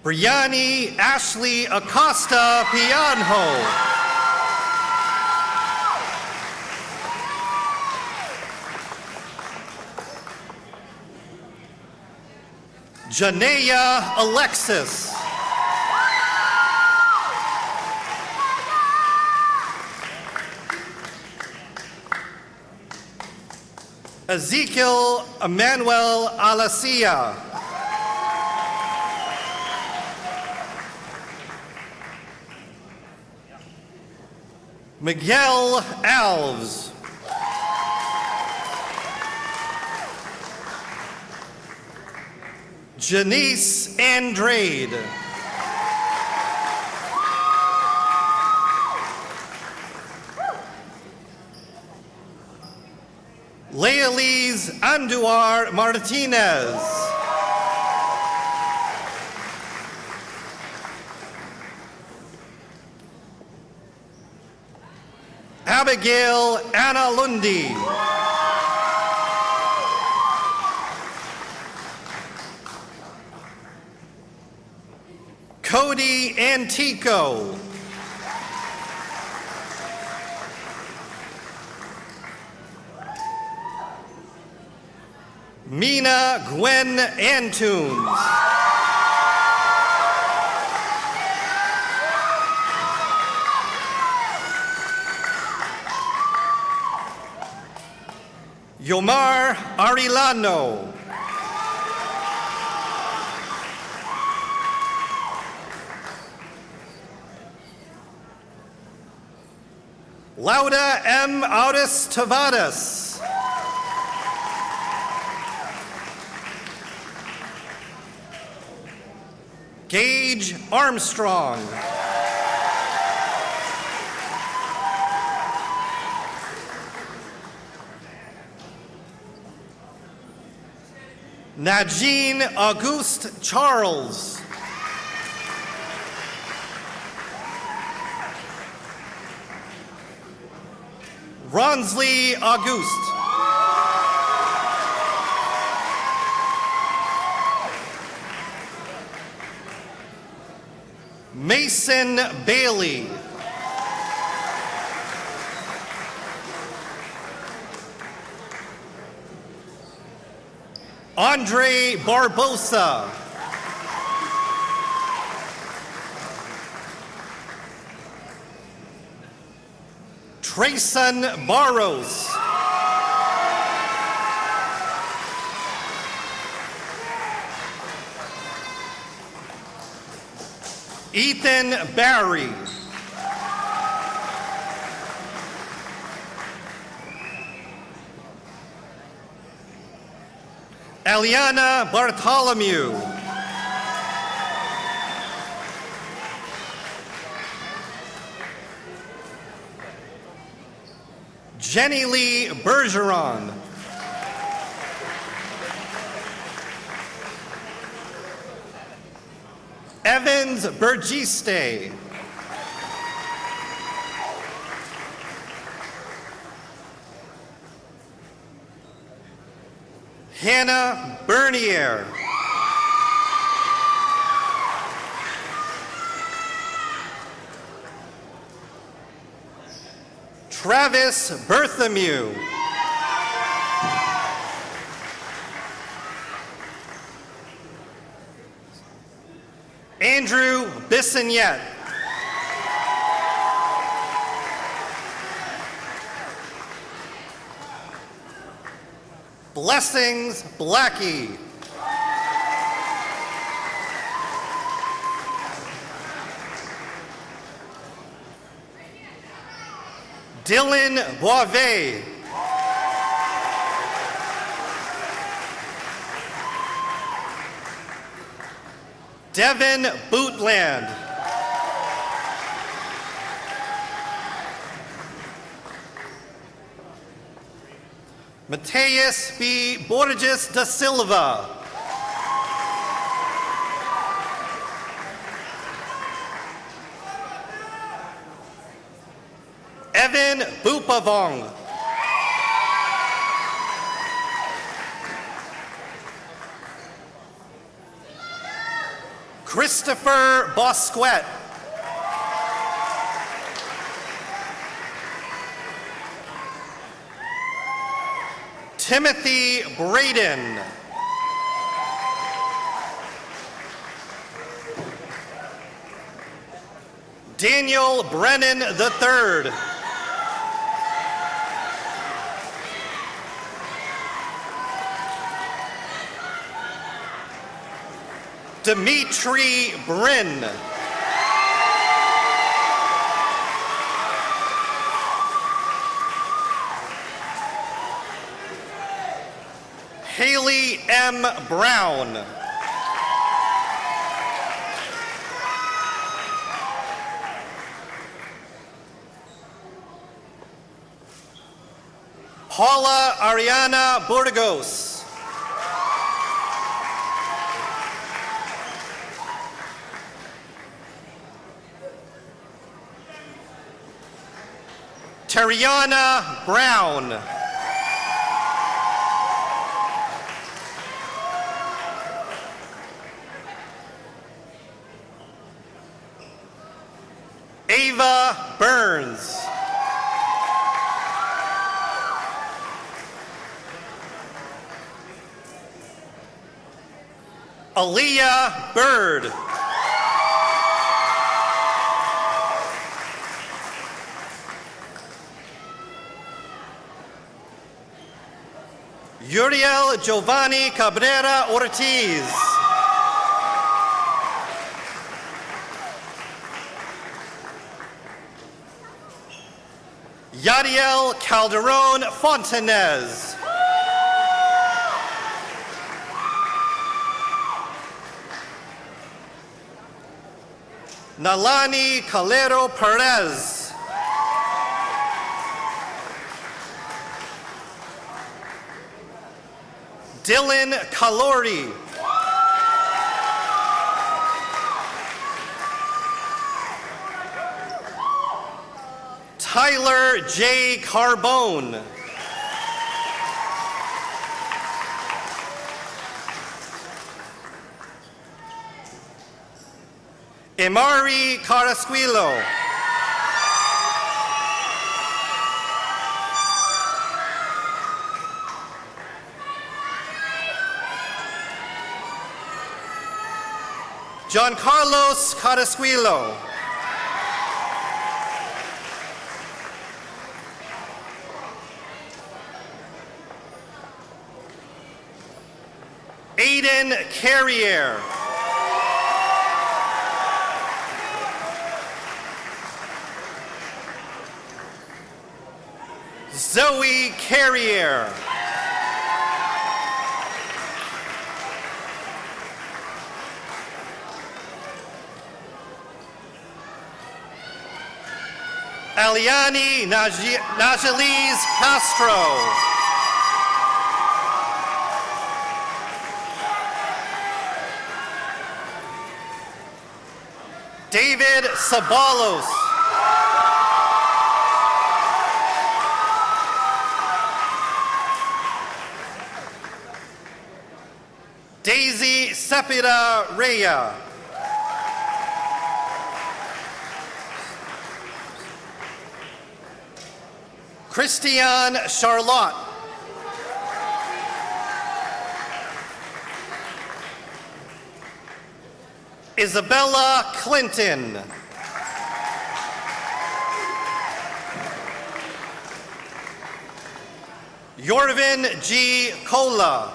Brianni Ashley Acosta Pianjo. Janea Alexis. Ezekiel Emmanuel Alacia. Miguel Alves. Janice Andrade. Lealise Anduar Martinez. Abigail Anna Lundy. Cody Antico. Mina Gwen Antunes. Yomar Arilano. Lauda M. Auris Tavares. Gage Armstrong. Najeen Auguste Charles. Ronsley Auguste. Mason Bailey. Andre Barbosa. Trayson Barros. Ethan Barry. Eliana Bartholomew. Jenny Lee Bergeron. Evans Bergiste. Hannah Bernier. Travis Berthamew. Andrew Bissonette. Blessings Blackie. Dylan Boivet. Devin Bootland. Mateus B. Borges da Silva. Evan Bupavong. Christopher Bosquet. Timothy Braden. Daniel Brennan III. Dimitri Bryn. Haley M. Brown. Paula Ariana Burgos. Terriana Brown. Eva Burns. Aaliyah Bird. Uriel Giovanni Cabrera Ortiz. Yadiel Calderon Fontanez. Nalani Calero Perez. Dylan Kalori. Tyler J. Carbone. Emari Carasquillo. John Carlos Carasquillo. Aiden Carrier. Zoe Carrier. Aliani Najaliz Castro. David Sabalos. Daisy Sepida Rhea. Christiane Charlotte. Isabella Clinton. Yorvin G. Cola.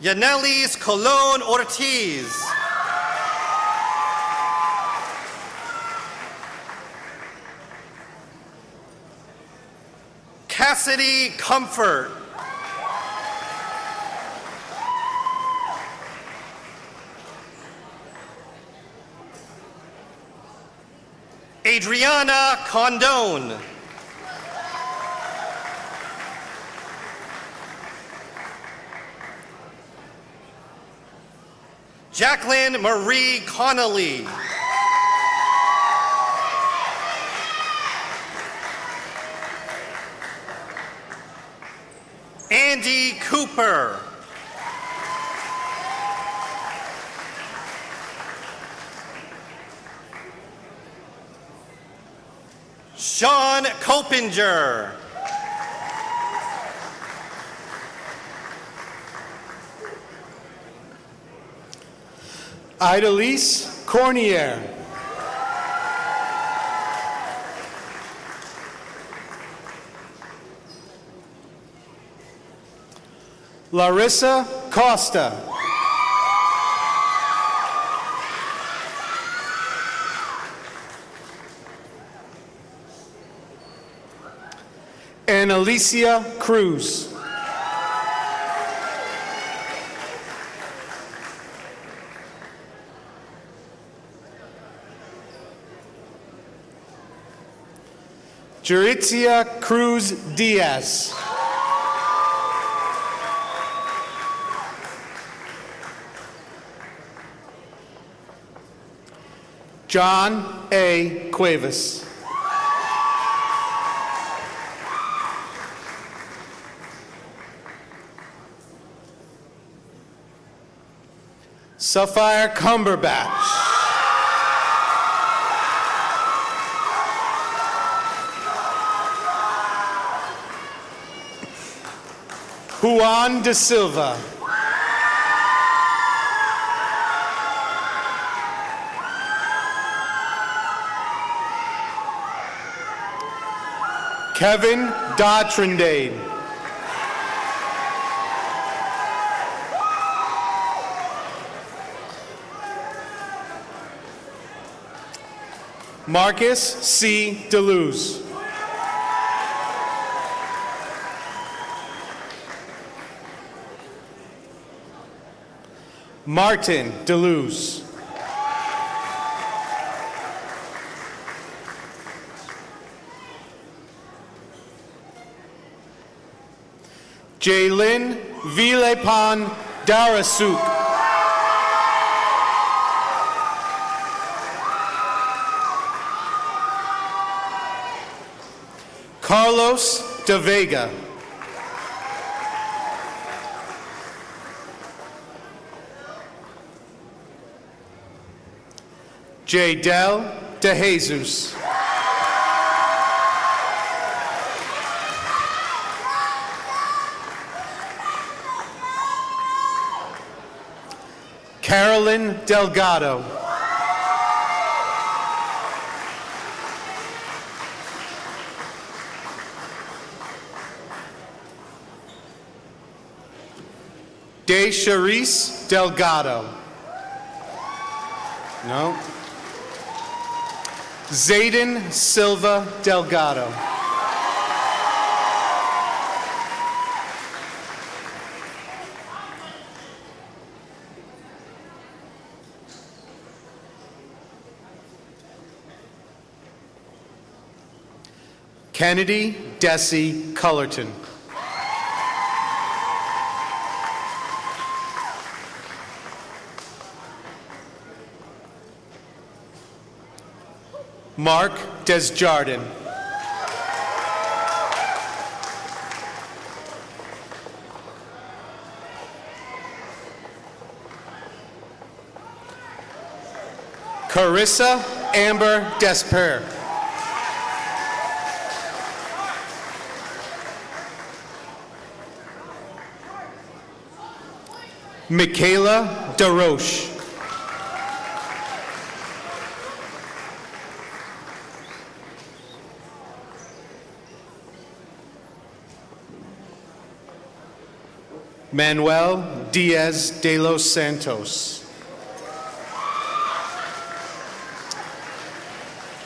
Yanelis Colon Ortiz. Cassidy Comfort. Adriana Condone. Jacqueline Marie Connolly. Andy Cooper. Sean Copinger. Idalise Cornier. Larissa Costa. And Alicia Cruz. Juritzia Cruz Diaz. John A. Cuevas. Sapphire Cumberbatch. Juan de Silva. Kevin Dotrindade. Marcus C. DeLuz. Martin DeLuz. Jaylin Vilepan Darasuk. Carlos De Vega. Jaydel De Jesus. Carolyn Delgado. De Charisse Delgado. No. Zayden Silva Delgado. Kennedy Desi Cullerton. Mark Desjardins. Carissa Amber Desper. Michaela DeRoche. Manuel Diaz de los Santos.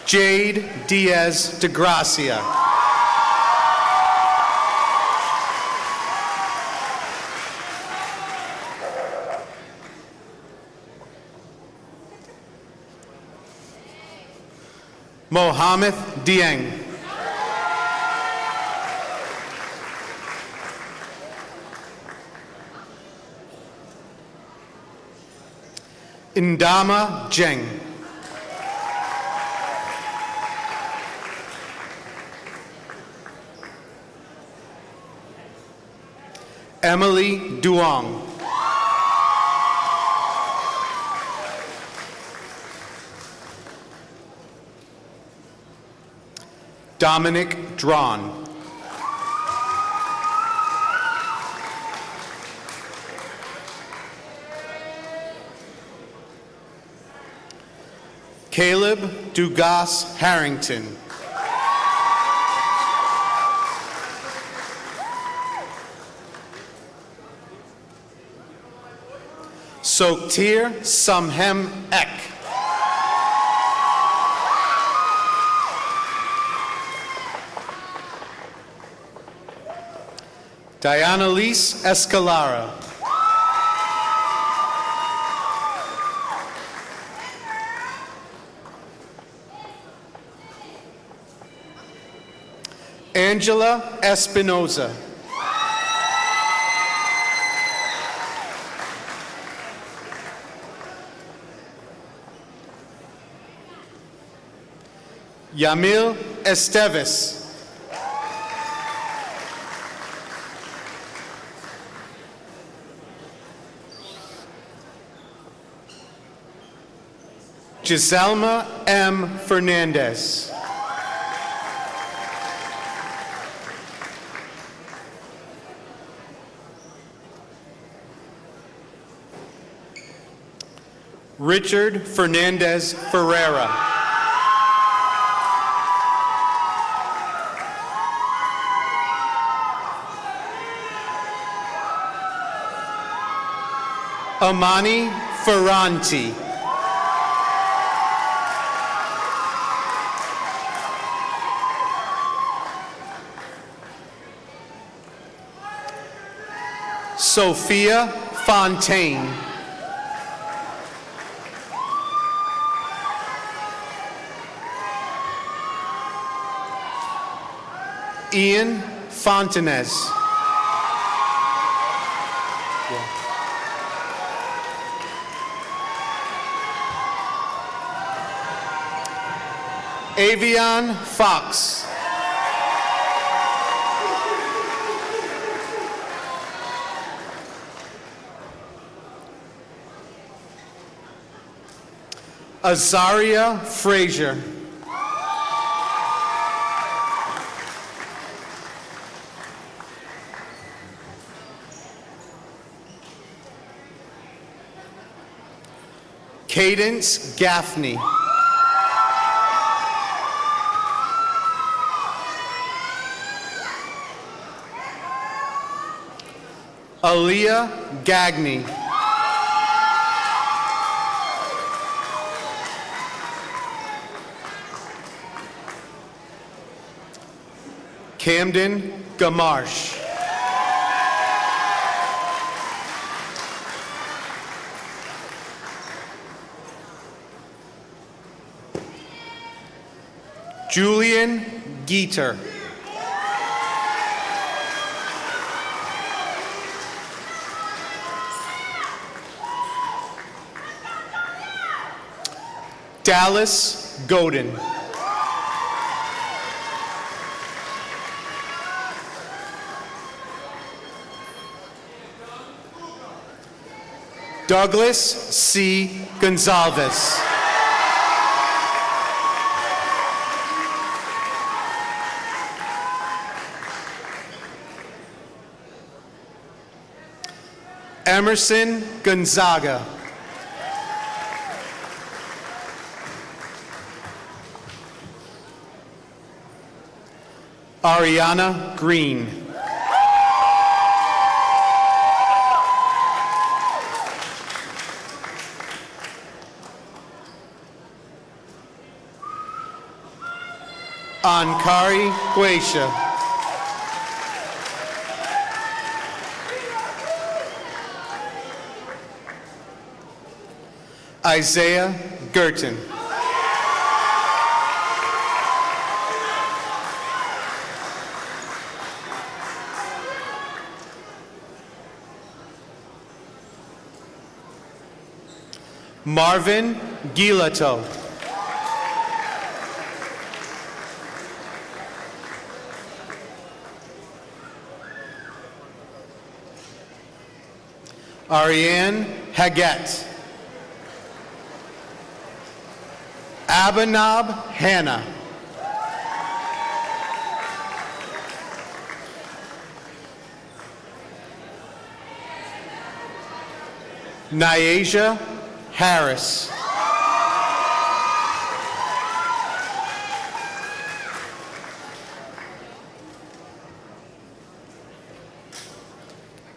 Jade Diaz de Gracia. Mohammed Dieng. Indama Jeng. Emily Duong. Dominic Drawn. Caleb Dugas Harrington. Soktir Samhem Ek. Diana Lise Escalara. Angela Espinoza. Yamil Esteves. Giselma M. Fernandez. Richard Fernandez Pereira. Amani Ferranti. Sophia Fontaine. Ian Fontanez. Avion Fox. Azaria Frazier. Cadence Gaffney. Aaliyah Gagney. Camden Gamarsh. Julian Geeter. Dallas Godin. Douglas C. Gonzalez. Emerson Gonzaga. Ariana Green. Ankari Guesha. Isaiah Gerton. Marvin Gilato. Ariane Haggett. Abanab Hannah. Nyasia Harris.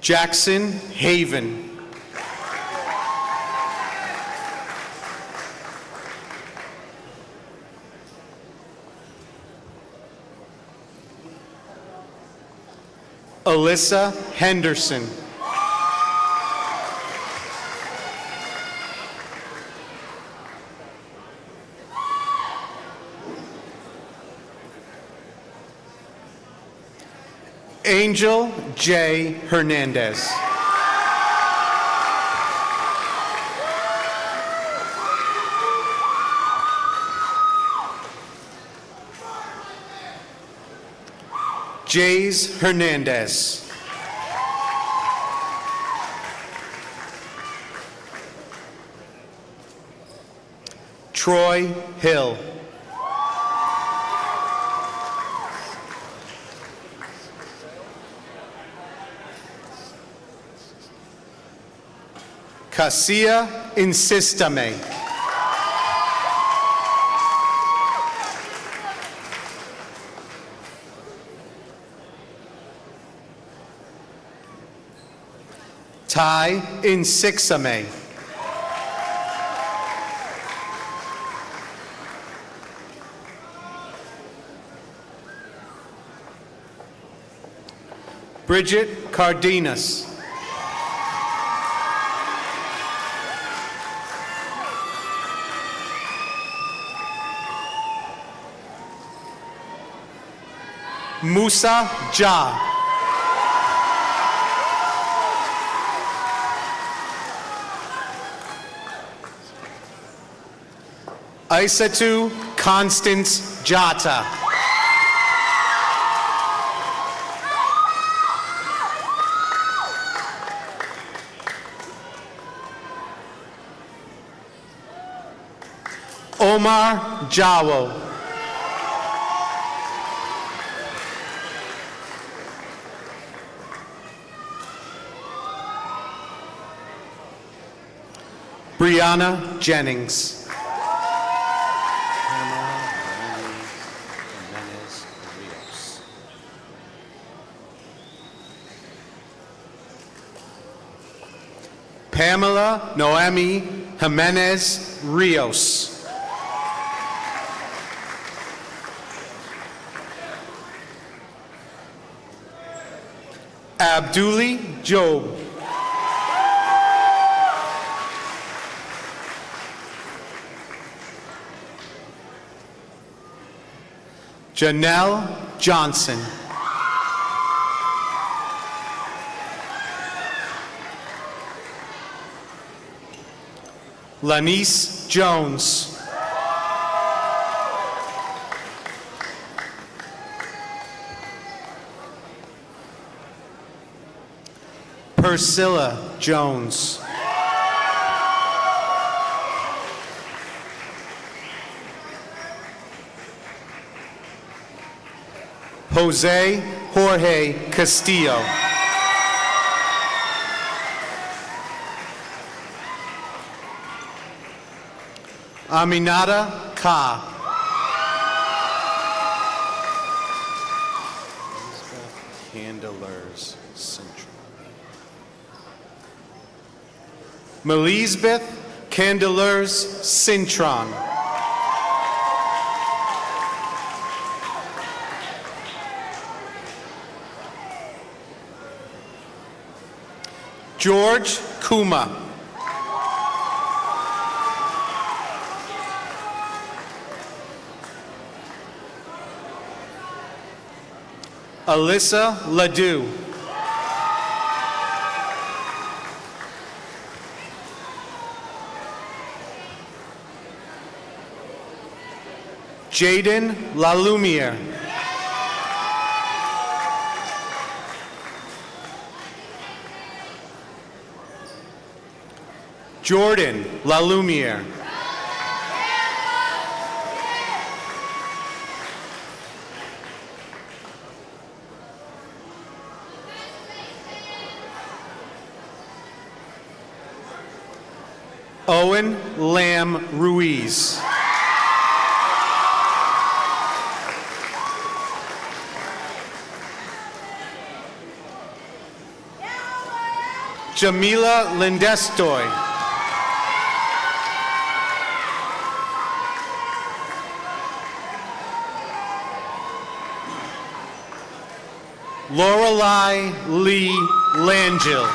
Jackson Haven. Alyssa Henderson. Angel J. Hernandez. Jays Hernandez. Troy Hill. Cassia Insistame. Ty Insixame. Bridget Cardenas. Musa Ja. Isatu Constance Jata. Omar Jawo. Brianna Jennings. Pamela Noemi Jimenez Rios. Abduli Job. Janelle Johnson. Lanice Jones. Priscilla Jones. Jose Jorge Castillo. Aminata Ka. Candelars Central. Melisbeth Candelars Cintron. George Kuma. Alyssa Ledoux. Jaden Lalumiere. Jordan Lalumiere. Owen Lamb Ruiz. Jamila Lindestoy. Lorelei Lee Langell.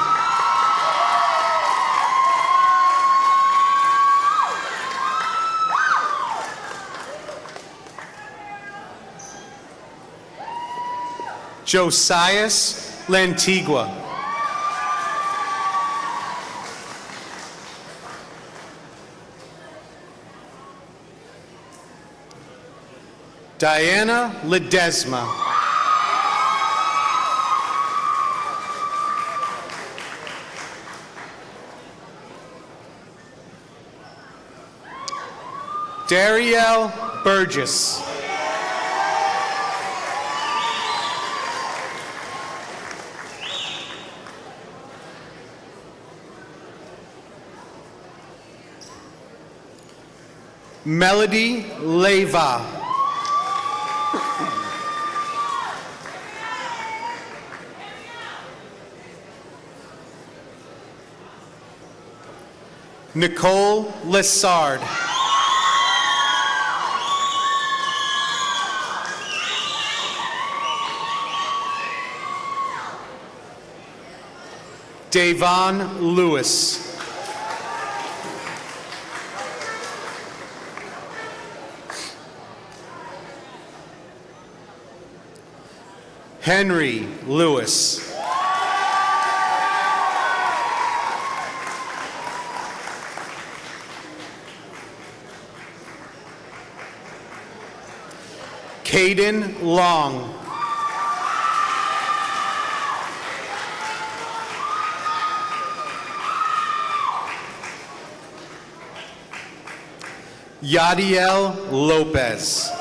Josias Lantigua. Diana Ledesma. Darielle Burgess. Melody Leva. Nicole Lessard. Davon Lewis. Henry Lewis. Caden Long. Yadiel Lopez.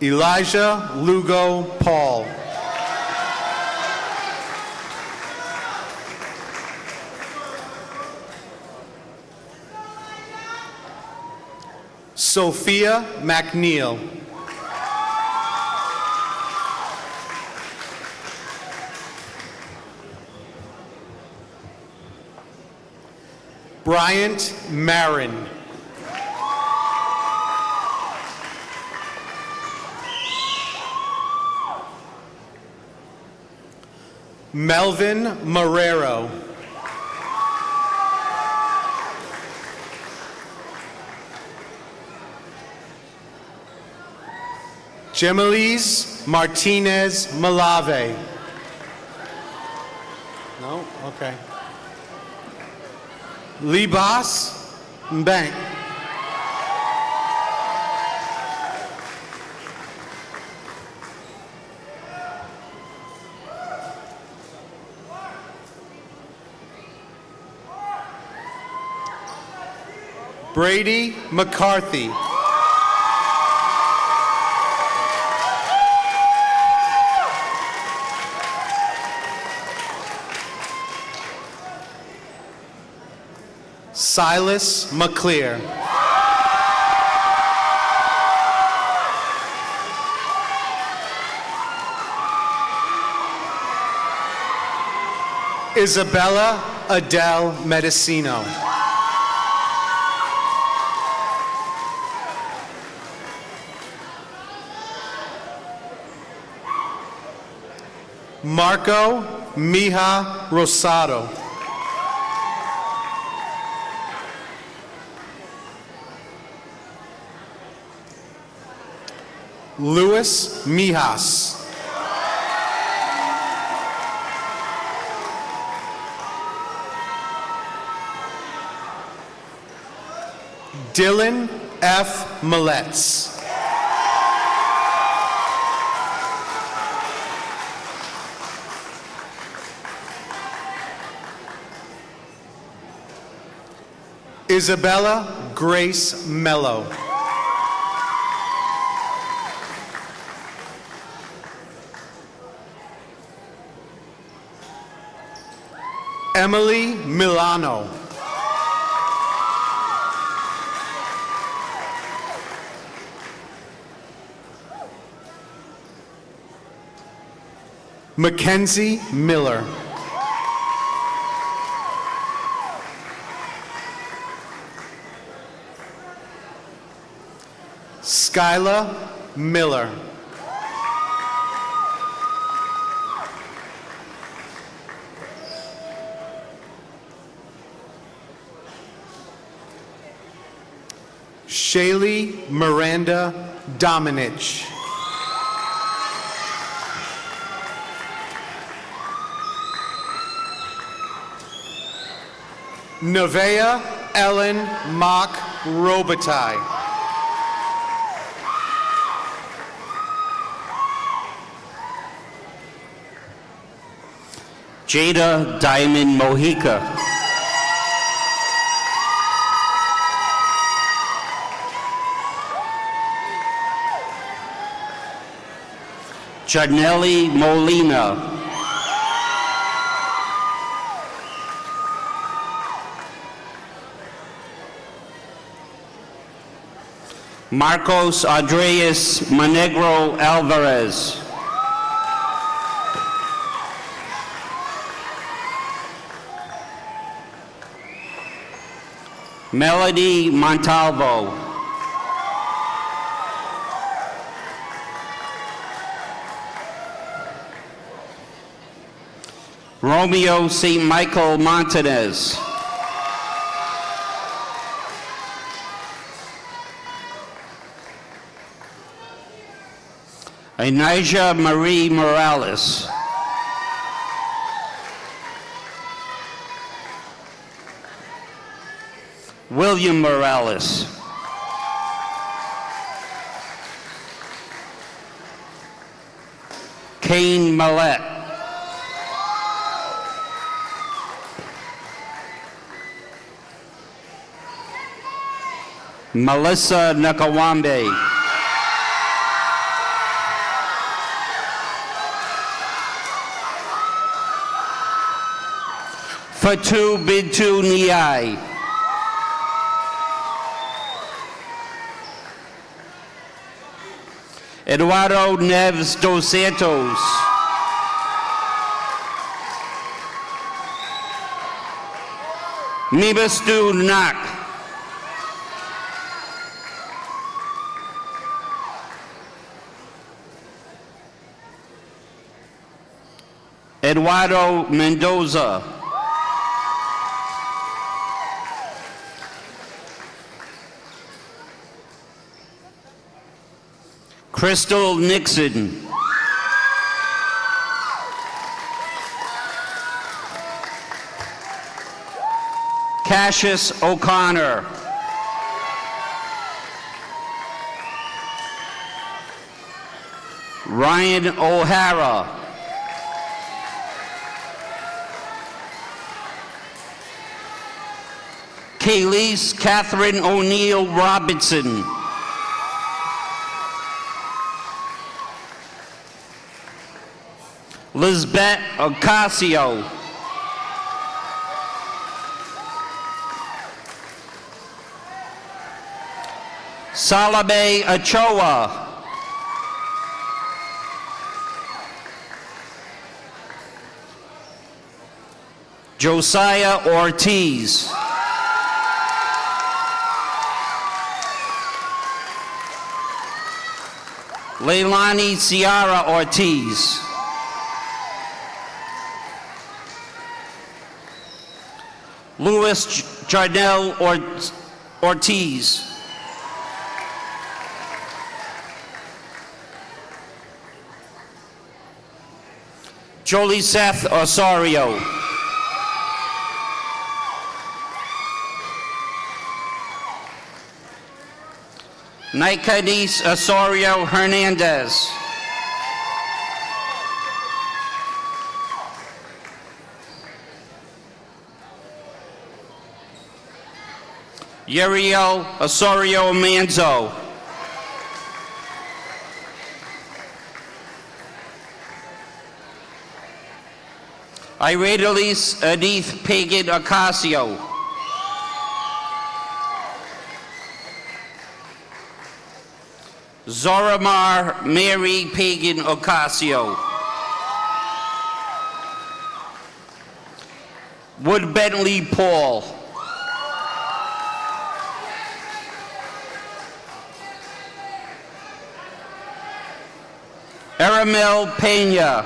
Elijah Lugo Paul. Sophia McNeil. Bryant Marin. Melvin Marrero. Gemelise Martinez Malave. No? Okay. Libas Mbank. Brady McCarthy. Silas McClear. Isabella Adele Medicino. Marco Mija Rosado. Luis Mijas. Dylan F. Milletz. Isabella Grace Mello. Emily Milano. Mackenzie Miller. Skyla Miller. Shaylee Miranda Dominich. Nevaeh Ellen Mock Robitaille. Jada Diamond Mojica. Janelli Molina. Marcos Andreas Monegro Alvarez. Melody Montalvo. Romeo St. Michael Montanez. Anijah Marie Morales. William Morales. Kane Millett. Melissa Nakawambe. Fatu Bintu Niai. Eduardo Neves dos Santos. Mibastu Nak. Eduardo Mendoza. Crystal Nixon. Cassius O'Connor. Ryan O'Hara. Kaylise Catherine O'Neill Robinson. Lisbeth Ocasio. Salome Ochoa. Josiah Ortiz. Leilani Ciara Ortiz. Luis Jardel Ortiz. Jolie Seth Osorio. Nicanese Osorio Hernandez. Yeriel Osorio Manzo. Iradelis Edith Pagan Ocasio. Zoramar Mary Pagan Ocasio. Wood Bentley Paul. Aramel Pena.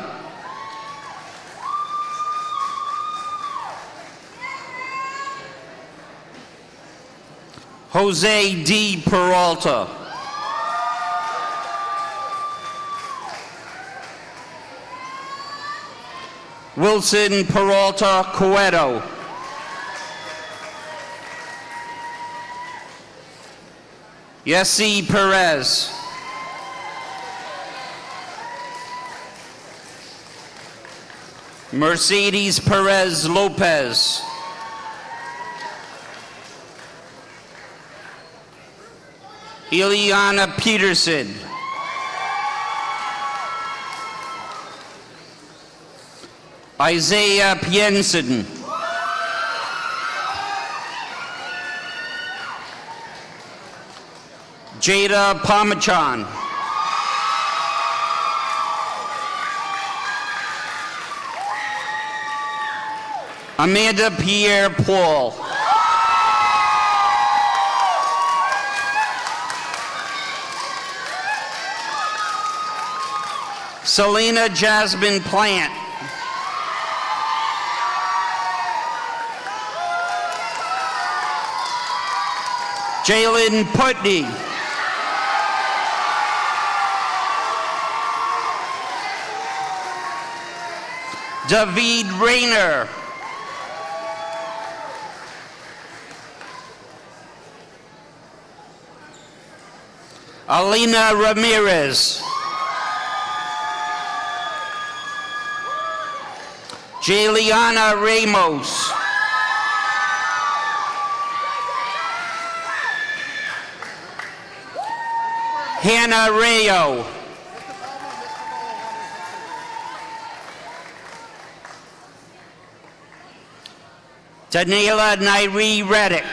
Jose D. Peralta. Wilson Peralta Cueto. Yessi Perez. Mercedes Perez Lopez. Ileana Peterson. Isaiah Piensen. Jada Pomachan. Amanda Pierre Paul. Selena Jasmine Plant. Jalen Putney. David Rayner. Alina Ramirez. Jaliana Ramos. Hannah Rayo. Daniela Nairi Reddick.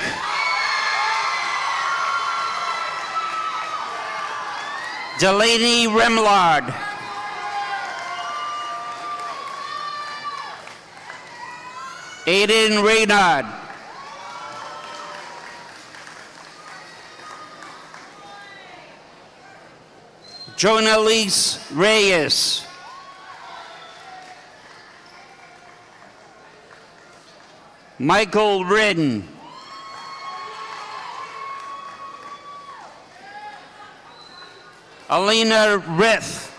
Delaney Remlard. Aiden Reynard. Jonalise Reyes. Michael Ridden. Alina Rith.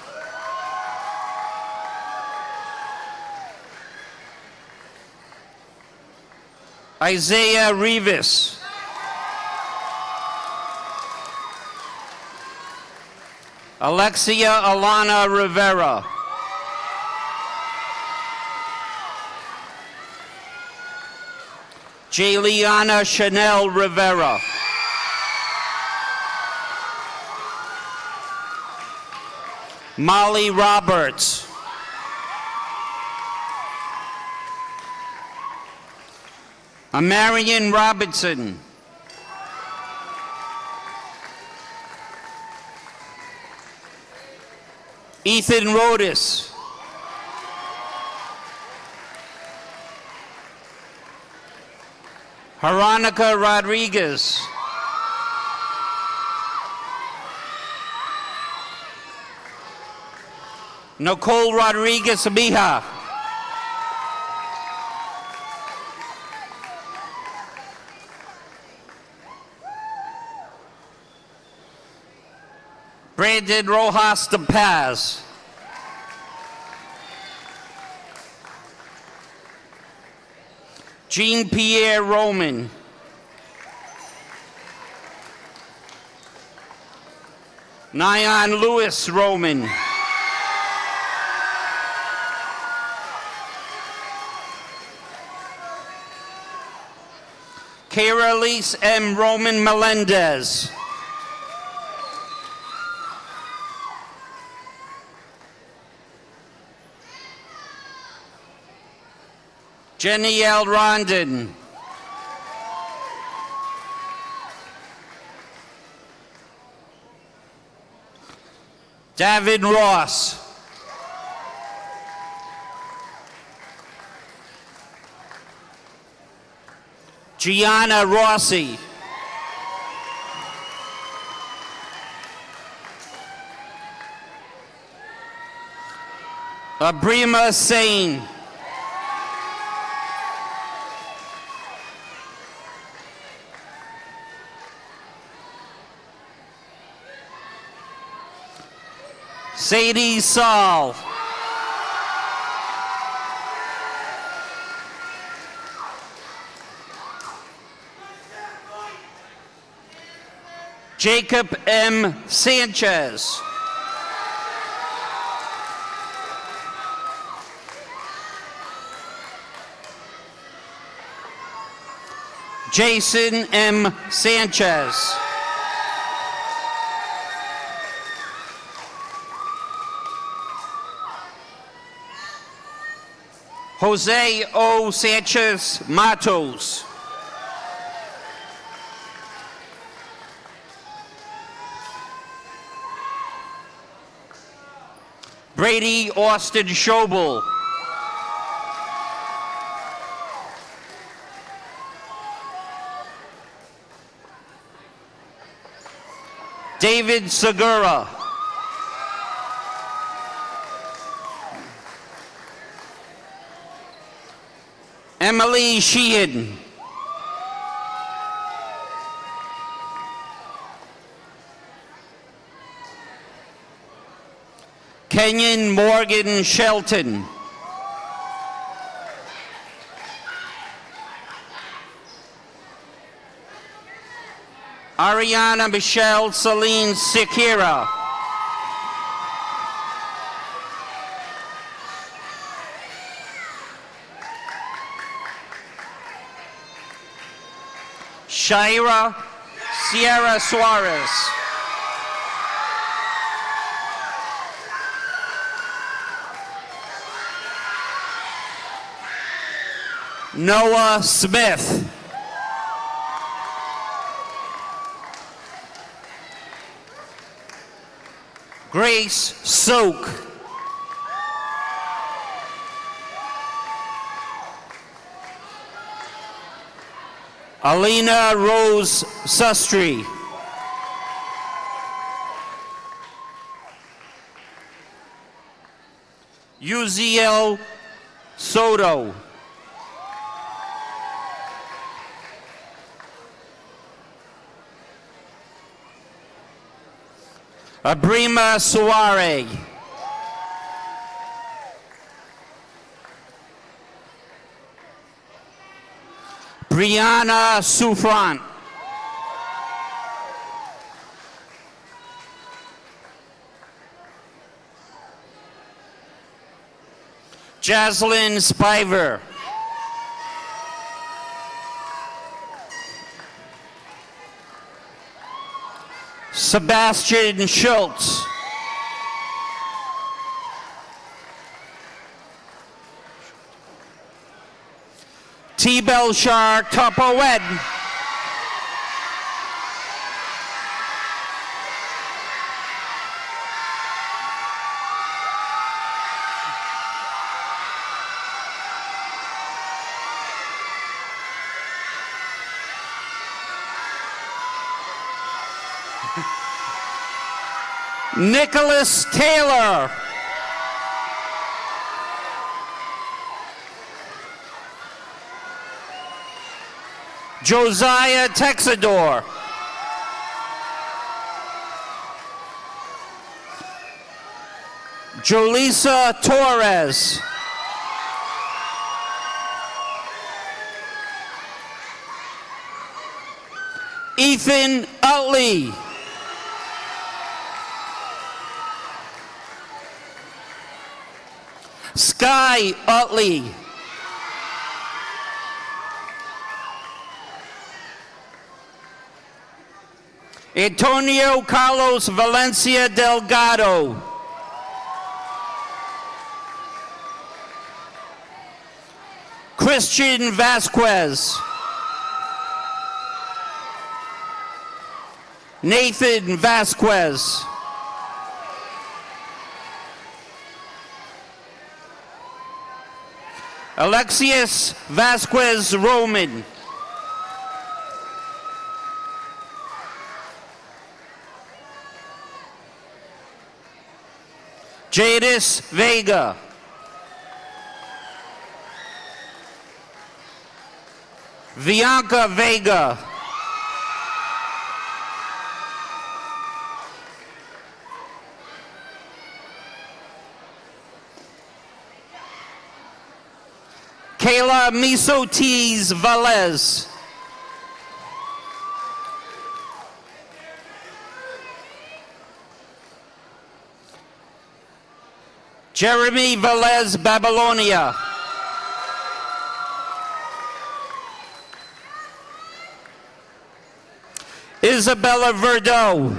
Isaiah Rivas. Alexia Alana Rivera. Jaliana Chanel Rivera. Molly Roberts. Marion Robinson. Ethan Rodis. Veronica Rodriguez. Nicole Rodriguez Abija. Brandon Rojas de Paz. Jean-Pierre Roman. Nyan Lewis Roman. Carolise M. Roman Melendez. Jenny L. Rondon. David Ross. Gianna Rossi. Abrima Sain. Sadie Saul. Jacob M. Sanchez. Jason M. Sanchez. Jose O. Sanchez Matos. Brady Austin Schobel. David Segura. Emily Sheehan. Kenyon Morgan Shelton. Ariana Michelle Celine Sikira. Shaira Sierra Suarez. Noah Smith. Grace Soak. Alina Rose Sustry. Uziel Soto. Abrima Suare. Brianna Souffrant. Jaslyn Spiver. Sebastian Schultz. T. Belshar Topowed. Nicholas Taylor. Josiah Texador. Jolisa Torres. Ethan Utley. Sky Utley. Antonio Carlos Valencia Delgado. Christian Vasquez. Nathan Vasquez. Alexius Vasquez Roman. Jadis Vega. Bianca Vega. Kayla Misotis Velez. Jeremy Velez Babylonia. Isabella Verdeau.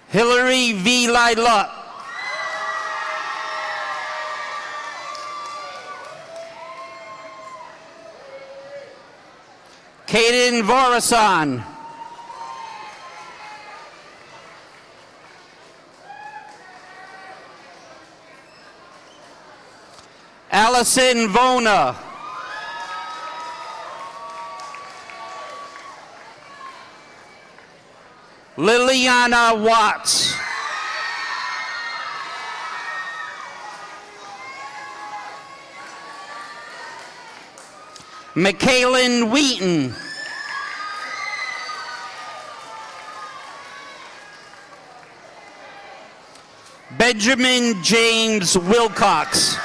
Hillary V. Lila. Kaden Vorasan. Allison Vona. Liliana Watts. Michaelin Wheaton. Benjamin James Wilcox.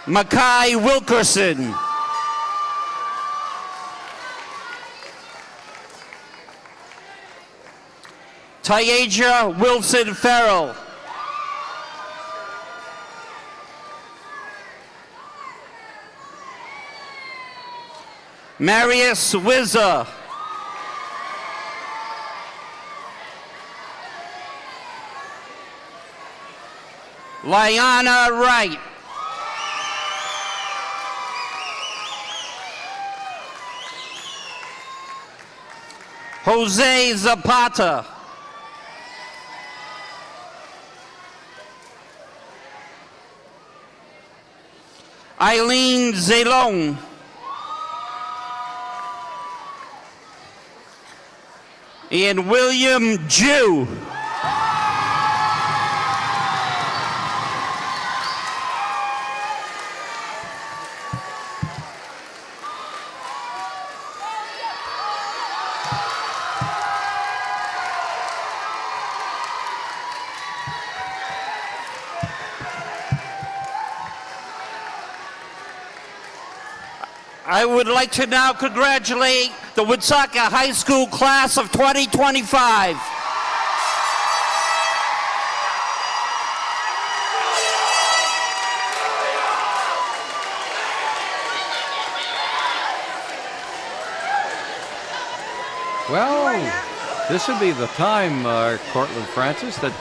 Makai Wilkerson. Tyaja Wilson Farrell. Marius Wizza. Liana Wright. Jose Zapata. Eileen Zelong. And William Jew. I would like to now congratulate the Woonsocket High School class of 2025. Well, this would be the time, Cortland Francis, that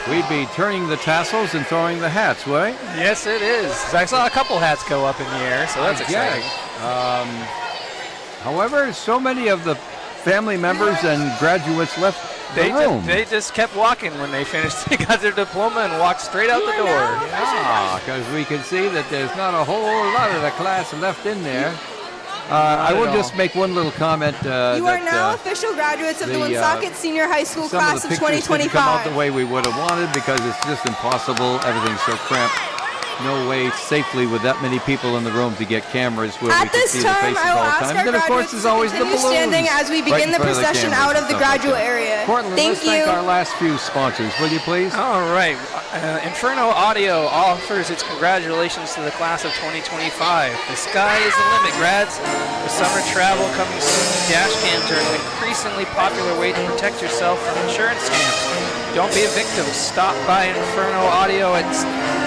we'd be turning the tassels and throwing the hats, right? Yes, it is. I saw a couple hats go up in the air, so that's exciting. However, so many of the family members and graduates left the room. They just kept walking when they finished. They got their diploma and walked straight out the door. Yeah, because we can see that there's not a whole lot of the class left in there. I will just make one little comment. You are now official graduates of the Woonsocket Senior High School class of 2025. Come out the way we would have wanted because it's just impossible. Everything's so cramped. No way safely with that many people in the room to get cameras where we can see the faces all the time. And then, of course, there's always the balloons. Standing as we begin the procession out of the graduate area. Portland, let's thank our last few sponsors, will you please? All right. Inferno Audio offers its congratulations to the class of 2025. The sky is the limit, grads. With summer travel coming soon, dash cams are an increasingly popular way to protect yourself from insurance scams. Don't be a victim. Stop by Inferno Audio at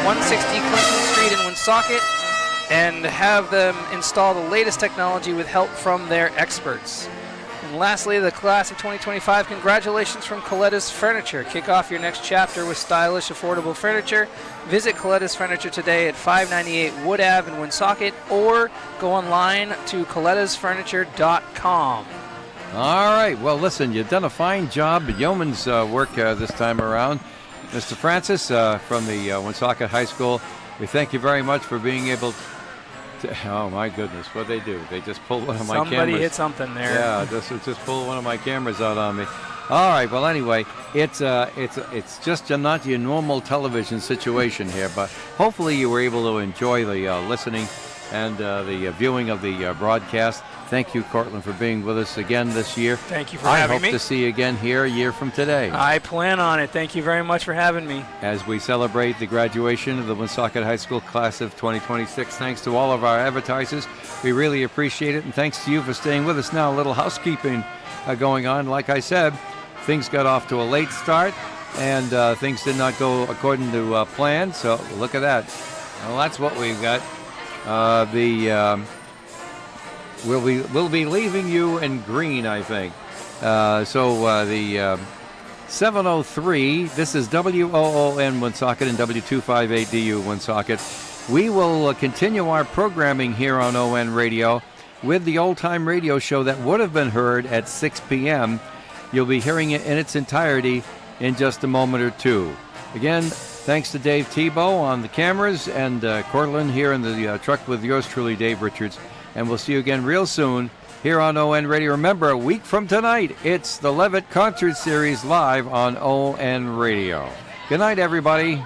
160 Clinton Street in Woonsocket and have them install the latest technology with help from their experts. And lastly, the class of 2025, congratulations from Coletta's Furniture. Kick off your next chapter with stylish, affordable furniture. Visit Coletta's Furniture today at 598 Wood Ave in Woonsocket or go online to colettasfurniture.com. All right. Well, listen, you've done a fine job. Yeoman's work this time around. Mr. Francis from the Woonsocket High School, we thank you very much for being able to, oh my goodness, what they do? They just pulled one of my cameras. Somebody hit something there. Yeah, just pulled one of my cameras out on me. All right, well anyway, it's just not your normal television situation here, but hopefully you were able to enjoy the listening and the viewing of the broadcast. thank you, Cortland, for being with us again this year. Thank you for having me. I hope to see you again here a year from today. I plan on it. Thank you very much for having me. As we celebrate the graduation of the Woonsocket High School class of 2026, thanks to all of our advertisers. We really appreciate it, and thanks to you for staying with us. Now, a little housekeeping going on. Like I said, things got off to a late start, and things did not go according to plan, so look at that. Well, that's what we've got. We'll be leaving you in green, I think. The 703, this is WOON Woonsocket and W258DU Woonsocket. We will continue our programming here on ON Radio with the old-time radio show that would have been heard at 6 p.m. You'll be hearing it in its entirety in just a moment or two. Again, thanks to Dave Tebow on the cameras and Cortland here in the truck with yours truly, Dave Richards. And we'll see you again real soon here on ON Radio. Remember, a week from tonight, it's the Levitt Concert Series live on ON Radio. Good night, everybody.